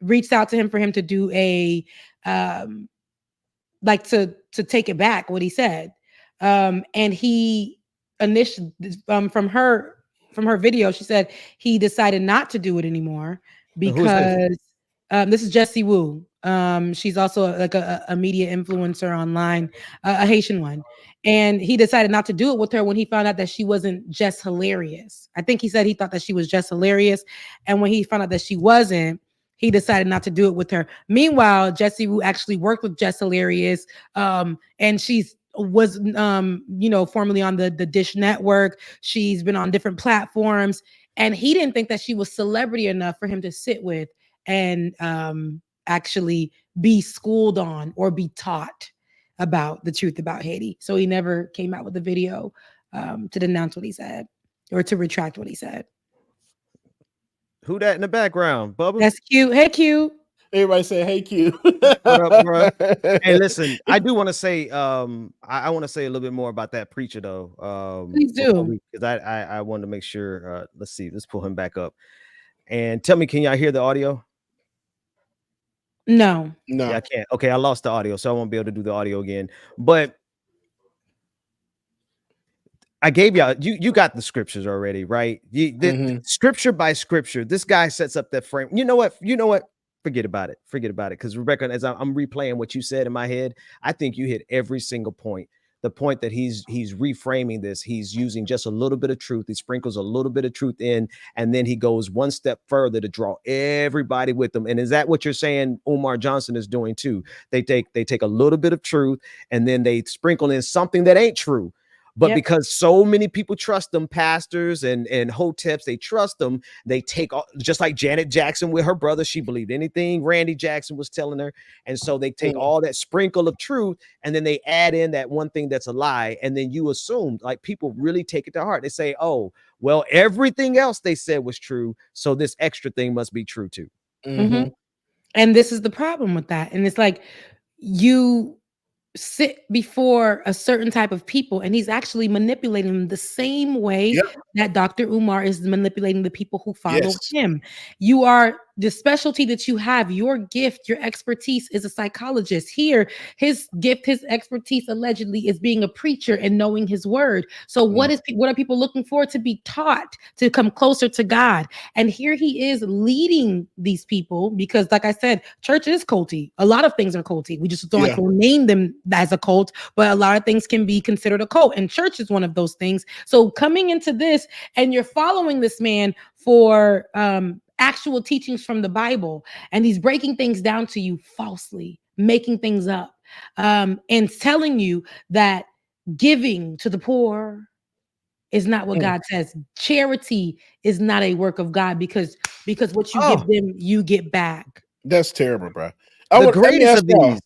reached out to him for him to do a like to take it back what he said, and he initially from her video, she said he decided not to do it anymore because this is Jessie Wu. She's also like a media influencer online, a Haitian one. And he decided not to do it with her when he found out that she wasn't just hilarious. I think he said he thought that she was just hilarious. And when he found out that she wasn't, he decided not to do it with her. Meanwhile, Jessie Wu actually worked with Jess Hilarious, and she's was formerly on the Dish Network. She's been on different platforms, and he didn't think that she was celebrity enough for him to sit with and actually be schooled on or be taught about the truth about Haiti. So he never came out with a video to denounce what he said or to retract what he said. Who that in the background, Bubba? That's cute. Hey, Q. Everybody say, "Hey, Q." What up, bro? Hey, listen, I do want to say, I want to say a little bit more about that preacher, though. Please do, because I wanted to make sure. Let's see, let's pull him back up and tell me, can y'all hear the audio? No. Yeah, I can't. Okay, I lost the audio, so I won't be able to do the audio again. But I gave y'all, you got the scriptures already, right? Scripture by scripture, this guy sets up that frame. You know what? Forget about it. Because Rebecca, as I'm replaying what you said in my head, I think you hit every single point. The point that he's reframing this, he's using just a little bit of truth. He sprinkles a little bit of truth in, and then he goes one step further to draw everybody with him. And is that what you're saying Umar Johnson is doing too? They take a little bit of truth, and then they sprinkle in something that ain't true. But because so many people trust them, pastors and hoteps, they trust them. They take all, just like Janet Jackson with her brother. She believed anything Randy Jackson was telling her. And so they take all that sprinkle of truth, and then they add in that one thing that's a lie. And then you assume, like, people really take it to heart. They say, oh, well, everything else they said was true, so this extra thing must be true too. Mm-hmm. And this is the problem with that. And it's like you sit before a certain type of people, and he's actually manipulating them the same way that Dr. Umar is manipulating the people who follow him. You are the specialty that you have, your gift, your expertise is a psychologist. Here, his gift, his expertise allegedly is being a preacher and knowing his word. So what are people looking for? To be taught, to come closer to God. And here he is leading these people, because like I said, church is culty. A lot of things are culty. We just don't like to name them as a cult, but a lot of things can be considered a cult, and church is one of those things. So coming into this, and you're following this man for actual teachings from the Bible, and he's breaking things down to you falsely, making things up, and telling you that giving to the poor is not what God says. Charity is not a work of God, because what you give them, you get back. That's terrible, bro. The greatest of these.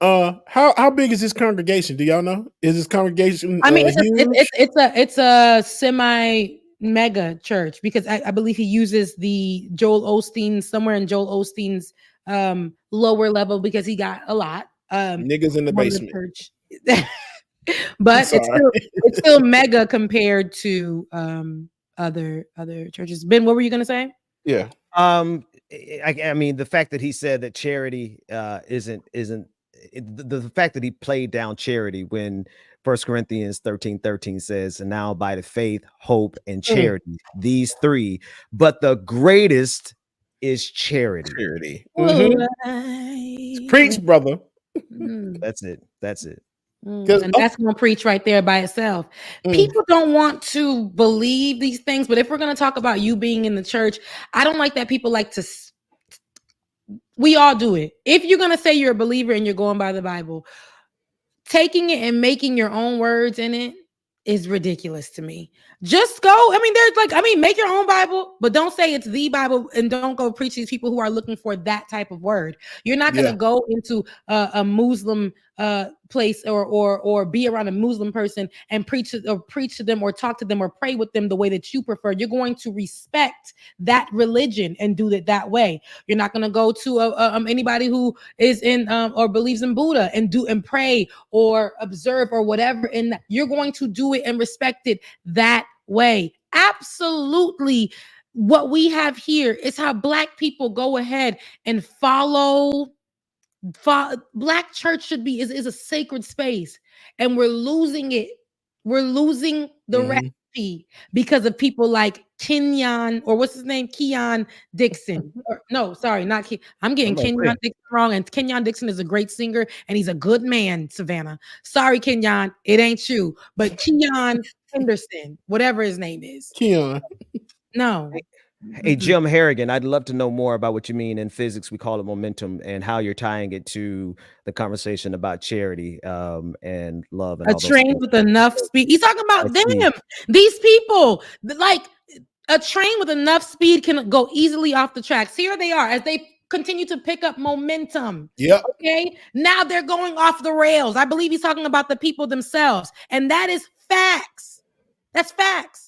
How big is this congregation? Do y'all know? Is this congregation? I mean, it's a semi mega church, because I believe he uses the Joel Osteen, somewhere in Joel Osteen's lower level because he got a lot. Niggas in the from basement. church. But it's still mega compared to other churches. Ben, what were you gonna say? Yeah. I mean, the fact that he said that charity isn't the fact that he played down charity when 1 Corinthians 13:13 says, and now by the faith, hope, and charity, these three, but the greatest is charity. Charity. Mm-hmm. Preach, brother. That's it. That's it. And that's gonna preach right there by itself. People don't want to believe these things, but if we're gonna talk about you being in the church, I don't like that people like to. We all do it. If you're gonna say you're a believer and you're going by the Bible, taking it and making your own words in it is ridiculous to me. Just go. I mean, make your own Bible, but don't say it's the Bible and don't go preach to these people who are looking for that type of word. You're not going to go into a Muslim place or be around a Muslim person and preach to them or talk to them or pray with them the way that you prefer. You're going to respect that religion and do it that way. You're not going to go to anybody who is in or believes in Buddha and pray or observe or whatever, and you're going to do it and respect it that way. Absolutely. What we have here is how Black people go ahead and follow. Black church should be is a sacred space, and we're losing it. We're losing the recipe because of people like Kenyon, or what's his name, Keon Dixon. No, sorry, not Ke. I'm getting Kenyon Dixon wrong, and Kenyon Dixon is a great singer and he's a good man. Savannah, sorry, Kenyon, it ain't you, but Keon Henderson, whatever his name is. Keon. No. Hey, Jim Harrigan, I'd love to know more about what you mean in physics. We call it momentum, and how you're tying it to the conversation about charity and love. And A train with enough speed. He's talking about them. These people, like a train with enough speed can go easily off the tracks. Here they are as they continue to pick up momentum. Yep. Okay. Now they're going off the rails. I believe he's talking about the people themselves, and that is facts. That's facts.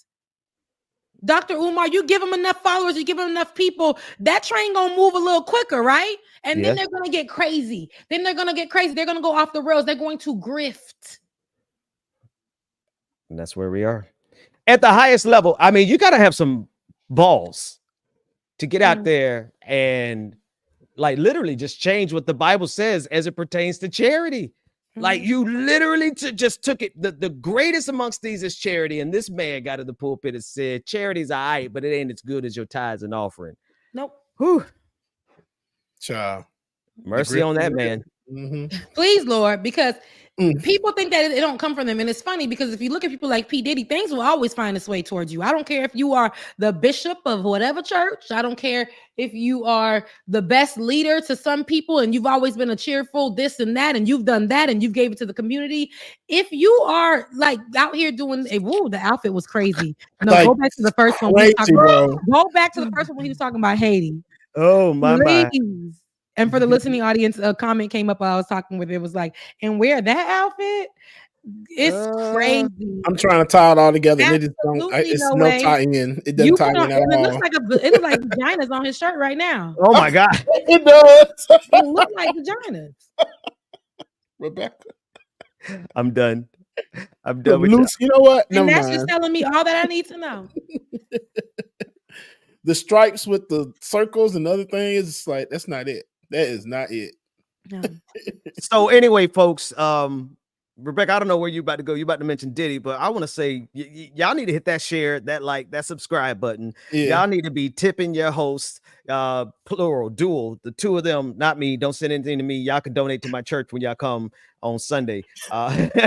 Dr. Umar, you give them enough followers, you give them enough people, that train gonna move a little quicker, right? And then they're gonna get crazy. They're gonna go off the rails. They're going to grift. And that's where we are. At the highest level, I mean, you got to have some balls to get out there and like literally just change what the Bible says as it pertains to charity. Like you literally just took it. The greatest amongst these is charity. And this man got to the pulpit and said, charity's all right, but it ain't as good as your tithes and offering. Nope. Whew. Child. Mercy on that man. Please, Lord, because people think that it don't come from them. And it's funny because if you look at people like P. Diddy, things will always find its way towards you. I don't care if you are the bishop of whatever church. I don't care if you are the best leader to some people and you've always been a cheerful this and that, and you've done that and you've gave it to the community. If you are like out here doing the outfit was crazy. No, like, go back to the first one. Go back to the first one when he was talking about Haiti. Oh my. And for the listening audience, a comment came up while I was talking with it. It was like, and wear that outfit? It's crazy. I'm trying to tie it all together. And it just don't, it's no tying in. It doesn't tie in at all. It looks like vaginas on his shirt right now. Oh my God. It does. It looks like vaginas. Rebecca. I'm done. I'm done with Lucy, you know what? And that's just telling me all that I need to know. The stripes with the circles and other things, it's like, that's not it. That is not it. No. So anyway, folks, Rebecca, I don't know where you about to go. You about to mention Diddy, but I want to say y'all need to hit that share, that like, that subscribe button. Yeah. Y'all need to be tipping your host, plural, dual, the two of them, not me. Don't send anything to me. Y'all can donate to my church when y'all come on Sunday. But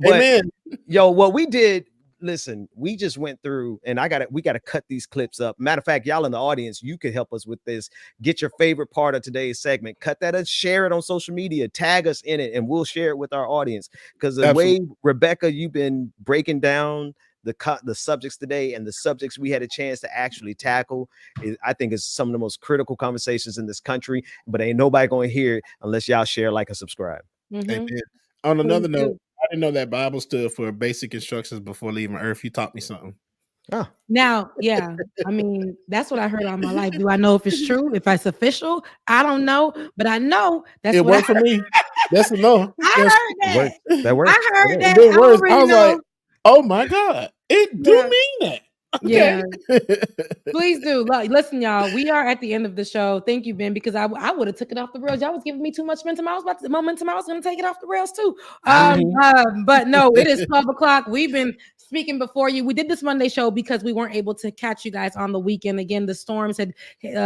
Amen. Yo, what we did. Listen, we just went through, and we got to cut these clips up. Matter of fact, y'all in the audience, you could help us with this. Get your favorite part of today's segment, cut that and share it on social media, tag us in it, and we'll share it with our audience. Because the way, Rebecca, you've been breaking down the subjects today and the subjects we had a chance to actually tackle, I think is some of the most critical conversations in this country, but ain't nobody going to hear it unless y'all share, like, and subscribe. Amen. On another note, I didn't know that Bible stood for basic instructions before leaving Earth. You taught me something. Oh. Now, yeah, I mean, that's what I heard all my life. Do I know if it's true? If it's official? I don't know, but I know that's It what worked for me. That's a no. I That's heard that. That works. I heard that. it I works. I already was like, know. oh my God, it do Yeah. mean that. Yeah. Okay. Please do. Listen, y'all. We are at the end of the show. Thank you, Ben, because I would have took it off the rails. Y'all was giving me too much momentum. I was going to take it off the rails too. But no, it is 12 o'clock. We've been speaking before you. We did this Monday show because we weren't able to catch you guys on the weekend. Again, the storms had hit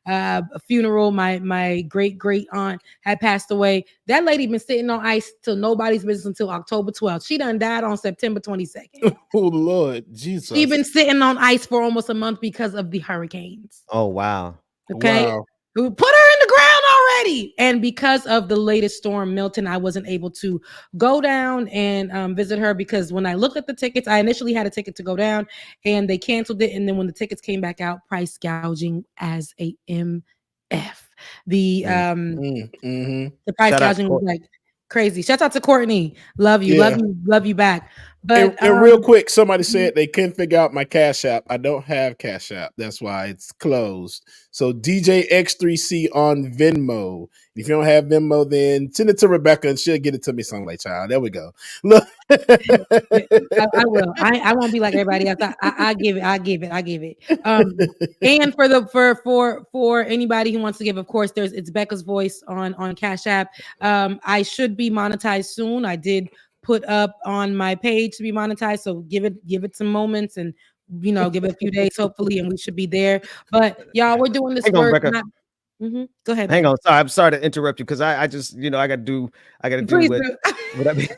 a funeral. My great aunt had passed away. That lady been sitting on ice till nobody's business until October 12th. She done died on September 22nd. Oh Lord Jesus. She's been sitting on ice for almost a month because of the hurricanes. Oh wow. Okay. Wow. Put her in the ground already. And because of the latest storm, Milton, I wasn't able to go down and visit her because when I looked at the tickets, I initially had a ticket to go down and they canceled it. And then when the tickets came back out, price gouging as a MF. The price gouging was like crazy. Shout out to Courtney. Love you. Yeah. Love you back. But and real quick, somebody said they couldn't figure out my Cash App. I don't have Cash App. That's why it's closed. So DJ X3C on Venmo. If you don't have Venmo, then send it to Rebecca and she'll get it to me some way, child. There we go. Look. I will. I won't be like everybody else. I give it. And for anybody who wants to give, of course, it's Becca's Voice on Cash App. I should be monetized soon. I did put up on my page to be monetized, so give it some moments and give it a few days hopefully, and we should be there. But y'all, we're doing this work. Go ahead. Hang on, sorry, I'm sorry to interrupt you because I just I gotta do what I mean.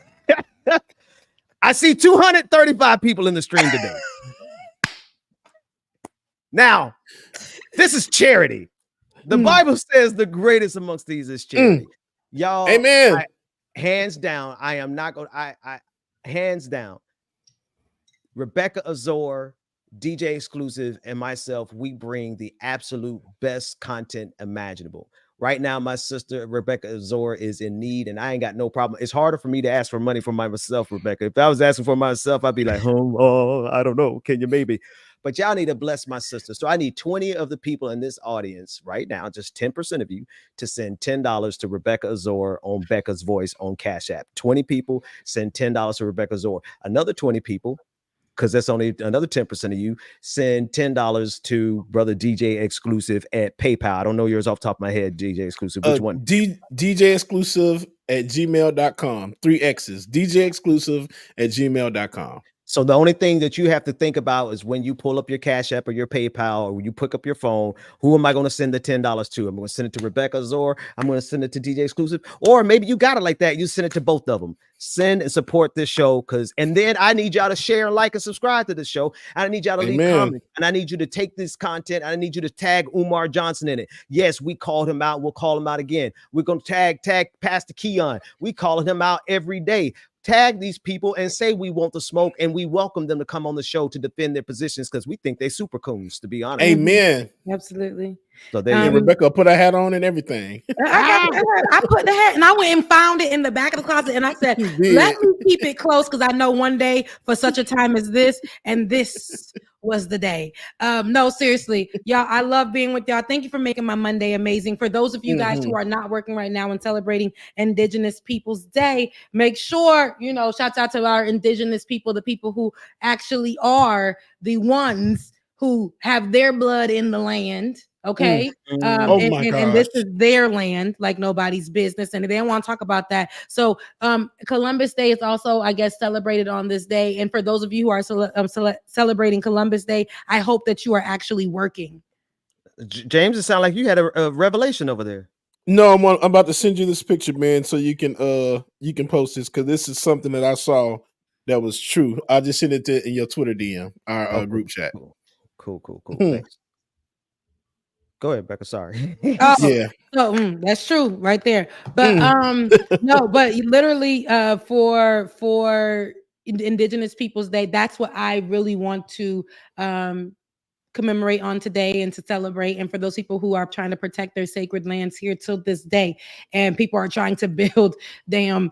I see 235 people in the stream today. Now, this is charity. The Bible says the greatest amongst these is charity. Y'all, amen. Hands down, I am not going to, hands down, Rebecca Azor, DJ Exclusive, and myself, we bring the absolute best content imaginable. Right now, my sister, Rebecca Azor, is in need, and I ain't got no problem. It's harder for me to ask for money for myself, Rebecca. If I was asking for myself, I'd be like, I don't know. Can you maybe? But y'all need to bless my sister. So I need 20 of the people in this audience right now, just 10% of you, to send $10 to Rebecca Azor on Becca's Voice on Cash App. 20 people send $10 to Rebecca Azor. Another 20 people, because that's only another 10% of you, send $10 to Brother DJ Exclusive at PayPal. I don't know yours off the top of my head, DJ Exclusive. Which one? DJ Exclusive at gmail.com. 3 X's. DJ Exclusive at gmail.com. So the only thing that you have to think about is when you pull up your Cash App or your PayPal, or when you pick up your phone, who am I going to send the $10 to? I'm going to send it to Rebecca Azor. I'm going to send it to DJ Exclusive. Or maybe you got it like that. You send it to both of them. Send and support this show. And then I need y'all to share, like, and subscribe to this show. I need y'all to leave comments. And I need you to take this content. I need you to tag Umar Johnson in it. Yes, we called him out. We'll call him out again. We're going to tag Pastor Keon. We calling him out every day. Tag these people and say we want the smoke, and we welcome them to come on the show to defend their positions because we think they super coons, to be honest. Amen. Absolutely. So there Rebecca put her hat on and everything. I put the hat and I went and found it in the back of the closet, and I said, let me keep it close because I know one day for such a time as this, and this was the day. No, seriously, y'all, I love being with y'all. Thank you for making my Monday amazing. For those of you guys who are not working right now and celebrating Indigenous Peoples Day, make sure, shouts out to our Indigenous people, the people who actually are the ones who have their blood in the land. Okay. And this is their land, like nobody's business, and they don't want to talk about that. So Columbus Day is also, I guess, celebrated on this day. And for those of you who are celebrating Columbus Day, I hope that you are actually working. James, it sounds like you had a revelation over there. No, I'm about to send you this picture, man, so you can post this, because this is something that I saw that was true. I'll just send it to in your Twitter DM, our group chat. Cool. Thanks. Go ahead, Becca. Sorry. Yeah. So that's true right there. But no, but literally for Indigenous Peoples Day, that's what I really want to commemorate on today and to celebrate, and for those people who are trying to protect their sacred lands here till this day, and people are trying to build damn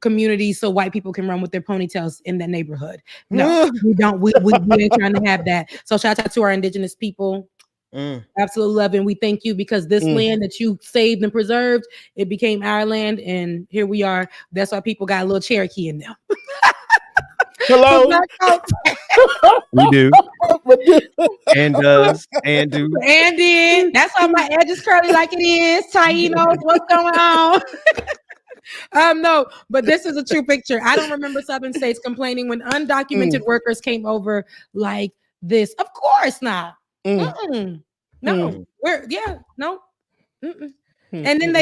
communities so white people can run with their ponytails in that neighborhood. No, we don't. We ain't trying to have that. So shout out to our indigenous people. Absolutely love, and we thank you because this land that you saved and preserved, it became our land, and here we are. That's why people got a little Cherokee in them. Hello. We do. And does. And do. And then that's why my edge is curly like it is. Ty knows what's going on. No, but this is a true picture. I don't remember Southern states complaining when undocumented workers came over like this. Of course not. No, we're no. And then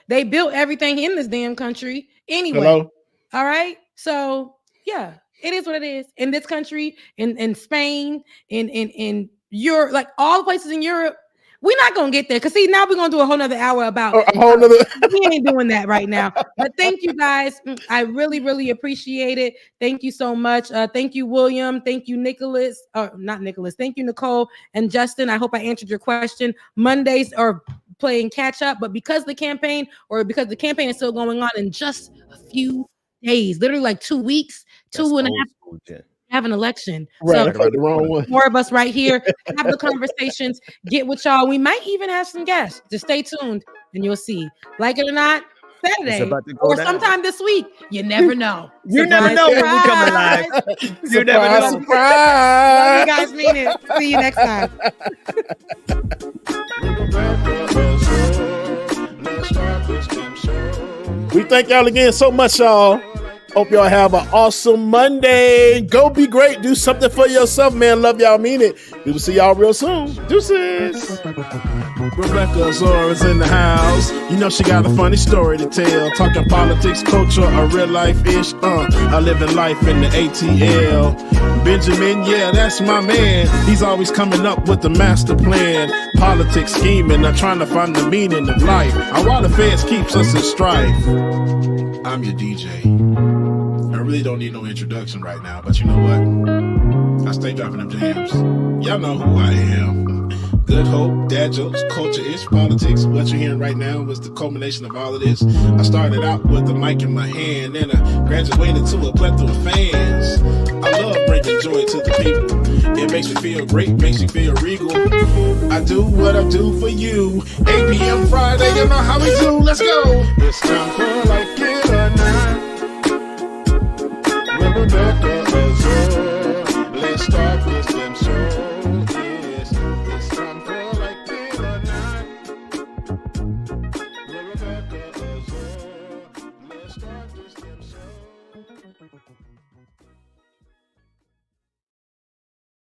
they built everything in this damn country anyway. Hello? All right. So yeah, it is what it is. In this country, in Spain, in Europe, like all the places in Europe, we're not gonna get there. Cause see, now we're gonna do a whole nother hour about we ain't doing that right now. But thank you guys. I really, really appreciate it. Thank you so much. Thank you, William. Thank you, Nicholas. Not Nicholas. Thank you, Nicole and Justin. I hope I answered your question. Mondays are playing catch up, but because the campaign is still going on in just a few days, literally like 2 weeks, two and a half. Have an election. Right, so the wrong one. More of us right here. Have the conversations. Get with y'all. We might even have some guests. Just stay tuned and you'll see. Like it or not, Saturday or sometime this week. You never know. You never know when we coming live. You never know. Love you guys. Mean it. See you next time. We thank y'all again so much, y'all. Hope y'all have an awesome Monday. Go be great. Do something for yourself, man. Love y'all. Mean it. We will see y'all real soon. Deuces. Rebecca Zora's in the house. You know she got a funny story to tell. Talking politics, culture, or real life-ish. I live in life in the ATL. Benjamin, yeah, that's my man. He's always coming up with the master plan. Politics, scheming, or trying to find the meaning of life. And while the feds keeps us in strife. I'm your DJ. I really don't need no introduction right now, but you know what? I stay dropping them jams. Y'all know who I am. Good hope, dad jokes, culture-ish, politics. What you're hearing right now was the culmination of all of this. I started out with the mic in my hand, and I graduated to a plethora of fans. I love bringing joy to the people. It makes me feel great, makes me feel regal. I do what I do for you. 8 p.m. Friday, you know how we do. Let's go. It's time for Like It or Not. Rebecca Azure. Let's start this damn show.